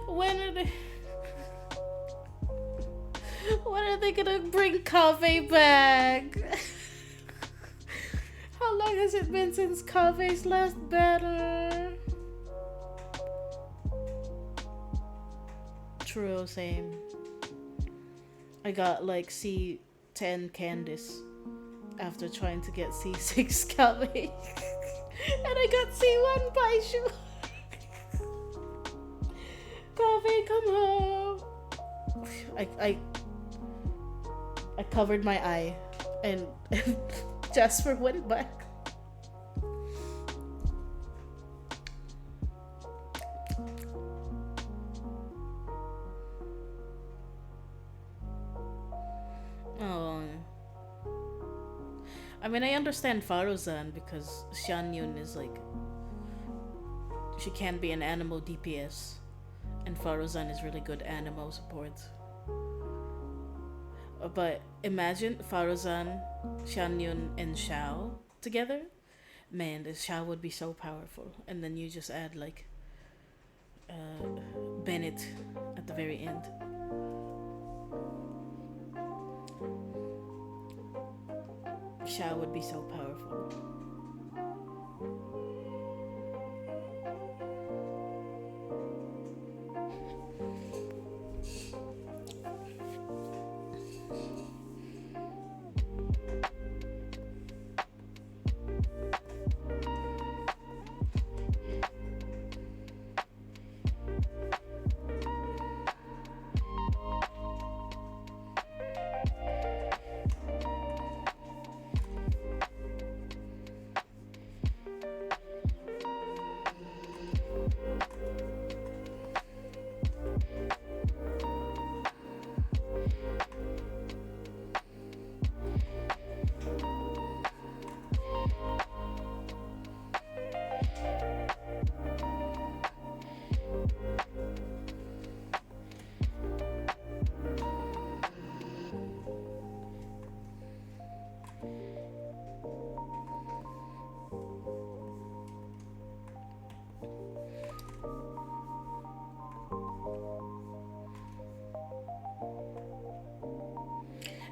When are they? When are they gonna bring Kaveh back? How long has it been since Kaveh's last battle? True, same. I got like C10 Candice after trying to get C6 Kaveh. And I got C1 Baishu. Kaveh, come home. I covered my eye and Jasper went back. Oh. I mean, I understand Faruzan because Xianyun is like, she can be an animal DPS, and Faruzan is really good animal support. But imagine Faruzan, Xianyun, and Xiao together. Man, the Xiao would be so powerful. And then you just add like Bennett at the very end. Xiao would be so powerful.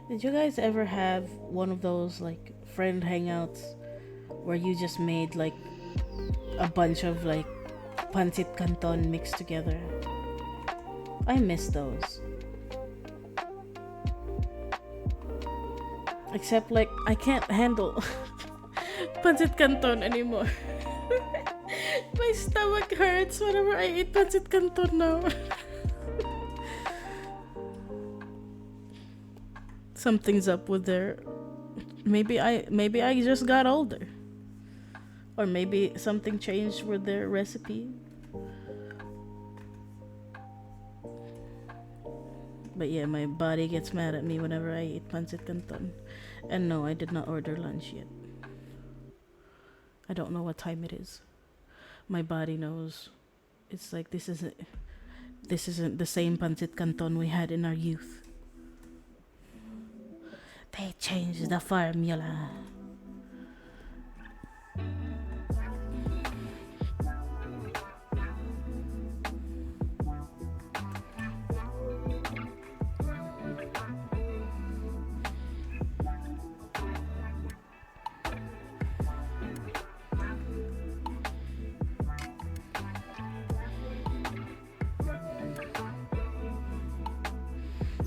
Did you guys ever have one of those like friend hangouts where you just made like a bunch of like pancit canton mixed together? I miss those. Except like I can't handle pancit canton anymore. My stomach hurts whenever I eat pancit canton now. Something's up with their Maybe I just got older, or maybe something changed with their recipe. But yeah, my body gets mad at me whenever I eat pancit canton. And no, I did not order lunch yet. I don't know what time it is. My body knows. It's like this isn't the same pancit canton we had in our youth. They changed the formula.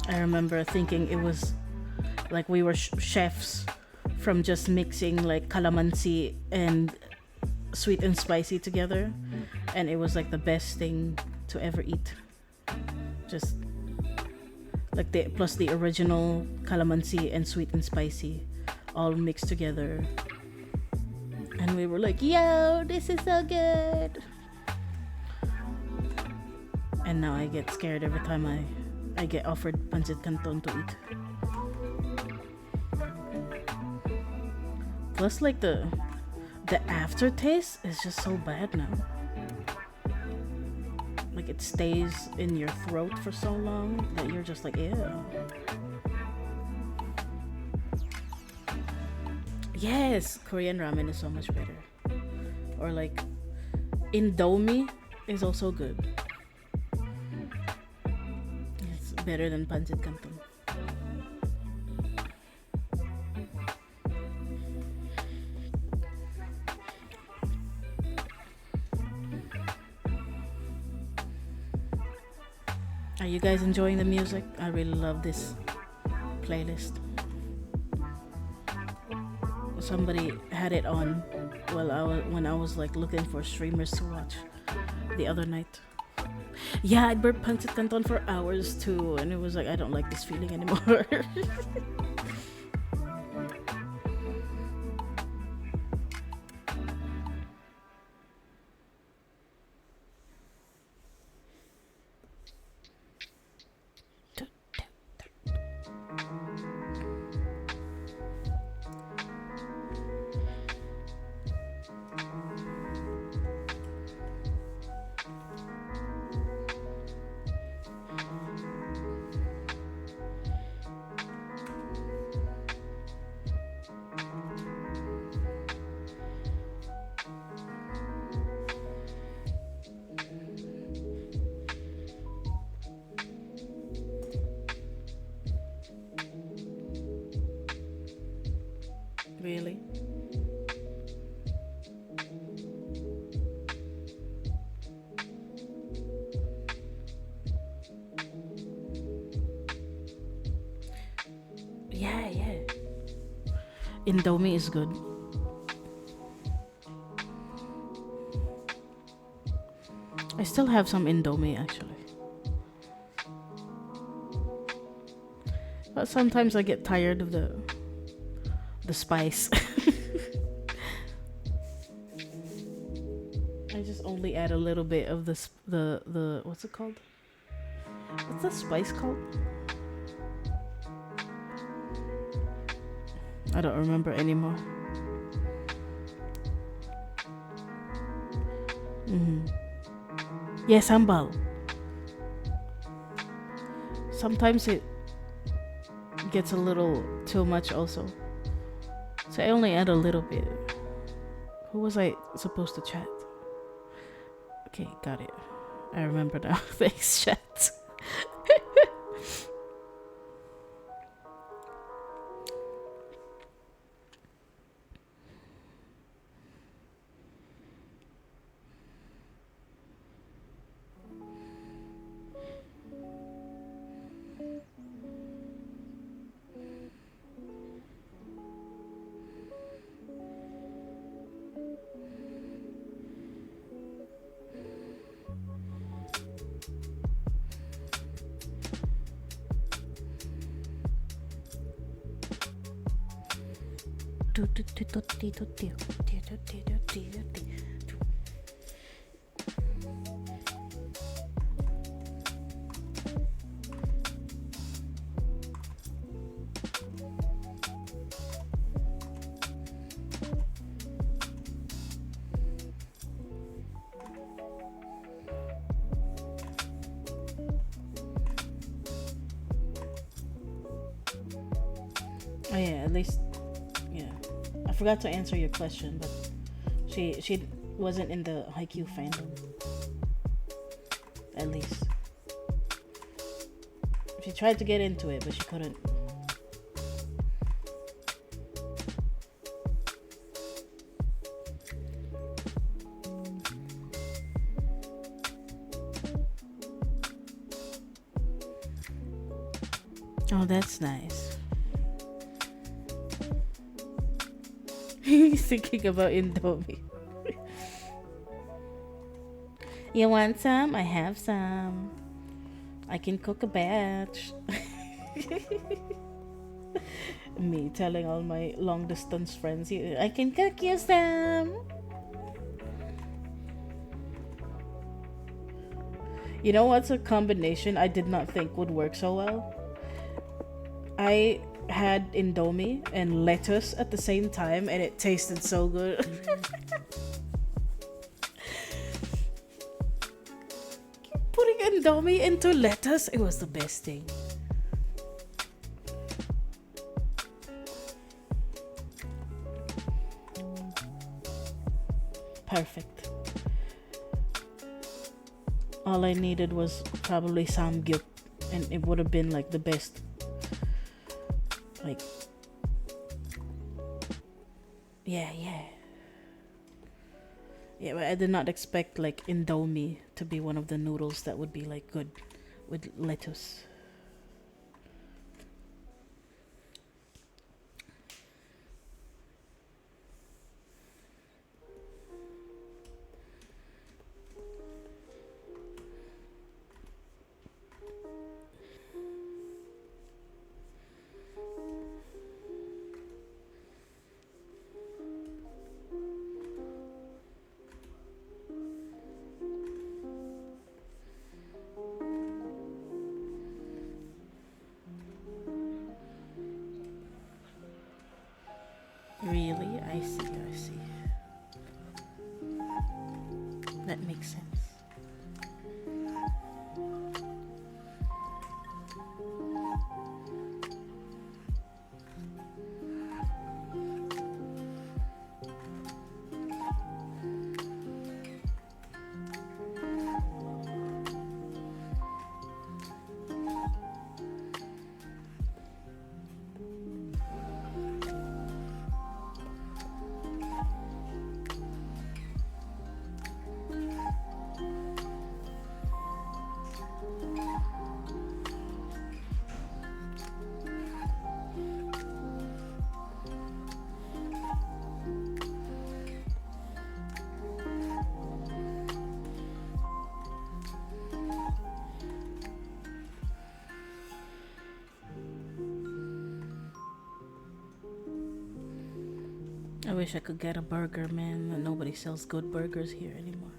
I remember thinking it was like we were chefs from just mixing like calamansi and sweet and spicy together, and it was like the best thing to ever eat. Just like the plus the original calamansi and sweet and spicy all mixed together, and we were like, yo, this is so good. And now I get scared every time I get offered pancit canton to eat. Plus, like the aftertaste is just so bad now. Like it stays in your throat for so long that you're just like, ew. Yes, Korean ramen is so much better. Or like Indomie is also good. It's better than pancit canton. Are you guys enjoying the music? I really love this playlist. Somebody had it on when I was like looking for streamers to watch the other night. Yeah, I burped pancit canton for hours too, and it was like I don't like this feeling anymore. Really? Yeah, yeah. Indomie is good. I still have some Indomie actually. But sometimes I get tired of the spice. I just only add a little bit of the what's it called? What's the spice called? I don't remember anymore. Mm-hmm. Yeah, sambal. Sometimes it gets a little too much also. So I only add a little bit. Who was I supposed to chat? Okay, got it. I remember now. Thanks, chat. Oh yeah, at least yeah. I forgot to answer your question, but she wasn't in the Haikyuu fandom. At least she tried to get into it, but she couldn't. Oh, that's nice. He's thinking about Indomie. You want some? I have some. I can cook a batch. Me telling all my long distance friends, I can cook you some. You know what's a combination I did not think would work so well? I had Indomie and lettuce at the same time, and it tasted so good. Putting Indomie into lettuce, it was the best thing. Perfect. All I needed was probably samgyup, and it would have been like the best. Like, yeah. Yeah, but I did not expect like Indomie to be one of the noodles that would be like good with lettuce. Really? I see. That makes sense. I wish I could get a burger, man. Nobody sells good burgers here anymore.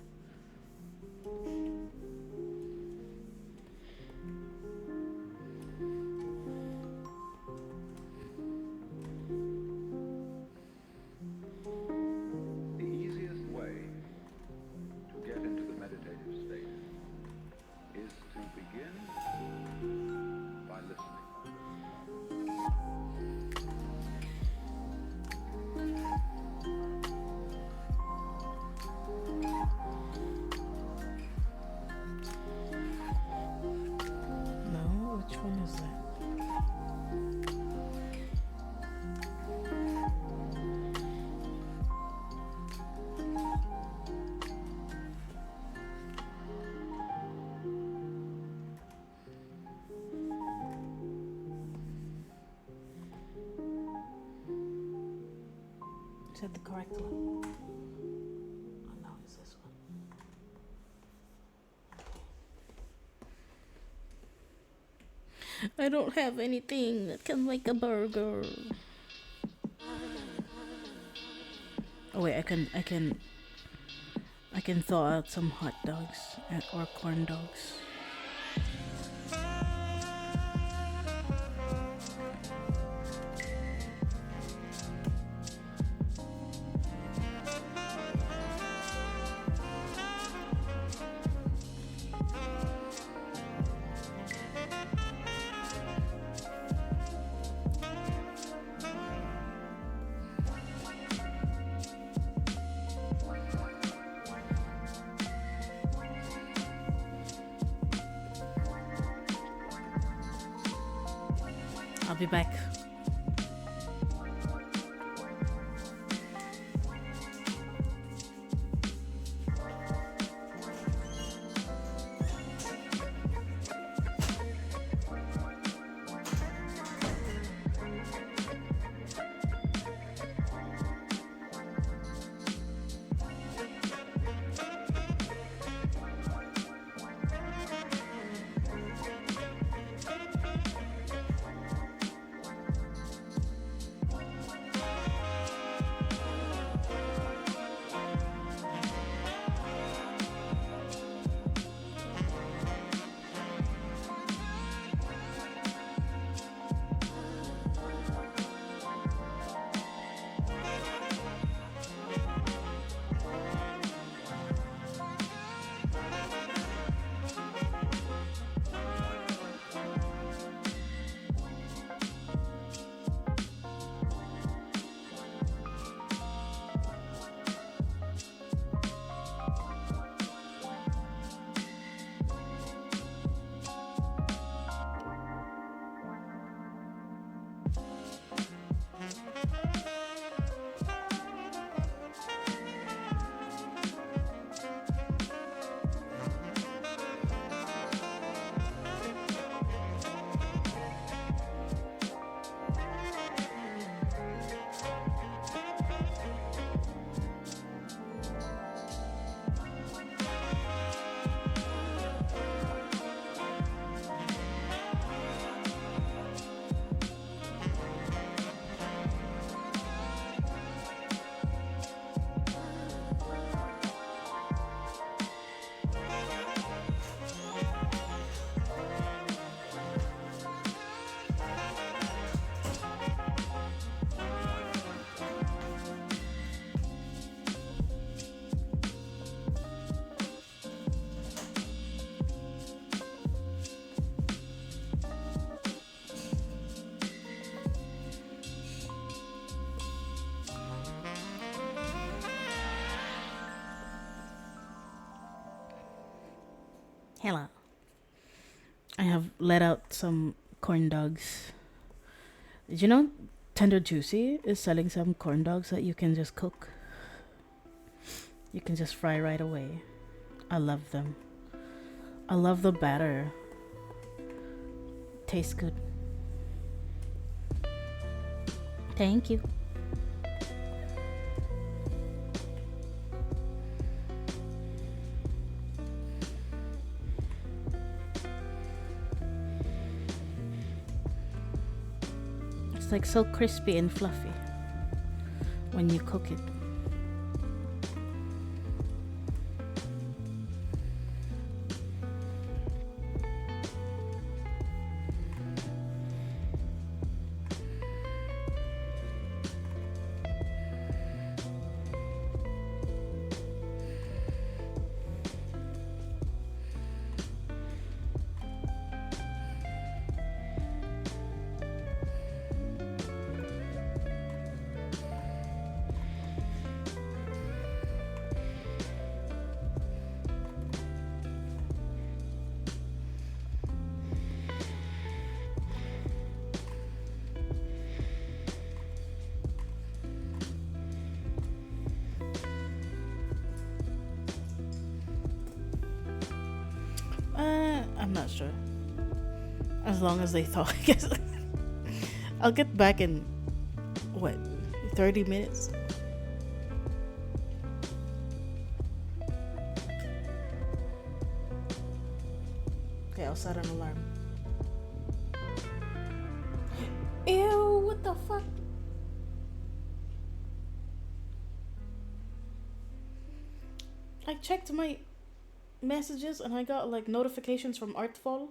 The easiest way to get into the meditative state is to begin by listening. No, which one is that? Is that the correct one? Oh no, it's this one. I don't have anything that can make a burger. Oh wait, I can thaw out some hot dogs or corn dogs. I'll be back. Hello. I have let out some corn dogs. Did you know Tender Juicy is selling some corn dogs that you can just cook? You can just fry right away. I love them. I love the batter. Tastes good. Thank you. It's like so crispy and fluffy when you cook it. I'm not sure. As long as they thaw, I guess. I'll get back in, what, 30 minutes? Okay, I'll set an alarm. Ew, what the fuck? I checked my messages and I got like notifications from Artfall.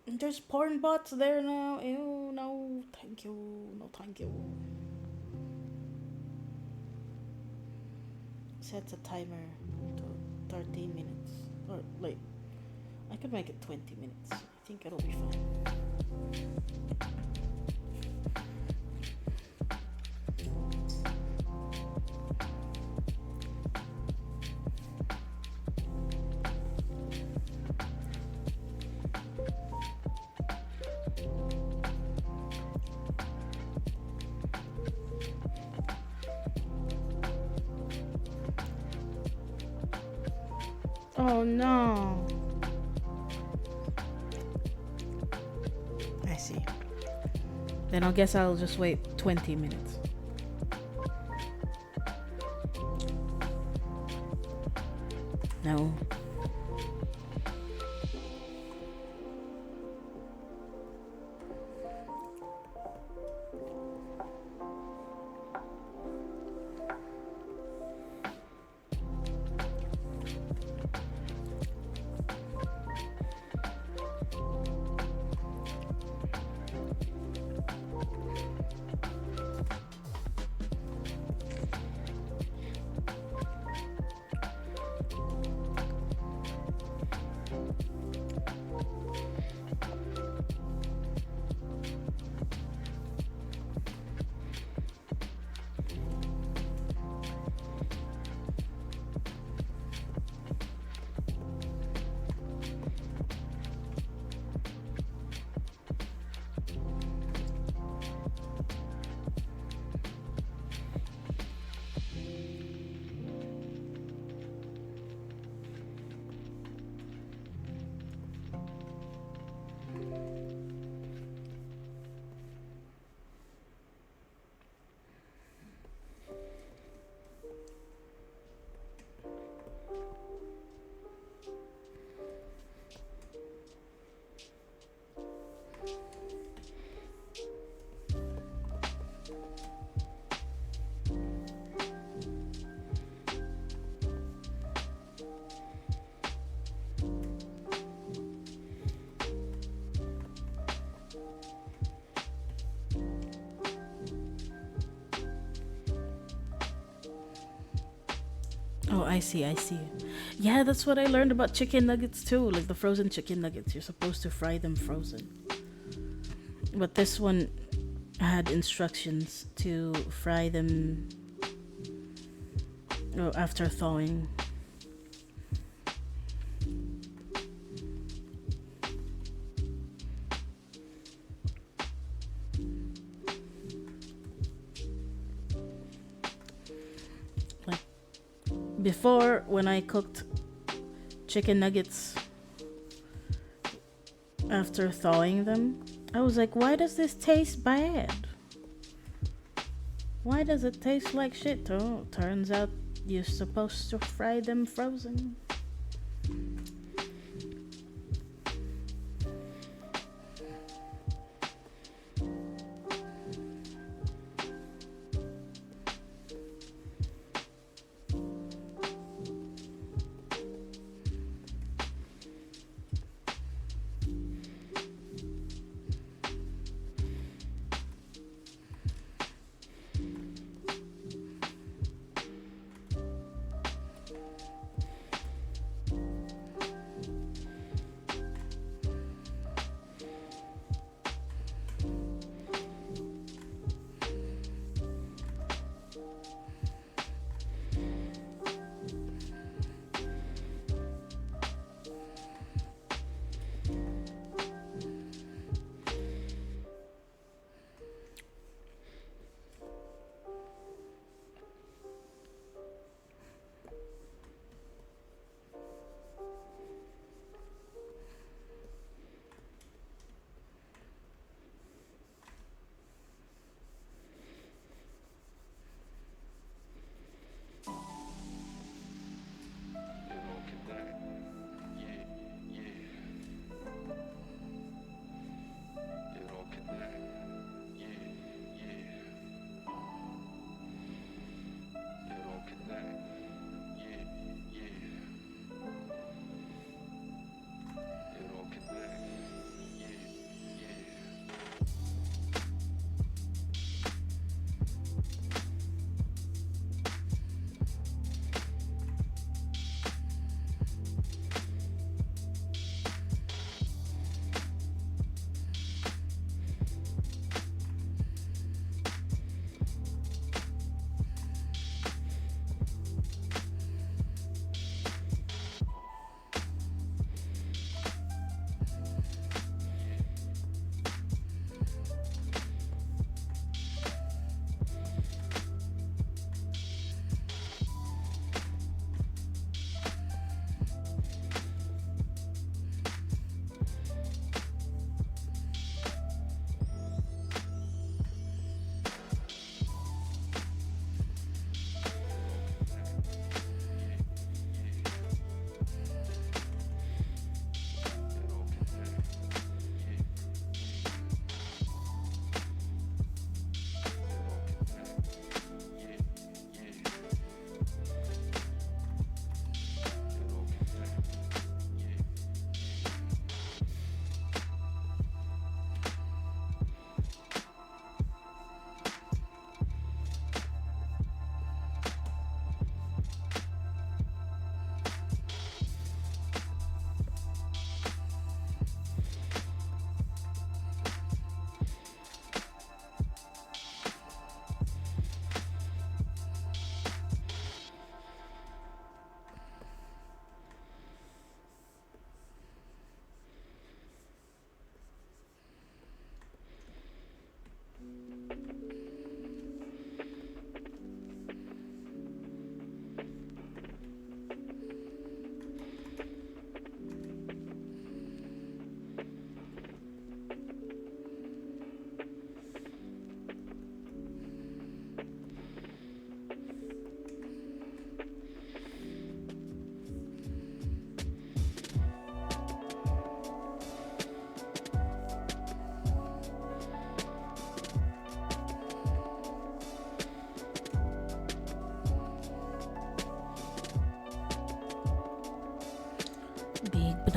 There's porn bots there now. Ew, no, thank you. No, thank you. Sets a timer to 13 minutes. Or, like, I could make it 20 minutes. I think it'll be fine. Oh no. I see. Then I guess I'll just wait 20 minutes. No. Oh, I see, I see. Yeah, that's what I learned about chicken nuggets too. Like the frozen chicken nuggets, you're supposed to fry them frozen. But this one had instructions to fry them after thawing. Like before, when I cooked chicken nuggets after thawing them, I was like, why does this taste bad? Why does it taste like shit? Oh, turns out you're supposed to fry them frozen.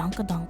Donka donk.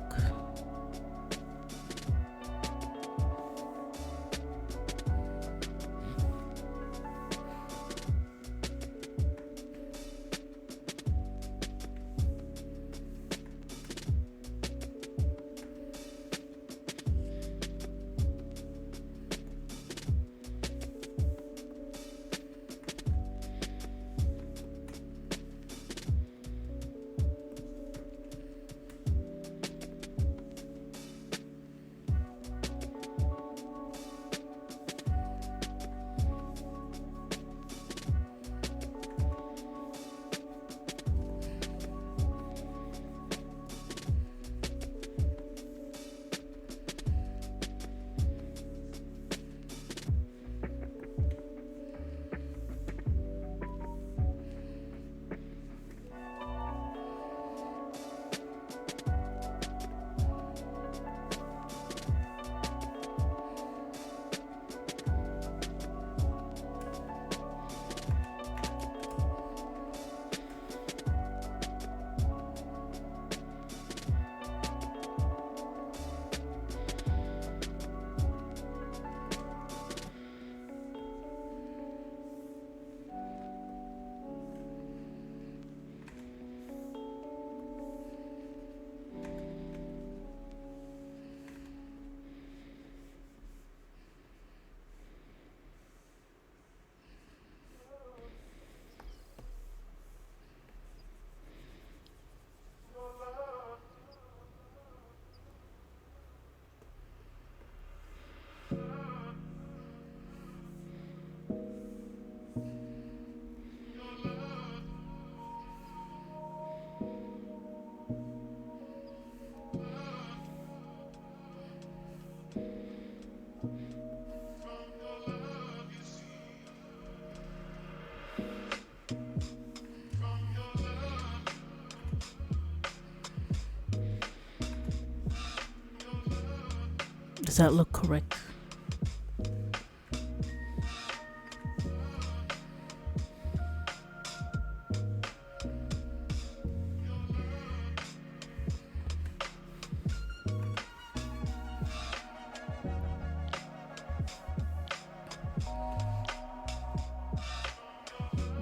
Does that look correct?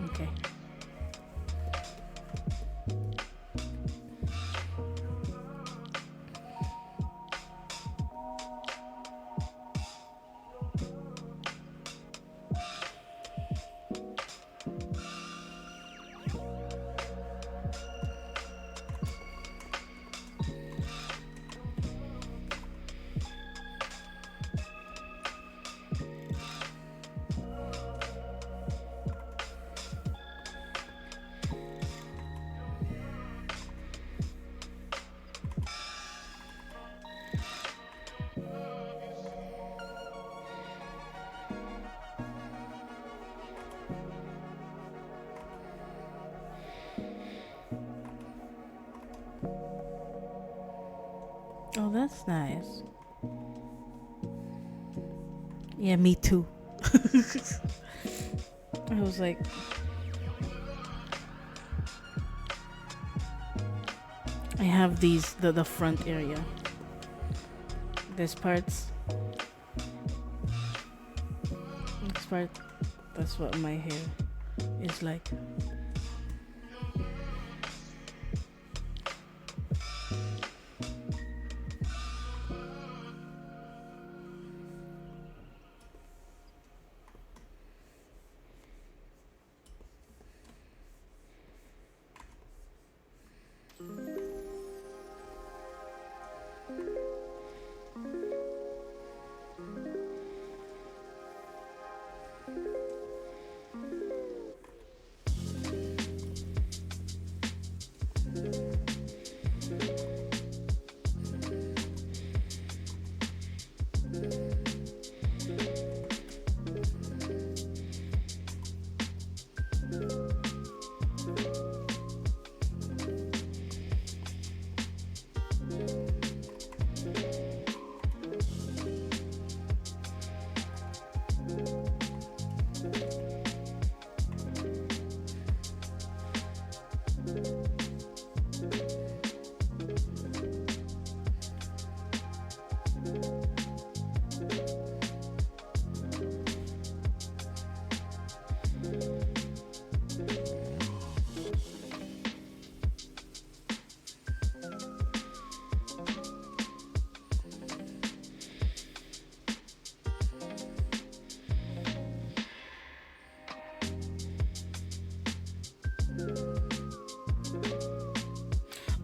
Okay. Oh, that's nice. Yeah, me too. I was like, I have the front area. This parts. This part, that's what my hair is like.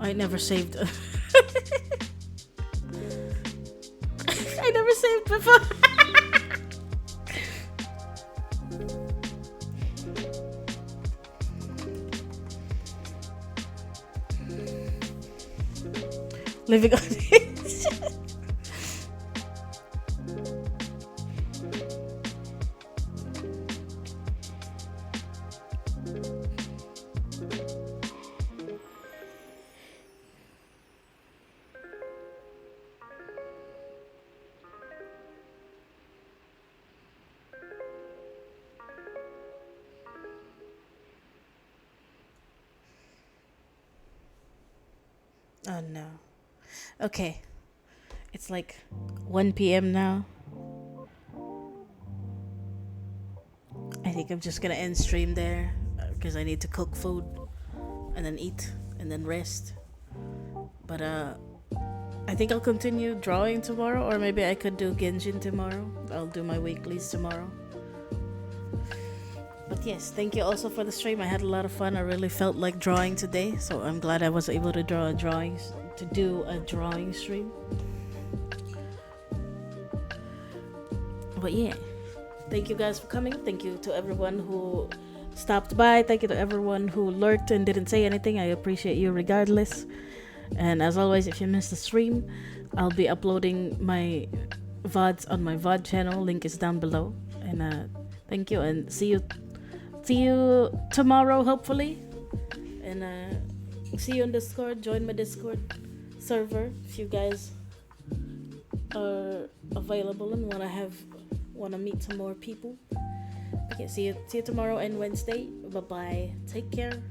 I never saved. I never saved before. Living on it. Oh no. Okay. It's like 1 p.m. now. I think I'm just gonna end stream there because I need to cook food and then eat and then rest. But I think I'll continue drawing tomorrow, or maybe I could do Genshin tomorrow. I'll do my weeklies tomorrow. But yes, thank you also for the stream. I had a lot of fun. I really felt like drawing today, so I'm glad I was able to do a drawing stream. But yeah, thank you guys for coming. Thank you to everyone who stopped by. Thank you to everyone who lurked and didn't say anything. I appreciate you regardless. And as always, if you missed the stream, I'll be uploading my VODs on my VOD channel. Link is down below. And thank you, and see you tomorrow, hopefully. And see you on Discord. Join my Discord server if you guys are available and wanna meet some more people. Okay, see you tomorrow and Wednesday. Bye bye. Take care.